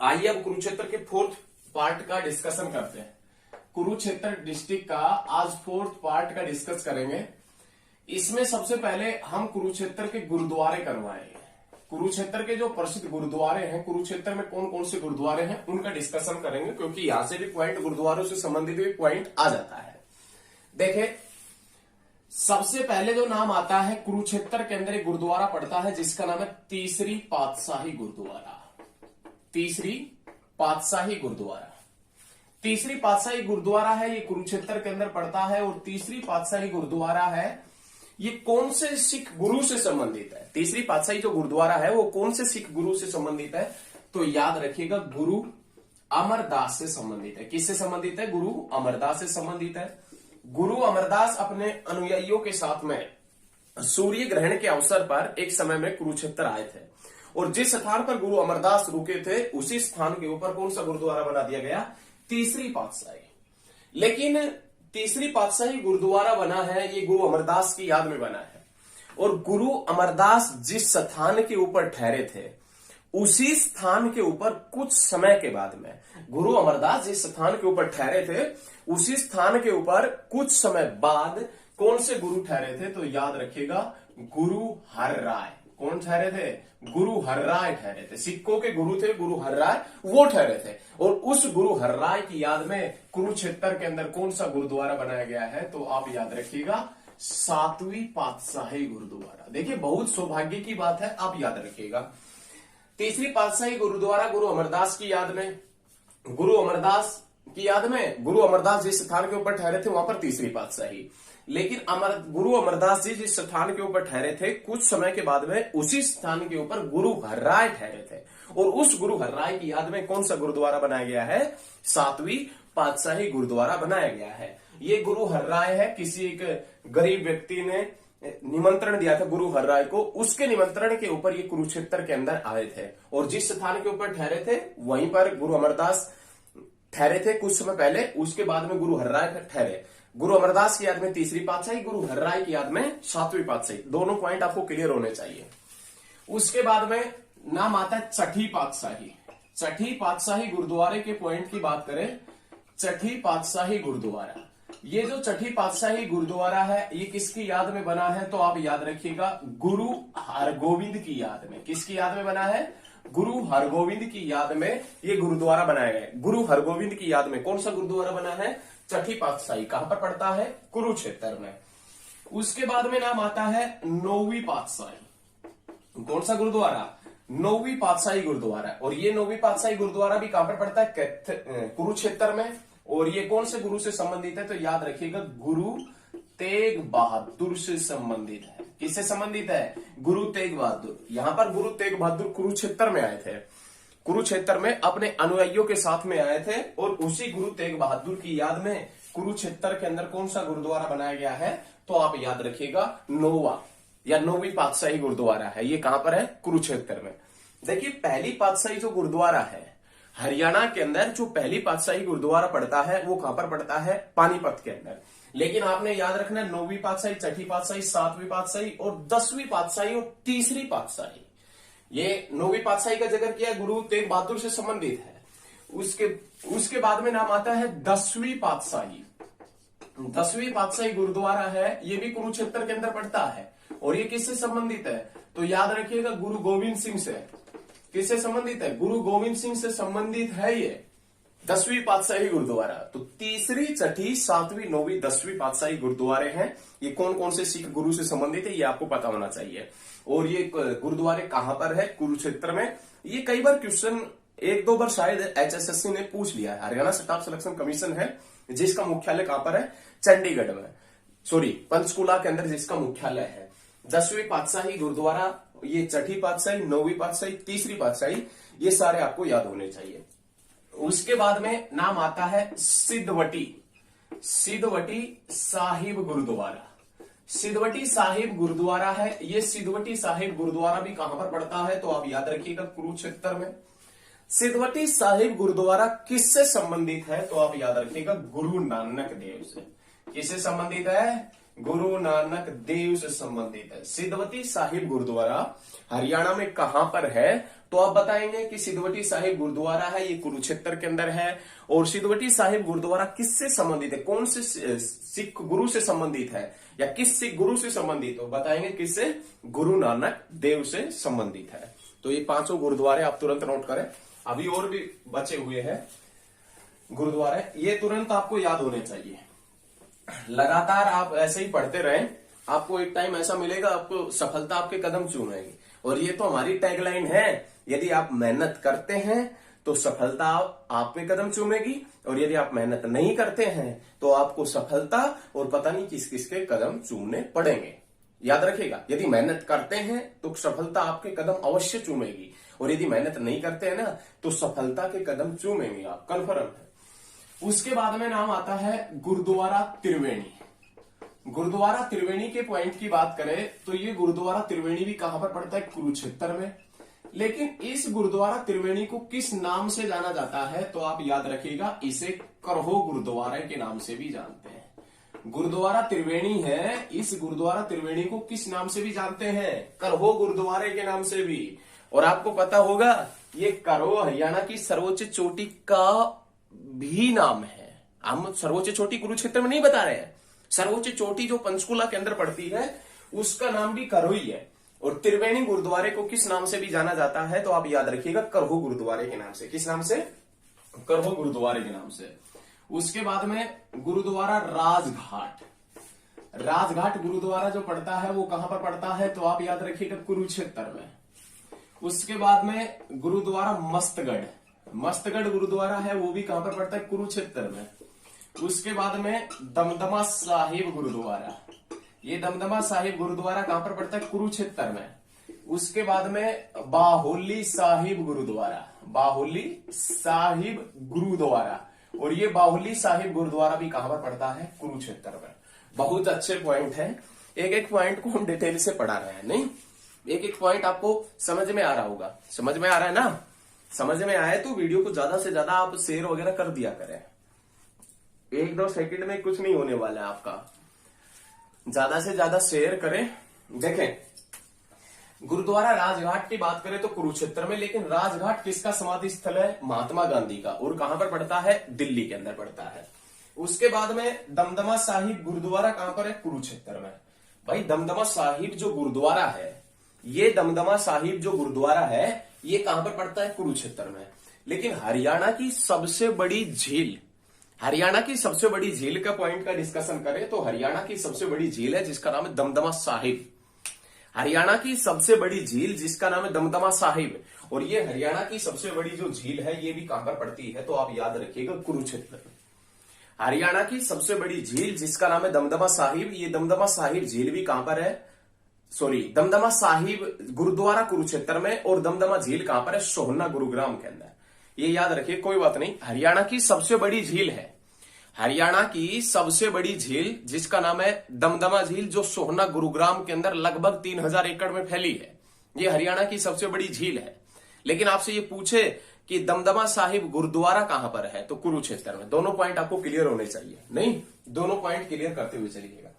आइए अब कुरुक्षेत्र के 4th पार्ट का डिस्कशन करते हैं। कुरुक्षेत्र डिस्ट्रिक्ट का आज 4th पार्ट का डिस्कस करेंगे। इसमें सबसे पहले हम कुरुक्षेत्र के गुरुद्वारे करवाएंगे। कुरुक्षेत्र के जो प्रसिद्ध गुरुद्वारे हैं, कुरुक्षेत्र में कौन कौन से गुरुद्वारे हैं उनका डिस्कशन करेंगे, क्योंकि यहां से भी पॉइंट, गुरुद्वारों से संबंधित भी पॉइंट आ जाता है। देखें, सबसे पहले जो नाम आता है, कुरुक्षेत्र के अंदर एक गुरुद्वारा पड़ता है जिसका नाम है तीसरी पातशाही गुरुद्वारा। तीसरी पातशाही गुरुद्वारा। तीसरी पातशाही गुरुद्वारा है, ये कुरुक्षेत्र के अंदर पड़ता है। और तीसरी पातशाही गुरुद्वारा है, ये कौन से सिख गुरु से संबंधित है? तीसरी पातशाही जो गुरुद्वारा है वो कौन से सिख गुरु से संबंधित है? तो याद रखिएगा, गुरु अमरदास से संबंधित है। किससे संबंधित है? गुरु अमरदास से संबंधित है। गुरु अमरदास अपने अनुयायियों के साथ में सूर्य ग्रहण के अवसर पर एक समय में कुरुक्षेत्र आए थे। और जिस स्थान पर गुरु अमरदास रुके थे उसी स्थान के ऊपर कौन सा गुरुद्वारा बना दिया गया? तीसरी पातशाही। लेकिन तीसरी पातशाही गुरुद्वारा बना है, ये गुरु अमरदास की याद में बना है। और गुरु अमरदास जिस स्थान के ऊपर ठहरे थे उसी स्थान के ऊपर कुछ समय के बाद में, गुरु अमरदास जिस स्थान के ऊपर ठहरे थे उसी स्थान के ऊपर कुछ समय बाद कौन से गुरु ठहरे थे? तो याद रखिएगा, गुरु हरराय। कौन ठहरे थे? गुरु हरराय ठहरे थे। सिखों के गुरु थे गुरु हरराय, वो ठहरे थे। और उस गुरु हरराय की याद में कुरुक्षेत्र के अंदर कौन सा गुरुद्वारा बनाया गया है? तो आप याद रखिएगा, 7वीं पातशाही गुरुद्वारा। देखिए, बहुत सौभाग्य की बात है, आप याद रखिएगा। तीसरी पातशाही गुरुद्वारा गुरु अमरदास की याद में, गुरु अमरदास की याद में, गुरु अमरदास जिस स्थान के ऊपर ठहरे थे वहां पर तीसरी पातशाही। लेकिन गुरु अमरदास जी जिस स्थान के ऊपर ठहरे थे कुछ समय के बाद में उसी स्थान के ऊपर गुरु हरराय ठहरे थे। और उस गुरु हरराय की याद में कौन सा गुरुद्वारा बनाया गया है? 7वीं पातशाही गुरुद्वारा बनाया गया है। ये गुरु हरराय है, किसी एक गरीब व्यक्ति ने निमंत्रण दिया था गुरु हरराय को, उसके निमंत्रण के ऊपर ये कुरुक्षेत्र के अंदर आए थे। और जिस स्थान के ऊपर ठहरे थे वहीं पर गुरु अमरदास ठहरे थे कुछ समय पहले। उसके बाद में गुरु हरराय ठहरे। गुरु अमरदास की याद में तीसरी पातशाही, गुरु हरराय की याद में 7वीं पातशाही। दोनों पॉइंट आपको क्लियर होने चाहिए। उसके बाद में नाम आता है छठी पातशाही। छठी पातशाही गुरुद्वारे के पॉइंट की बात करें, छठी पातशाही गुरुद्वारा, ये जो छठी पातशाही गुरुद्वारा है ये किसकी याद में बना है? तो आप याद रखिएगा, गुरु हरगोविंद की याद में। किसकी याद में बना है? गुरु हरगोविंद की याद में ये गुरुद्वारा बनाया गया है। गुरु हरगोविंद की याद में कौन सा गुरुद्वारा बना है? छठी पातशाही। कहां पर पड़ता है? कुरुक्षेत्र में। उसके बाद में नाम आता है 9वीं पातशाही। कौन सा गुरुद्वारा? 9वीं पातशाही गुरुद्वारा। और ये 9वीं पातशाही गुरुद्वारा भी कहां पर पड़ता है? कुरुक्षेत्र में। और ये कौन से गुरु से संबंधित है? तो याद रखिएगा, गुरु तेग बहादुर से संबंधित है। किससे संबंधित है? गुरु तेग बहादुर। यहां पर गुरु तेग बहादुर कुरुक्षेत्र में आए थे। कुरुक्षेत्र में अपने अनुयायियों के साथ में आए थे और उसी गुरु तेग बहादुर की याद में कुरुक्षेत्र के अंदर कौन सा गुरुद्वारा बनाया गया है, तो आप याद रखिएगा नौवा या नौवीं पातशाही गुरुद्वारा है। ये कहां पर है, कुरुक्षेत्र में। देखिए पहली पातशाही जो गुरुद्वारा है हरियाणा के अंदर, जो पहली पातशाही गुरुद्वारा पड़ता है वो कहां पर पड़ता है, पानीपत के अंदर। लेकिन आपने याद रखना नौवीं पातशाही, छठी पातशाही, सातवीं पातशाही और 10वीं पातशाही और तीसरी पातशाही। ये नौवीं पातशाही का जिक्र किया गुरु तेग बहादुर से संबंधित है। उसके बाद में नाम आता है 10वीं पातशाही। 10वीं पातशाही गुरुद्वारा है, ये भी कुरुक्षेत्र के अंदर पड़ता है और ये किससे संबंधित है, तो याद रखिएगा गुरु गोविंद सिंह से। किससे संबंधित है, गुरु गोविंद सिंह से संबंधित है ये 10वीं पातशाही गुरुद्वारा। तो तीसरी, छठी, सातवीं, नौवीं, 10वीं पातशाही गुरुद्वारे हैं। ये कौन कौन से सिख गुरु से संबंधित है ये आपको पता होना चाहिए। और ये गुरुद्वारे कहां पर है, कुरुक्षेत्र में। ये कई बार क्वेश्चन 1-2 बार शायद HSSC ने पूछ लिया है। हरियाणा स्टाफ सिलेक्शन कमीशन है जिसका मुख्यालय कहां पर है, चंडीगढ़ में, सॉरी पंचकुला के अंदर जिसका मुख्यालय है। 10वीं पातशाही गुरुद्वारा, ये छठी पातशाही, नौवीं पातशाही, तीसरी पातशाही, ये सारे आपको याद होने चाहिए। उसके बाद में नाम आता है सिद्धवटी साहिब गुरुद्वारा। सिद्धवटी साहिब गुरुद्वारा है। ये सिद्धवटी साहिब गुरुद्वारा भी कहां पर पड़ता है, तो आप याद रखिएगा कुरुक्षेत्र में। सिद्धवटी साहिब गुरुद्वारा किससे संबंधित है, तो आप याद रखिएगा गुरु नानक देव से। किससे संबंधित है, गुरु नानक देव से संबंधित है। सिद्धवटी साहिब गुरुद्वारा हरियाणा में कहां पर है, तो आप बताएंगे कि सिद्धवटी साहिब गुरुद्वारा है, ये कुरुक्षेत्र के अंदर है। और सिद्धवटी साहिब गुरुद्वारा किससे संबंधित है, कौन से सिख गुरु से संबंधित है या किस सिख गुरु से संबंधित हो, बताएंगे किससे, गुरु नानक देव से संबंधित है। तो ये 5 गुरुद्वारे आप तुरंत नोट करें। अभी और भी बचे हुए हैं गुरुद्वारे, ये तुरंत आपको याद होने चाहिए। लगातार आप ऐसे ही पढ़ते रहें, आपको एक टाइम ऐसा मिलेगा आपको सफलता आपके कदम चूमेगी। और ये तो हमारी टैगलाइन है, यदि आप मेहनत करते हैं तो सफलता आपके कदम चूमेगी, और यदि आप मेहनत नहीं करते हैं तो आपको सफलता और पता नहीं किस किस के कदम चूमने पड़ेंगे। याद रखिएगा, यदि मेहनत करते हैं तो सफलता आपके कदम अवश्य चूमेगी, और यदि मेहनत नहीं करते हैं ना तो सफलता के कदम चूमेंगे आप, कन्फर्म है। उसके बाद में नाम आता है गुरुद्वारा त्रिवेणी। गुरुद्वारा त्रिवेणी के पॉइंट की बात करें तो ये गुरुद्वारा त्रिवेणी भी कहां पर पड़ता है, कुरुक्षेत्र में। लेकिन इस गुरुद्वारा त्रिवेणी को किस नाम से जाना जाता है, तो आप याद रखिएगा इसे करहो गुरुद्वारा के नाम से भी जानते हैं। गुरुद्वारा त्रिवेणी है, इस गुरुद्वारा त्रिवेणी को किस नाम से भी जानते हैं, करहो गुरुद्वारे के नाम से भी। और आपको पता होगा ये करहो हरियाणा की सर्वोच्च चोटी का भी नाम है। हम सर्वोच्च चोटी कुरुक्षेत्र में नहीं बता रहे हैं, सर्वोच्च चोटी जो पंचकुला के अंदर पड़ती है उसका नाम भी करहो ही है। और त्रिवेणी गुरुद्वारे को किस नाम से भी जाना जाता है, तो आप याद रखिएगा करहो गुरुद्वारे के नाम से। किस नाम से, करहो गुरुद्वारे के नाम से। उसके बाद में गुरुद्वारा राजघाट। राजघाट गुरुद्वारा जो पड़ता है वो कहां पर पड़ता है, तो आप याद रखिएगा कुरुक्षेत्र में। उसके बाद में गुरुद्वारा मस्तगढ़, मस्तगढ़ गुरुद्वारा है वो भी कहां पर पड़ता है, कुरुक्षेत्र में। उसके बाद में दमदमा साहिब गुरुद्वारा, ये दमदमा साहिब गुरुद्वारा कहां पर पड़ता है, कुरुक्षेत्र में। उसके बाद में बाहोली साहिब गुरुद्वारा, बाहोली साहिब गुरुद्वारा, और ये बाहोली साहिब गुरुद्वारा भी कहां पर पड़ता है, कुरुक्षेत्र में। बहुत अच्छे पॉइंट हैं, एक एक पॉइंट को हम डिटेल से पढ़ा रहे हैं, नहीं एक एक पॉइंट आपको समझ में आ रहा होगा। समझ में आ रहा है ना, समझ में आए तो वीडियो को ज्यादा से ज्यादा आप शेयर वगैरह कर दिया करें। 1-2 सेकंड में कुछ नहीं होने वाला है आपका, ज्यादा से ज्यादा शेयर करें। देखें गुरुद्वारा राजघाट की बात करें तो कुरुक्षेत्र में, लेकिन राजघाट किसका समाधि स्थल है, महात्मा गांधी का, और कहां पर पड़ता है, दिल्ली के अंदर पड़ता है। उसके बाद में दमदमा साहिब गुरुद्वारा कहां पर है, कुरुक्षेत्र में। भाई दमदमा साहिब जो गुरुद्वारा है, ये दमदमा साहिब जो गुरुद्वारा है ये कहां पर पड़ता है, कुरुक्षेत्र में। लेकिन हरियाणा की सबसे बड़ी झील, हरियाणा की सबसे बड़ी झील का पॉइंट का डिस्कशन करें तो हरियाणा की सबसे बड़ी झील है जिसका नाम है दमदमा साहिब। हरियाणा की सबसे बड़ी झील जिसका नाम है दमदमा साहिब, और ये हरियाणा की सबसे बड़ी जो झील है ये भी कहां पर पड़ती है, तो आप याद रखिएगा कुरुक्षेत्र। हरियाणा की सबसे बड़ी झील जिसका नाम है दमदमा साहिब, ये दमदमा साहिब झील भी कहां पर है, दमदमा साहिब गुरुद्वारा कुरुक्षेत्र में, और दमदमा झील कहां पर है? सोहना गुरुग्राम के अंदर। ये याद रखिए, कोई बात नहीं। हरियाणा की सबसे बड़ी झील है, हरियाणा की सबसे बड़ी झील जिसका नाम है दमदमा झील, जो सोहना गुरुग्राम के अंदर लगभग 3000 एकड़ में फैली है। ये हरियाणा की सबसे बड़ी झील है। लेकिन आपसे ये पूछे कि दमदमा साहिब गुरुद्वारा कहां पर है, तो कुरुक्षेत्र में। दोनों पॉइंट आपको क्लियर होने चाहिए, नहीं? दोनों पॉइंट क्लियर करते हुए चलिएगा।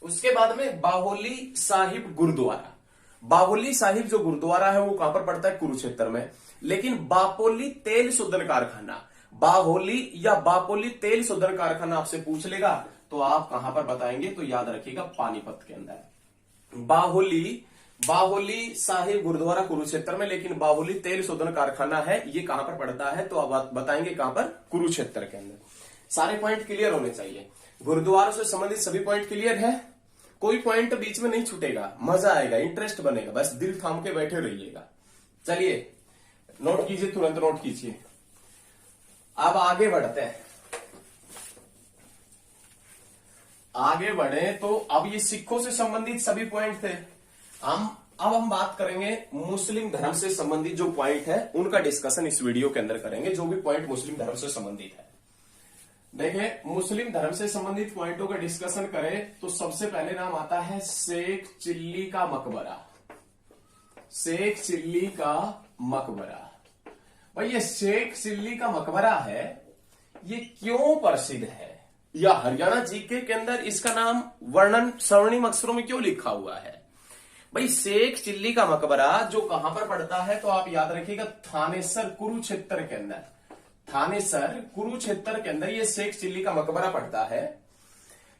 उसके बाद में बाहोली साहिब गुरुद्वारा। बाहोली साहिब जो गुरुद्वारा है वो कहां पर पड़ता है? कुरुक्षेत्र में। लेकिन बापोली तेल शोधन कारखाना, बाहोली या बापोली तेल शोधन कारखाना आपसे पूछ लेगा तो आप कहां पर बताएंगे? तो याद रखिएगा, पानीपत के अंदर। बाहोली साहिब गुरुद्वारा कुरुक्षेत्र में, लेकिन बाहोली तेल शोधन कारखाना है, ये कहां पर पड़ता है? तो आप बताएंगे कहां पर? कुरुक्षेत्र के अंदर। सारे पॉइंट क्लियर होने चाहिए। गुरुद्वारों से संबंधित सभी पॉइंट क्लियर है, कोई पॉइंट बीच में नहीं छूटेगा। मजा आएगा, इंटरेस्ट बनेगा, बस दिल थाम के बैठे रहिएगा। चलिए नोट कीजिए, तुरंत नोट कीजिए। अब आगे बढ़ते हैं, आगे बढ़े तो अब ये सिखों से संबंधित सभी पॉइंट थे। अब हम बात करेंगे मुस्लिम धर्म से संबंधित जो पॉइंट है उनका डिस्कशन इस वीडियो के अंदर करेंगे, जो भी पॉइंट मुस्लिम धर्म से संबंधित है। देखिए, मुस्लिम धर्म से संबंधित पॉइंटों का डिस्कशन करें तो सबसे पहले नाम आता है शेख चिल्ली का मकबरा। शेख चिल्ली का मकबरा, भाई ये शेख चिल्ली का मकबरा है, ये क्यों प्रसिद्ध है, या हरियाणा जीके के अंदर इसका नाम वर्णन स्वर्णिम अक्षरों में क्यों लिखा हुआ है? भाई शेख चिल्ली का मकबरा जो कहां पर पड़ता है, तो आप याद रखिएगा, थानेसर कुरुक्षेत्र के अंदर। थानेसर कुरुक्षेत्र के अंदर ये शेख चिल्ली का मकबरा पड़ता है।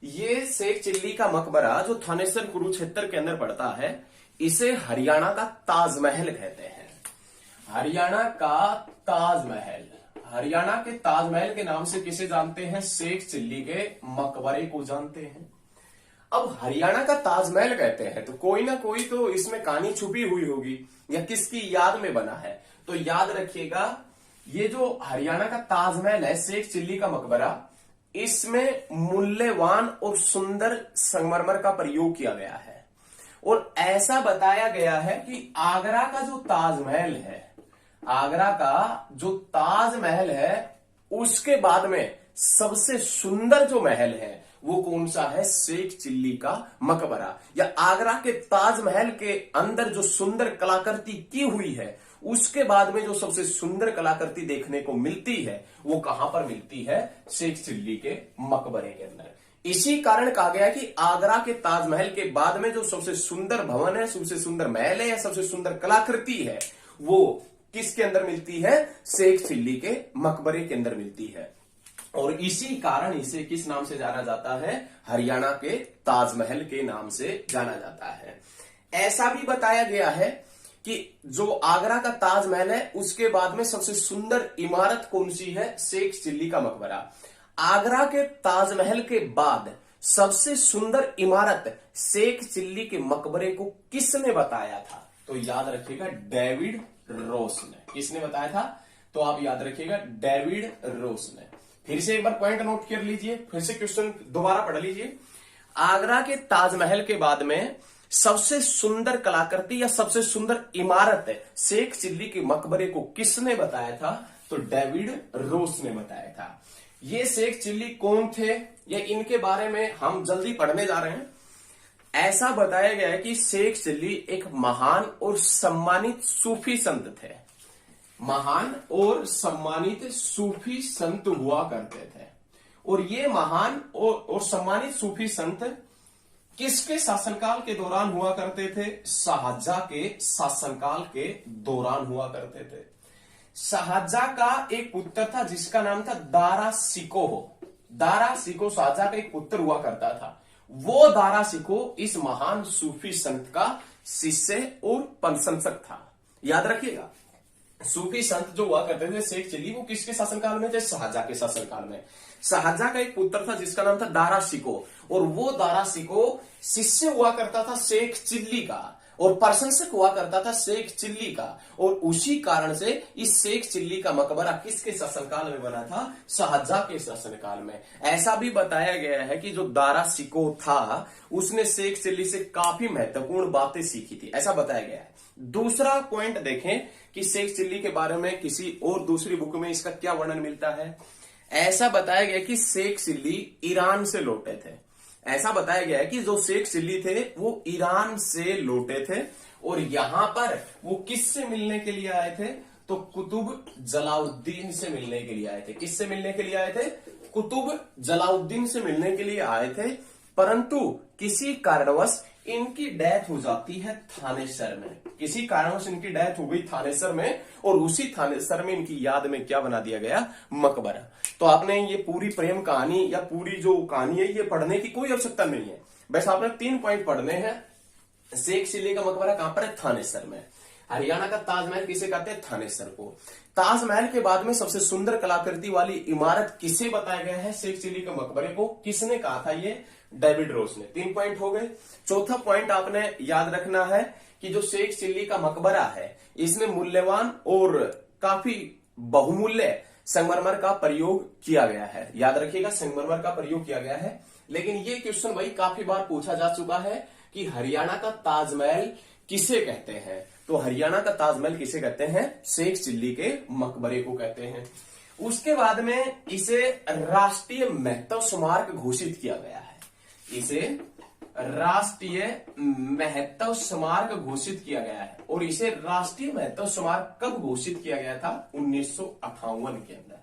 ये शेख चिल्ली का मकबरा जो थानेसर कुरुक्षेत्र के अंदर पड़ता है, इसे हरियाणा का ताजमहल कहते हैं। हरियाणा का ताजमहल, हरियाणा के ताजमहल के नाम से किसे जानते हैं? शेख चिल्ली के मकबरे को जानते हैं। अब हरियाणा का ताजमहल कहते हैं तो कोई ना कोई तो इसमें कहानी छुपी हुई होगी, या किसकी याद में बना है। तो याद रखिएगा, ये जो हरियाणा का ताजमहल है, शेख चिल्ली का मकबरा, इसमें मूल्यवान और सुंदर संगमरमर का प्रयोग किया गया है। और ऐसा बताया गया है कि आगरा का जो ताजमहल है, आगरा का जो ताजमहल है, उसके बाद में सबसे सुंदर जो महल है वो कौन सा है? शेख चिल्ली का मकबरा। या आगरा के ताजमहल के अंदर जो सुंदर कलाकृति की हुई है, उसके बाद में जो सबसे सुंदर कलाकृति देखने को मिलती है वो कहां पर मिलती है? शेख चिल्ली के मकबरे के अंदर। इसी कारण कहा गया कि आगरा के ताजमहल के बाद में जो सबसे सुंदर भवन है, सबसे सुंदर महल है, या सबसे सुंदर कलाकृति है, वो किसके अंदर मिलती है? शेख चिल्ली के मकबरे के अंदर मिलती है। और इसी कारण इसे किस नाम से जाना जाता है? हरियाणा के ताजमहल के नाम से जाना जाता है। ऐसा भी बताया गया है कि जो आगरा का ताजमहल है, उसके बाद में सबसे सुंदर इमारत कौन सी है? शेख चिल्ली का मकबरा। आगरा के ताजमहल के बाद सबसे सुंदर इमारत शेख चिल्ली के मकबरे को किसने बताया था? तो याद रखिएगा, डेविड रोस ने। किसने बताया था? तो आप याद रखिएगा, डेविड रोस ने। फिर से एक बार पॉइंट नोट कर लीजिए, फिर से क्वेश्चन दोबारा पढ़ लीजिए। आगरा के ताजमहल के बाद में सबसे सुंदर कलाकृति या सबसे सुंदर इमारत शेख चिल्ली के मकबरे को किसने बताया था? तो डेविड रोस ने बताया था। ये शेख चिल्ली कौन थे, या इनके बारे में हम जल्दी पढ़ने जा रहे हैं। ऐसा बताया गया है कि शेख चिल्ली एक महान और सम्मानित सूफी संत थे। महान और सम्मानित सूफी संत हुआ करते थे। और ये महान और सम्मानित सूफी संत किसके शासनकाल के दौरान हुआ करते थे? शाहजहां के शासनकाल के दौरान हुआ करते थे। शाहजहां का एक पुत्र था जिसका नाम था दारा शिकोह। दारा शिकोह शाहजहां का एक पुत्र हुआ करता था। वो दारा शिकोह इस महान सूफी संत का शिष्य और प्रशंसक था। याद रखिएगा, सूफी संत जो हुआ करते थे शेख चिल्ली, वो किसके शासनकाल में थे? शाहजहां के शासनकाल में। शाहजहां का एक पुत्र था जिसका नाम था दारा शिकोह, और वो दारा शिकोह शिष्य हुआ करता था शेख चिल्ली का। और प्रशंसक हुआ करता था शेख चिल्ली का। और उसी कारण से इस शेख चिल्ली का मकबरा किसके शासनकाल में बना था? शाहजहां के शासनकाल में। ऐसा भी बताया गया है कि जो दारा शिकोह था उसने शेख चिल्ली से काफी महत्वपूर्ण बातें सीखी थी, ऐसा बताया गया है। दूसरा पॉइंट देखें कि शेख चिल्ली के बारे में किसी और दूसरी बुक में इसका क्या वर्णन मिलता है। ऐसा बताया गया कि शेख चिल्ली ईरान से लौटे थे। ऐसा बताया गया है कि जो शेख चिल्ली थे वो ईरान से लौटे थे और यहां पर वो किससे मिलने के लिए आए थे? तो कुतुब जलाउद्दीन से मिलने के लिए आए थे। किससे मिलने के लिए आए थे? कुतुब जलाउद्दीन से मिलने के लिए आए थे, परंतु किसी कारणवश इनकी डेथ हो जाती है थानेसर में। किसी कारणवश इनकी डेथ हो गई थानेसर में और उसी थानेसर में इनकी याद में क्या बना दिया गया? मकबरा। तो आपने ये पूरी प्रेम कहानी या पूरी जो कहानी है ये पढ़ने की कोई आवश्यकता नहीं है, बस आपने 3 पॉइंट पढ़ने हैं। शेख चिल्ली का मकबरा कहां पर है? थानेसर में। हरियाणा का ताजमहल किसे कहते हैं? थानेसर को। ताजमहल के बाद में सबसे सुंदर कलाकृति वाली इमारत किसे बताया गया है? शेख चिल्ली के मकबरे को। किसने कहा था ये? डेविड रोज ने। 3 पॉइंट हो गए। चौथा पॉइंट आपने याद रखना है कि जो शेख चिल्ली का मकबरा है इसमें मूल्यवान और काफी बहुमूल्य संगमरमर का प्रयोग किया गया है। याद रखिएगा, संगमरमर का प्रयोग किया गया है। लेकिन ये क्वेश्चन भाई काफी बार पूछा जा चुका है कि हरियाणा का ताजमहल किसे कहते हैं? तो हरियाणा का ताजमहल किसे कहते हैं? शेख चिल्ली के मकबरे को कहते हैं। उसके बाद में इसे राष्ट्रीय महत्व स्मारक घोषित किया गया है। इसे राष्ट्रीय महत्व स्मारक घोषित किया गया है। और इसे राष्ट्रीय महत्व स्मारक कब घोषित किया गया था? 1958 के अंदर।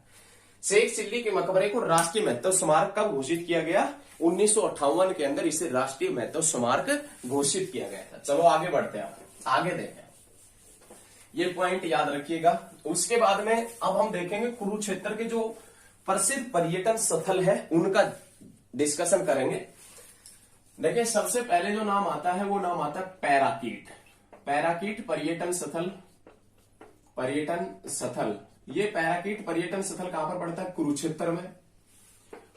शेख चिल्ली के मकबरे को राष्ट्रीय महत्व स्मारक कब घोषित किया गया? 1958 के अंदर इसे राष्ट्रीय महत्व स्मारक घोषित किया गया था। चलो आगे बढ़ते हैं, आगे देखें, ये पॉइंट याद रखिएगा। उसके बाद में अब हम देखेंगे कुरुक्षेत्र के जो प्रसिद्ध पर्यटन स्थल है उनका डिस्कशन करेंगे। देखिए, सबसे पहले जो नाम आता है वो नाम आता है पैराकीट। पैराकीट पर्यटन स्थल, पर्यटन स्थल। ये पैराकीट पर्यटन स्थल कहां पर पड़ता है? कुरुक्षेत्र में।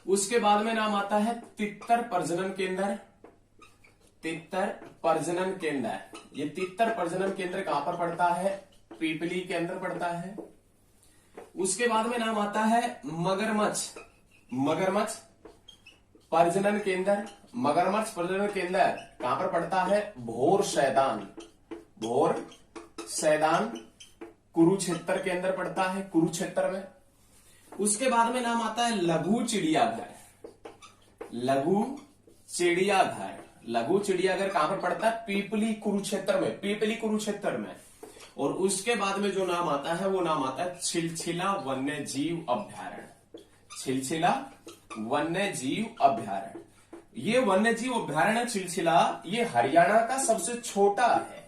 उसके बाद में नाम आता है तितर प्रजनन केंद्र। तितर प्रजनन केंद्र, ये तितर प्रजनन केंद्र कहां पर पड़ता है? पीपली के अंदर पड़ता है। उसके बाद में नाम आता है मगरमच्छ, मगरमच्छ प्रजनन केंद्र। मगरमच्छ प्रजनन केंद्र कहां पर पड़ता है? भोर सैदान, भोर सैदान कुरुक्षेत्र के अंदर पड़ता है, कुरुक्षेत्र में। उसके बाद में नाम आता है लघु चिड़ियाघर, लघु चिड़ियाघर। लघु चिड़ियाघर कहां पर पड़ता है? पीपली कुरुक्षेत्र में, पीपली कुरुक्षेत्र में। और उसके बाद में जो नाम आता है वो नाम आता है छिलछिला वन्य जीव अभ्यारण्य, छिलछिला वन्य जीव अभ्यारण्य। ये वन्य जीव अभ्यारण्य छिलछिला ये हरियाणा का सबसे छोटा है।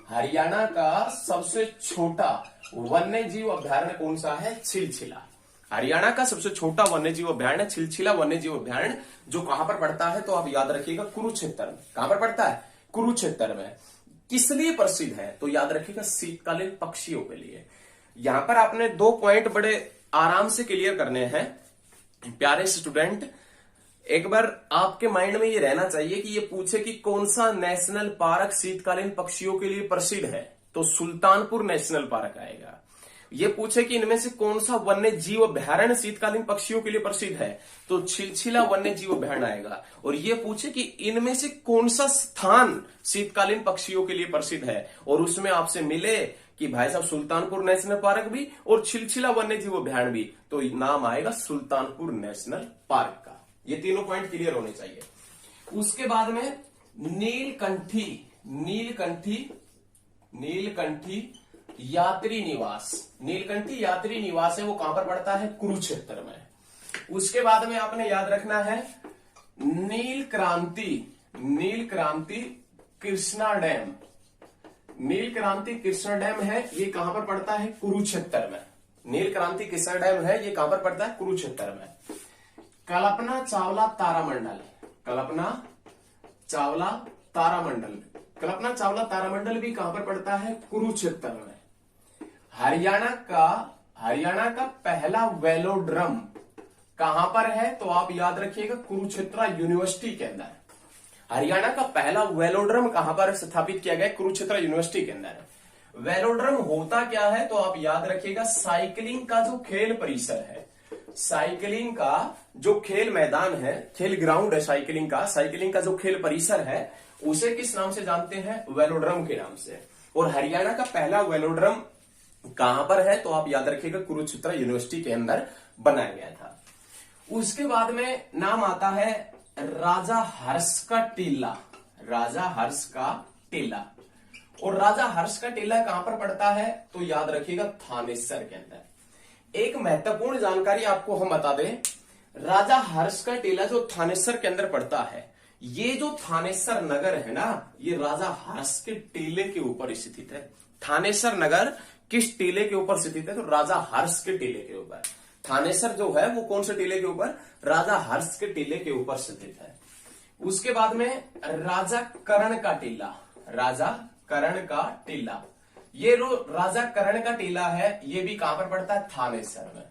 हरियाणा का सबसे छोटा वन्य जीव अभ्यारण्य कौन सा है? छिलछिला। हरियाणा का सबसे छोटा वन्य जीव अभ्यारण्य छिलछिला वन्य जीव अभ्यारण्य, जो कहां पर पड़ता है? तो आप याद रखिएगा कुरुक्षेत्र में। कहां पर पड़ता है? कुरुक्षेत्र में। किस लिए प्रसिद्ध है? तो याद रखिएगा शीतकालीन पक्षियों के लिए। यहां पर आपने 2 पॉइंट बड़े आराम से क्लियर करने हैं प्यारे स्टूडेंट। एक बार आपके माइंड में ये रहना चाहिए कि ये पूछे कि कौन सा नेशनल पार्क शीतकालीन पक्षियों के लिए प्रसिद्ध है, तो सुल्तानपुर नेशनल पार्क आएगा। ये पूछे कि इनमें से कौन सा वन्य जीव अभ्यारण्य शीतकालीन पक्षियों के लिए प्रसिद्ध है, तो छिलछिला वन्य जीव अभ्यारण्य आएगा। और ये पूछे कि इनमें से कौन सा स्थान शीतकालीन पक्षियों के लिए प्रसिद्ध है, और उसमें आपसे मिले कि भाई साहब सुल्तानपुर नेशनल पार्क भी और छिलछिला वन्य जीव अभ्यारण्य भी, तो नाम आएगा सुल्तानपुर नेशनल पार्क का। ये तीनों पॉइंट क्लियर होने चाहिए। उसके बाद में नीलकंठी, नीलकंठी, नीलकंठी यात्री निवास। नीलकंठी यात्री निवास है वो कहां पर पड़ता है? कुरुक्षेत्र में। उसके बाद में आपने याद रखना है नील क्रांति, नील क्रांति कृष्णा डैम। नील क्रांति कृष्णा डैम है, ये कहां पर पड़ता है? कुरुक्षेत्र में। नील क्रांति कृष्णा डैम है, ये कहां पर पड़ता है? कुरुक्षेत्र में। कल्पना चावला तारामंडल, कल्पना चावला तारामंडल, कल्पना चावला तारामंडल भी कहां पर पड़ता है? कुरुक्षेत्र में। हरियाणा का पहला वेलोड्रम कहां पर है? तो आप याद रखिएगा कुरुक्षेत्र यूनिवर्सिटी के अंदर। हरियाणा का पहला वेलोड्रम कहां पर स्थापित किया गया? कुरुक्षेत्र यूनिवर्सिटी के अंदर। वेलोड्रम होता क्या है तो आप याद रखिएगा, साइकिलिंग का जो खेल परिसर है, साइकिलिंग का जो खेल मैदान है, खेल ग्राउंड है साइकिलिंग का जो खेल परिसर है, उसे किस नाम से जानते हैं? वेलोड्रम के नाम से। और हरियाणा का पहला वेलोड्रम कहां पर है तो आप याद रखिएगा, कुरुक्षेत्र यूनिवर्सिटी के अंदर बनाया गया था। उसके बाद में नाम आता है राजा हर्ष का टीला। राजा हर्ष का टीला, और राजा हर्ष का टीला कहां पर पड़ता है तो याद रखिएगा, थानेसर के अंदर। एक महत्वपूर्ण जानकारी आपको हम बता दें, राजा हर्ष का टीला जो थानेसर के अंदर पड़ता है, ये जो थानेसर नगर है ना, ये राजा हर्ष के टीले के ऊपर स्थित है। थानेसर नगर किस टीले के ऊपर स्थित है तो राजा हर्ष के टीले के ऊपर। थानेसर जो है वो कौन से टीले के ऊपर? राजा हर्ष के टीले के ऊपर स्थित है। उसके बाद में राजा कर्ण का टीला। राजा कर्ण का टीला, ये राजा कर्ण का टीला है, ये भी कहां पर पड़ता है? थानेसर में।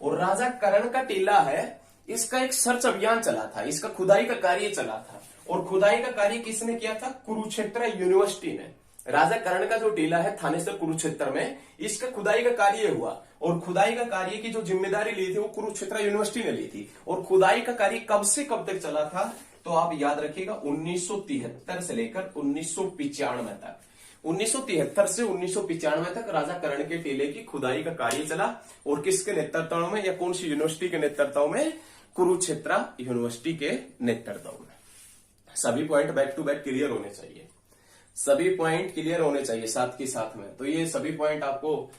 और राजा कर्ण का टीला है, इसका एक सर्च अभियान चला था, इसका खुदाई का कार्य चला था। और खुदाई का कार्य किसने किया था? कुरुक्षेत्र यूनिवर्सिटी ने। राजा कर्ण का जो टीला है थानेसर कुरुक्षेत्र में, इसका खुदाई का कार्य हुआ। और खुदाई का कार्य की जो जिम्मेदारी ली थी वो कुरुक्षेत्र यूनिवर्सिटी ने ली थी। और खुदाई का कार्य कब से कब तक चला था तो आप याद रखिएगा, 1973 से लेकर 1995 तक। 1973 से 1995 तक राजा कर्ण के टीले की खुदाई का कार्य चला। और किसके नेतृत्व में, या कौन सी यूनिवर्सिटी के नेतृत्व में? कुरुक्षेत्र यूनिवर्सिटी के नेतृत्व में। सभी point back to back clear होने चाहिए, सभी पॉइंट क्लियर होने चाहिए साथ के साथ में। तो ये सभी पॉइंट आपको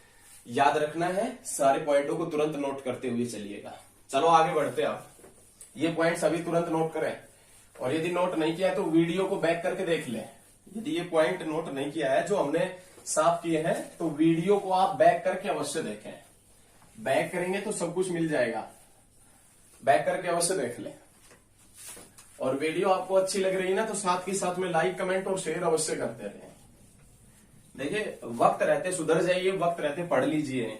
याद रखना है, सारे पॉइंटों को तुरंत नोट करते हुए चलिएगा। चलो आगे बढ़ते हैं। आप ये पॉइंट सभी तुरंत नोट करें, और यदि नोट नहीं किया तो वीडियो को बैक करके देख लें। यदि ये पॉइंट नोट नहीं किया है जो हमने साफ किए हैं तो वीडियो को आप बैक करके अवश्य देखें। बैक करेंगे तो सब कुछ मिल जाएगा, बैक करके अवश्य देख लें। और वीडियो आपको अच्छी लग रही है ना तो साथ के साथ में लाइक, कमेंट और शेयर अवश्य करते रहें। देखिए, वक्त रहते सुधर जाइए, वक्त रहते पढ़ लीजिए,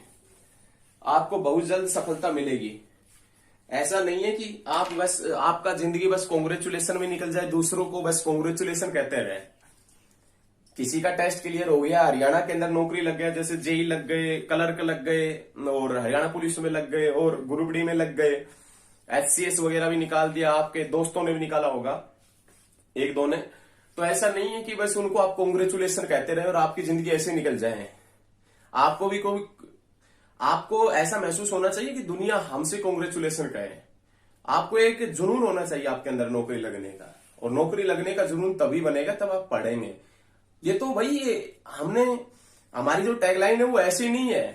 आपको बहुत जल्द सफलता मिलेगी। ऐसा नहीं है कि आप बस, आपका जिंदगी बस कांग्रेचुलेशन में निकल जाए, दूसरों को बस कांग्रेचुलेशन कहते रहे। किसी का टेस्ट क्लियर हो गया, हरियाणा के अंदर नौकरी लग गया, जैसे जेई लग गए, क्लर्क लग गए, और हरियाणा पुलिस में लग गए, और ग्रुप डी में लग गए, HCS वगैरह भी निकाल दिया, आपके दोस्तों ने भी निकाला होगा, एक दो ने। तो ऐसा नहीं है कि बस उनको आप कांग्रेचुलेशन कहते रहे और आपकी जिंदगी ऐसे निकल जाए। आपको भी आपको ऐसा महसूस होना चाहिए कि दुनिया हमसे कांग्रेचुलेशन कहे। आपको एक जुनून होना चाहिए आपके अंदर नौकरी लगने का, और नौकरी लगने का जुनून तभी बनेगा तब आप पढ़ेंगे। ये तो भाई, ये हमारी जो टैगलाइन है वो ऐसी नहीं है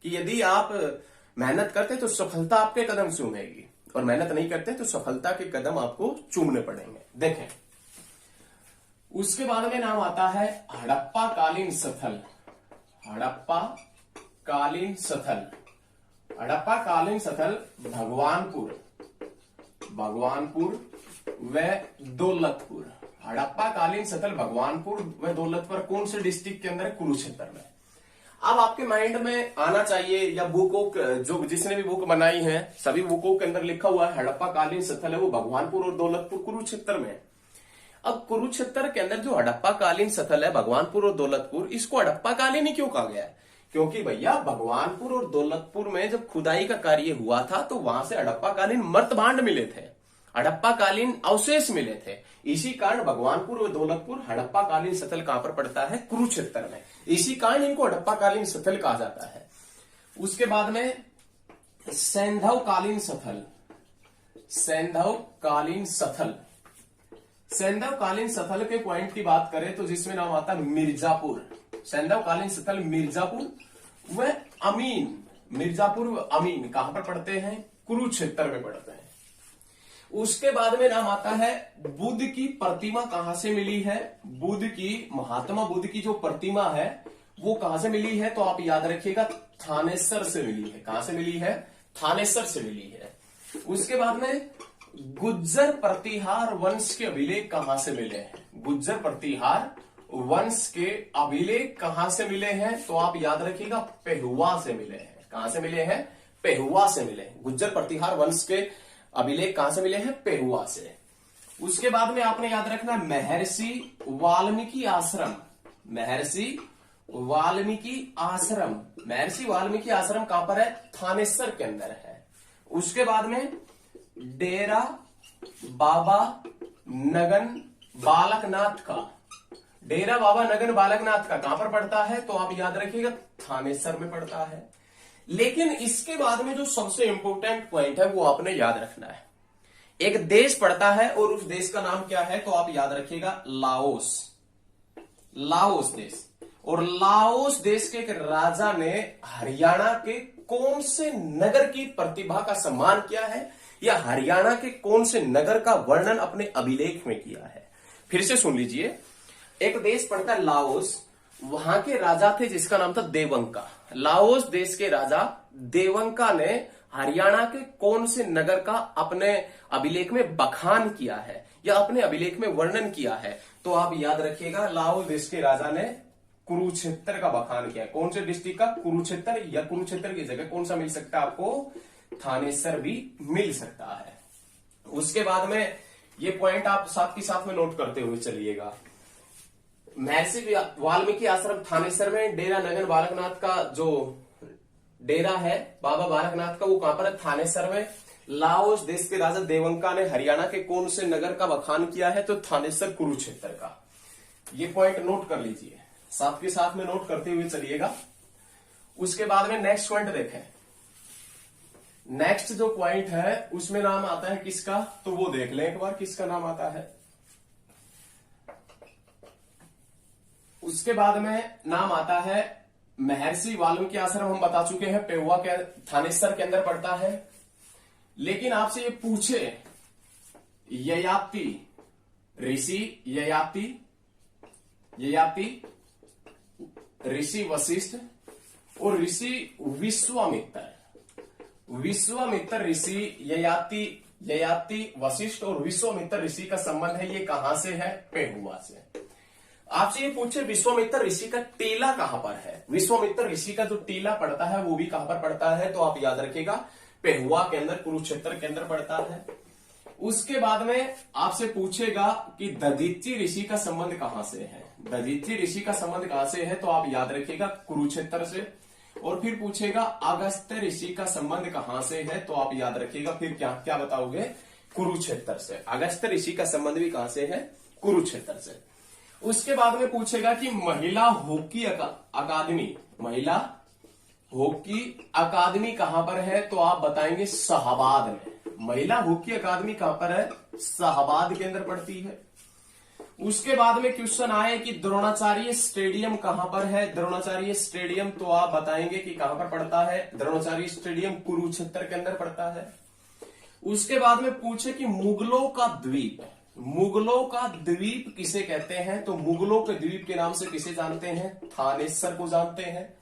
कि यदि आप मेहनत करते तो सफलता आपके कदम चूमेगी, और मेहनत नहीं करते तो सफलता के कदम आपको चूमने पड़ेंगे। देखें, उसके बाद में नाम आता है हड़प्पा कालीन स्थल। हड़प्पा कालीन स्थल, हड़प्पा कालीन स्थल भगवानपुर व दौलतपुर। हड़प्पा कालीन स्थल भगवानपुर व दौलतपुर कौन से डिस्ट्रिक्ट के अंदर है? कुरुक्षेत्र में। अब आपके माइंड में आना चाहिए, या बुकों जो जिसने भी बुक बनाई है सभी बुकों के अंदर लिखा हुआ है हड़प्पा कालीन स्थल है वो भगवानपुर और दौलतपुर कुरुक्षेत्र में। अब कुरुक्षेत्र के अंदर जो हड़प्पा कालीन स्थल है भगवानपुर और दौलतपुर, इसको हड़प्पा कालीन ही क्यों कहा गया है? क्योंकि भैया भगवानपुर और दौलतपुर में जब खुदाई का कार्य हुआ था तो वहां से हड़प्पा कालीन मर्तभांड मिले थे, हड़प्पा कालीन अवशेष मिले थे। इसी कारण भगवानपुर और दौलतपुर हड़प्पा कालीन स्थल कहां पर पड़ता है? कुरुक्षेत्र में। इसी कारण इनको हड़प्पा कालीन स्थल कहा जाता है। उसके बाद में सैंधव कालीन स्थल। सैंधव कालीन स्थल, सैंधव कालीन स्थल के पॉइंट की बात करें तो जिसमें नाम आता है मिर्जापुर। सैंधव कालीन स्थल मिर्जापुर व अमीन। मिर्जापुर व अमीन कहां पर पड़ते हैं? कुरुक्षेत्र में पड़ते हैं। उसके बाद में नाम आता है बुद्ध की प्रतिमा कहां से मिली है? बुद्ध की, महात्मा बुद्ध की जो प्रतिमा है वो कहां से मिली है? तो आप याद रखिएगा, थानेसर से मिली है। कहां से मिली है? थानेसर से मिली है। उसके बाद में गुज्जर प्रतिहार वंश के अभिलेख कहां से मिले हैं? गुज्जर प्रतिहार वंश के अभिलेख कहां से मिले हैं? तो आप याद रखिएगा, पेहुआ से मिले हैं। कहां से मिले हैं? पेहुआ से मिले। गुज्जर प्रतिहार वंश के अभिलेख कहां से मिले हैं? पेहुआ से। उसके बाद में आपने याद रखना महर्षि वाल्मीकि आश्रम। महर्षि वाल्मीकि आश्रम, महर्षि वाल्मीकि आश्रम कहां पर है? थानेसर के अंदर है। उसके बाद में डेरा बाबा नगन बालकनाथ का, डेरा बाबा नगन बालकनाथ का कहां पर पड़ता है? तो आप याद रखिएगा थानेसर में पड़ता है। लेकिन इसके बाद में जो सबसे इंपॉर्टेंट पॉइंट है वो आपने याद रखना है। एक देश पड़ता है और उस देश का नाम क्या है? तो आप याद रखिएगा लाओस। लाओस देश। और लाओस देश के एक राजा ने हरियाणा के कौन से नगर की प्रतिभा का सम्मान किया है, या हरियाणा के कौन से नगर का वर्णन अपने अभिलेख में किया है? फिर से सुन लीजिए। एक देश पड़ता है लाओस, वहां के राजा थे जिसका नाम था देवंका। लाओस देश के राजा देवंका ने हरियाणा के कौन से नगर का अपने अभिलेख में बखान किया है या अपने अभिलेख में वर्णन किया है? तो आप याद रखिएगा लाओस देश के राजा ने कुरुक्षेत्र का बखान किया है। कौन से डिस्ट्रिक्ट का? कुरुक्षेत्र, या कुरुक्षेत्र की जगह कौन सा मिल सकता है आपको? थानेसर भी मिल सकता है। उसके बाद में ये पॉइंट आप साथ के साथ में नोट करते हुए चलिएगा। महर्षि वाल्मीकि आश्रम थानेसर में, डेरा नगन बालकनाथ का जो डेरा है बाबा बालकनाथ का, वो कहां पर है? थानेसर में। लाओस देश के राजा देवंका ने हरियाणा के कौन से नगर का बखान किया है? तो थानेसर कुरुक्षेत्र का। ये पॉइंट नोट कर लीजिए, साथ के साथ में नोट करते हुए चलिएगा। उसके बाद में नेक्स्ट पॉइंट देखें। नेक्स्ट जो पॉइंट है उसमें नाम आता है किसका? तो वो देख लें एक बार, किसका नाम आता है। उसके बाद में नाम आता है महर्षि वाल्मीकि आश्रम, हम बता चुके हैं पेहुआ के थानेसर के अंदर पड़ता है। लेकिन आपसे ये पूछे ययाति ऋषि, ययाति ऋषि वशिष्ठ और ऋषि विश्वामित्र, विश्वामित्र ऋषि, ययाति वशिष्ठ और विश्वामित्र ऋषि का संबंध है, ये कहां से है? पेहुआ से। आपसे ये पूछे विश्वामित्र ऋषि का टीला कहां पर है? विश्वामित्र ऋषि का जो टीला पड़ता है वो भी कहां पर पड़ता है? तो आप याद रखिएगा पेहुआ के अंदर, कुरुक्षेत्र के अंदर पड़ता है। उसके बाद में आपसे पूछेगा कि दधीचि ऋषि का संबंध कहां से है? दधीचि ऋषि का संबंध कहां से है? तो आप याद रखिएगा कुरुक्षेत्र से। और फिर पूछेगा अगस्त्य ऋषि का संबंध कहां से है? तो आप याद रखिएगा फिर क्या क्या बताओगे? कुरुक्षेत्र से। अगस्त्य ऋषि का संबंध भी कहां से है? कुरुक्षेत्र से। उसके बाद में पूछेगा कि महिला हॉकी अकादमी, महिला हॉकी अकादमी कहां पर है? तो आप बताएंगे शाहबाद में। महिला हॉकी अकादमी कहां पर है? शाहबाद के अंदर पड़ती है। उसके बाद में क्वेश्चन आए कि द्रोणाचार्य स्टेडियम कहां पर है? द्रोणाचार्य स्टेडियम, तो आप बताएंगे कि कहां पर पड़ता है? द्रोणाचार्य स्टेडियम कुरुक्षेत्र के अंदर पड़ता है। उसके बाद में पूछे कि मुगलों का द्वीप, मुगलों का द्वीप किसे कहते हैं? तो मुगलों के द्वीप के नाम से किसे जानते हैं? थानेसर को जानते हैं।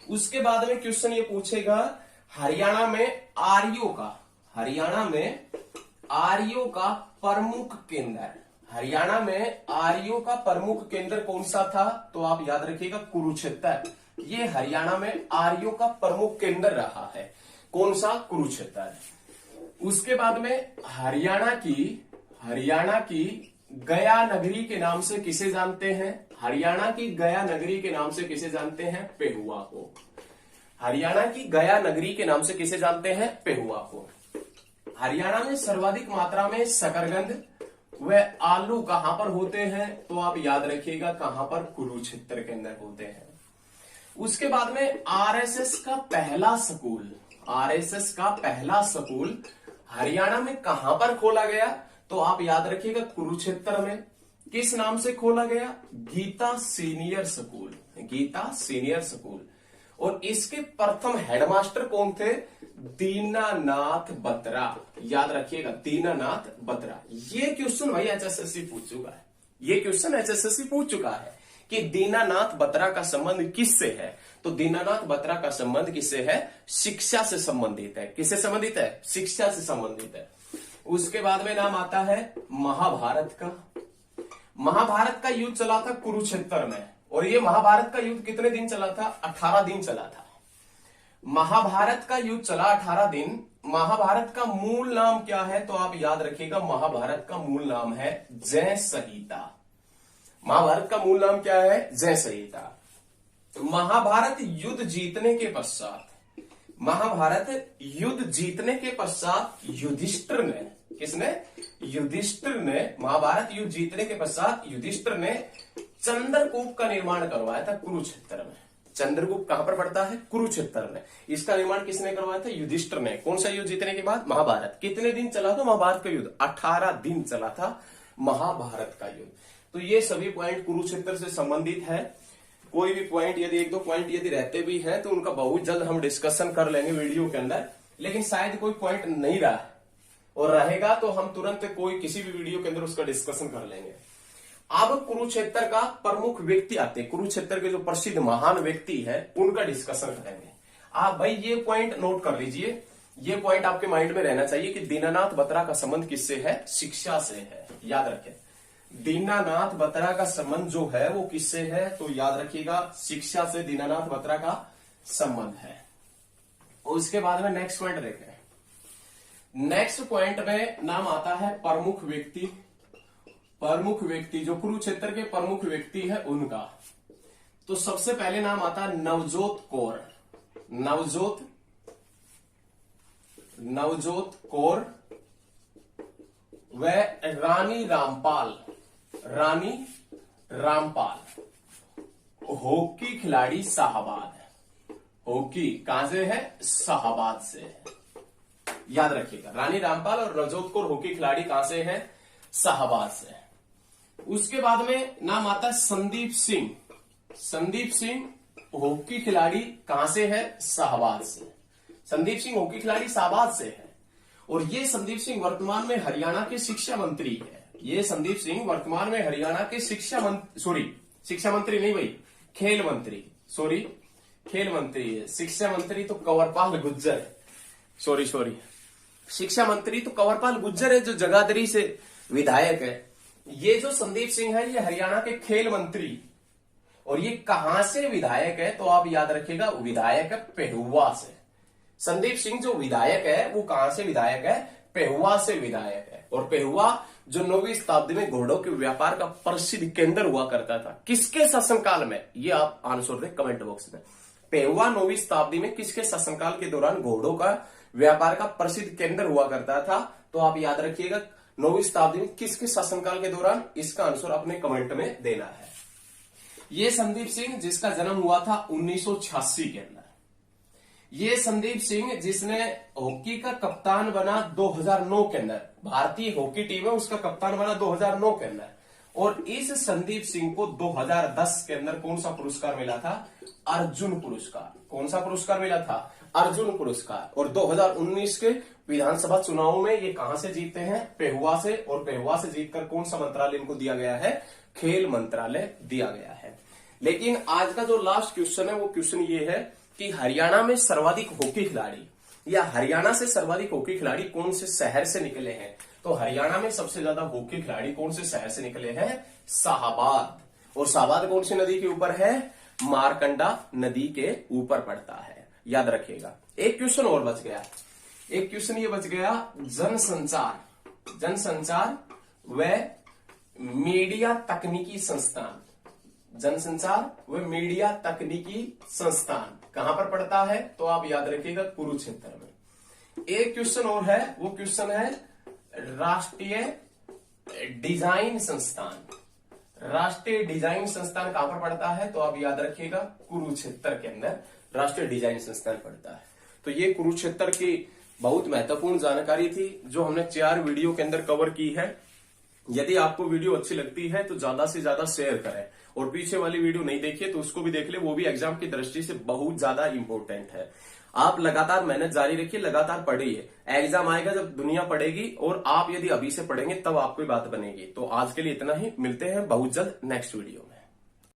उसके बाद में क्वेश्चन ये पूछेगा हरियाणा में आर्यों का, हरियाणा में आर्यों का प्रमुख केंद्र, हरियाणा में आर्यों का प्रमुख केंद्र कौन सा था? तो आप याद रखिएगा कुरुक्षेत्र। ये हरियाणा में आर्यों का प्रमुख केंद्र रहा है। कौन सा? कुरुक्षेत्र। उसके बाद में हरियाणा की गया नगरी के नाम से किसे जानते हैं? हरियाणा की गया नगरी के नाम से किसे जानते हैं? पेहुआ को। हरियाणा की गया नगरी के नाम से किसे जानते हैं? पेहुआ को। हरियाणा में सर्वाधिक मात्रा में शकरकंद व आलू कहां पर होते हैं? तो आप याद रखिएगा कहां पर? कुरुक्षेत्र के अंदर होते हैं। उसके बाद में आरएसएस का पहला स्कूल, आरएसएस का पहला स्कूल हरियाणा में कहां पर खोला गया? तो आप याद रखिएगा कुरुक्षेत्र में। किस नाम से खोला गया? Geeta senior school, Geeta senior school. और इसके प्रथम हेडमास्टर कौन थे? दीनानाथ बत्रा। याद रखिएगा दीनानाथ बत्रा। ये क्वेश्चन भाई एचएसएससी पूछ चुका है, ये क्वेश्चन एचएसएससी पूछ चुका है कि दीनानाथ बत्रा का संबंध किससे है? तो दीनानाथ बत्रा का संबंध किससे है? शिक्षा से संबंधित है। किससे संबंधित है? शिक्षा से संबंधित है। उसके बाद में नाम आता है महाभारत का। महाभारत का युद्ध चला था कुरुक्षेत्र में, और ये महाभारत का युद्ध कितने दिन चला था? 18 दिन चला था। महाभारत का युद्ध चला 18 दिन। महाभारत का मूल नाम क्या है? तो आप याद रखिएगा, महाभारत का मूल नाम है जय संहिता। महाभारत का मूल नाम क्या है? जय संहिता। महाभारत युद्ध जीतने के पश्चात, महाभारत युद्ध जीतने के पश्चात युधिष्ठिर ने, किसने? युधिष्ठिर ने महाभारत युद्ध जीतने के पश्चात युधिष्ठिर ने चंद्रकूप का निर्माण करवाया था कुरुक्षेत्र में। चंद्रकूप कहां पर पड़ता है? कुरुक्षेत्र में। इसका निर्माण किसने करवाया था? युधिष्ठिर ने। कौन सा युद्ध जीतने के बाद? महाभारत। कितने दिन चला था महाभारत का युद्ध? 18 दिन चला था महाभारत का युद्ध। तो ये सभी पॉइंट कुरुक्षेत्र से संबंधित है। कोई भी पॉइंट यदि एक दो पॉइंट यदि रहते भी हैं तो उनका बहुत जल्द हम डिस्कशन कर लेंगे वीडियो के अंदर, लेकिन शायद कोई पॉइंट नहीं रहा और रहेगा तो हम तुरंत कोई किसी भी वीडियो के अंदर उसका डिस्कशन कर लेंगे। अब कुरुक्षेत्र का प्रमुख व्यक्ति आते हैं, कुरुक्षेत्र के जो प्रसिद्ध महान व्यक्ति है उनका डिस्कशन करेंगे। आप भाई ये पॉइंट नोट कर लीजिए, ये पॉइंट आपके माइंड में रहना चाहिए कि दीनानाथ बत्रा का संबंध किससे है? शिक्षा से है। याद रखें, दीनानाथ बत्रा का संबंध जो है वो किससे है? तो याद रखिएगा, शिक्षा से दीनानाथ बत्रा का संबंध है। और उसके बाद में नेक्स्ट पॉइंट देखें। नेक्स्ट पॉइंट में नाम आता है प्रमुख व्यक्ति। प्रमुख व्यक्ति जो कुरुक्षेत्र के प्रमुख व्यक्ति है उनका, तो सबसे पहले नाम आता है नवजोत कौर। नवजोत कौर व रानी रामपाल। रानी रामपाल हॉकी खिलाड़ी शाहाबाद। हॉकी कहां से है? शाहाबाद से है। याद रखिएगा, रानी रामपाल और नवजोत कौर हॉकी खिलाड़ी कहां से है? शाहाबाद से। उसके बाद में नाम आता है संदीप सिंह। संदीप सिंह हॉकी खिलाड़ी कहां से है? शाहाबाद से। संदीप सिंह हॉकी खिलाड़ी शाहाबाद से है। और ये संदीप सिंह वर्तमान में हरियाणा के शिक्षा मंत्री है। ये संदीप सिंह वर्तमान में हरियाणा के शिक्षा मंत्री नहीं भाई, खेल मंत्री, खेल मंत्री है। शिक्षा मंत्री तो कंवरपाल गुज्जर है। सॉरी, शिक्षा मंत्री तो कंवरपाल गुज्जर है जो जगाधरी से विधायक है। ये जो संदीप सिंह है ये हरियाणा के खेल मंत्री। और ये कहां से विधायक है? तो आप याद रखिएगा, विधायक है पेहुआ से। संदीप सिंह जो विधायक है वो कहां से विधायक है? पेहुआ से विधायक है। और पेहुआ जो 9वीं शताब्दी में घोड़ों के व्यापार का प्रसिद्ध केंद्र हुआ करता था, किसके शासनकाल में? ये आप आंसर दें कमेंट बॉक्स में। पेहुआ 9वीं शताब्दी में किसके शासनकाल के दौरान घोड़ों का व्यापार का प्रसिद्ध केंद्र हुआ करता था? तो आप याद रखिएगा 9वीं शताब्दी में किसके शासनकाल के दौरान? इसका आंसर अपने कमेंट में देना है। ये संदीप सिंह जिसका जन्म हुआ था 1986 के अंदर। ये संदीप सिंह जिसने हॉकी का कप्तान बना 2009 के अंदर, भारतीय हॉकी टीम है उसका कप्तान बना 2009 के अंदर। और इस संदीप सिंह को 2010 के अंदर कौन सा पुरस्कार मिला था? अर्जुन पुरस्कार। कौन सा पुरस्कार मिला था? अर्जुन पुरस्कार। और 2019 के विधानसभा चुनाव में ये कहां से जीते हैं? पेहुआ से। और पेहुआ से जीतकर कौन सा मंत्रालय इनको दिया गया है? खेल मंत्रालय दिया गया है। लेकिन आज का जो लास्ट क्वेश्चन है वो क्वेश्चन ये है कि हरियाणा में सर्वाधिक हॉकी खिलाड़ी या हरियाणा से सर्वाधिक हॉकी खिलाड़ी कौन से शहर से निकले हैं? तो हरियाणा में सबसे ज्यादा हॉकी खिलाड़ी कौन से शहर से निकले हैं? शाहाबाद। और शाहाबाद कौन सी नदी के ऊपर है? मारकंडा नदी के ऊपर पड़ता है। याद रखिएगा। एक क्वेश्चन और बच गया। एक क्वेश्चन ये बच गया, जनसंचार व मीडिया तकनीकी संस्थान। जनसंचार व मीडिया तकनीकी संस्थान कहां पर पड़ता है? तो आप याद रखिएगा कुरुक्षेत्र में। एक क्वेश्चन और है, वो क्वेश्चन है राष्ट्रीय डिजाइन संस्थान। राष्ट्रीय डिजाइन संस्थान कहां पर पड़ता है? तो आप याद रखिएगा कुरुक्षेत्र के अंदर राष्ट्रीय डिजाइन संस्थान पड़ता है। तो ये कुरुक्षेत्र की बहुत महत्वपूर्ण जानकारी थी जो हमने 4 वीडियो के अंदर कवर की है। यदि आपको वीडियो अच्छी लगती है तो ज्यादा से ज्यादा शेयर करें और पीछे वाली वीडियो नहीं देखिए तो उसको भी देख ले, वो भी एग्जाम की दृष्टि से बहुत ज्यादा इंपॉर्टेंट है। आप लगातार मेहनत जारी रखिए, लगातार पढ़िए। एग्जाम आएगा जब दुनिया पढ़ेगी और आप यदि अभी से पढ़ेंगे तब आपको बात बनेगी। तो आज के लिए इतना ही, मिलते हैं बहुत जल्द नेक्स्ट वीडियो में।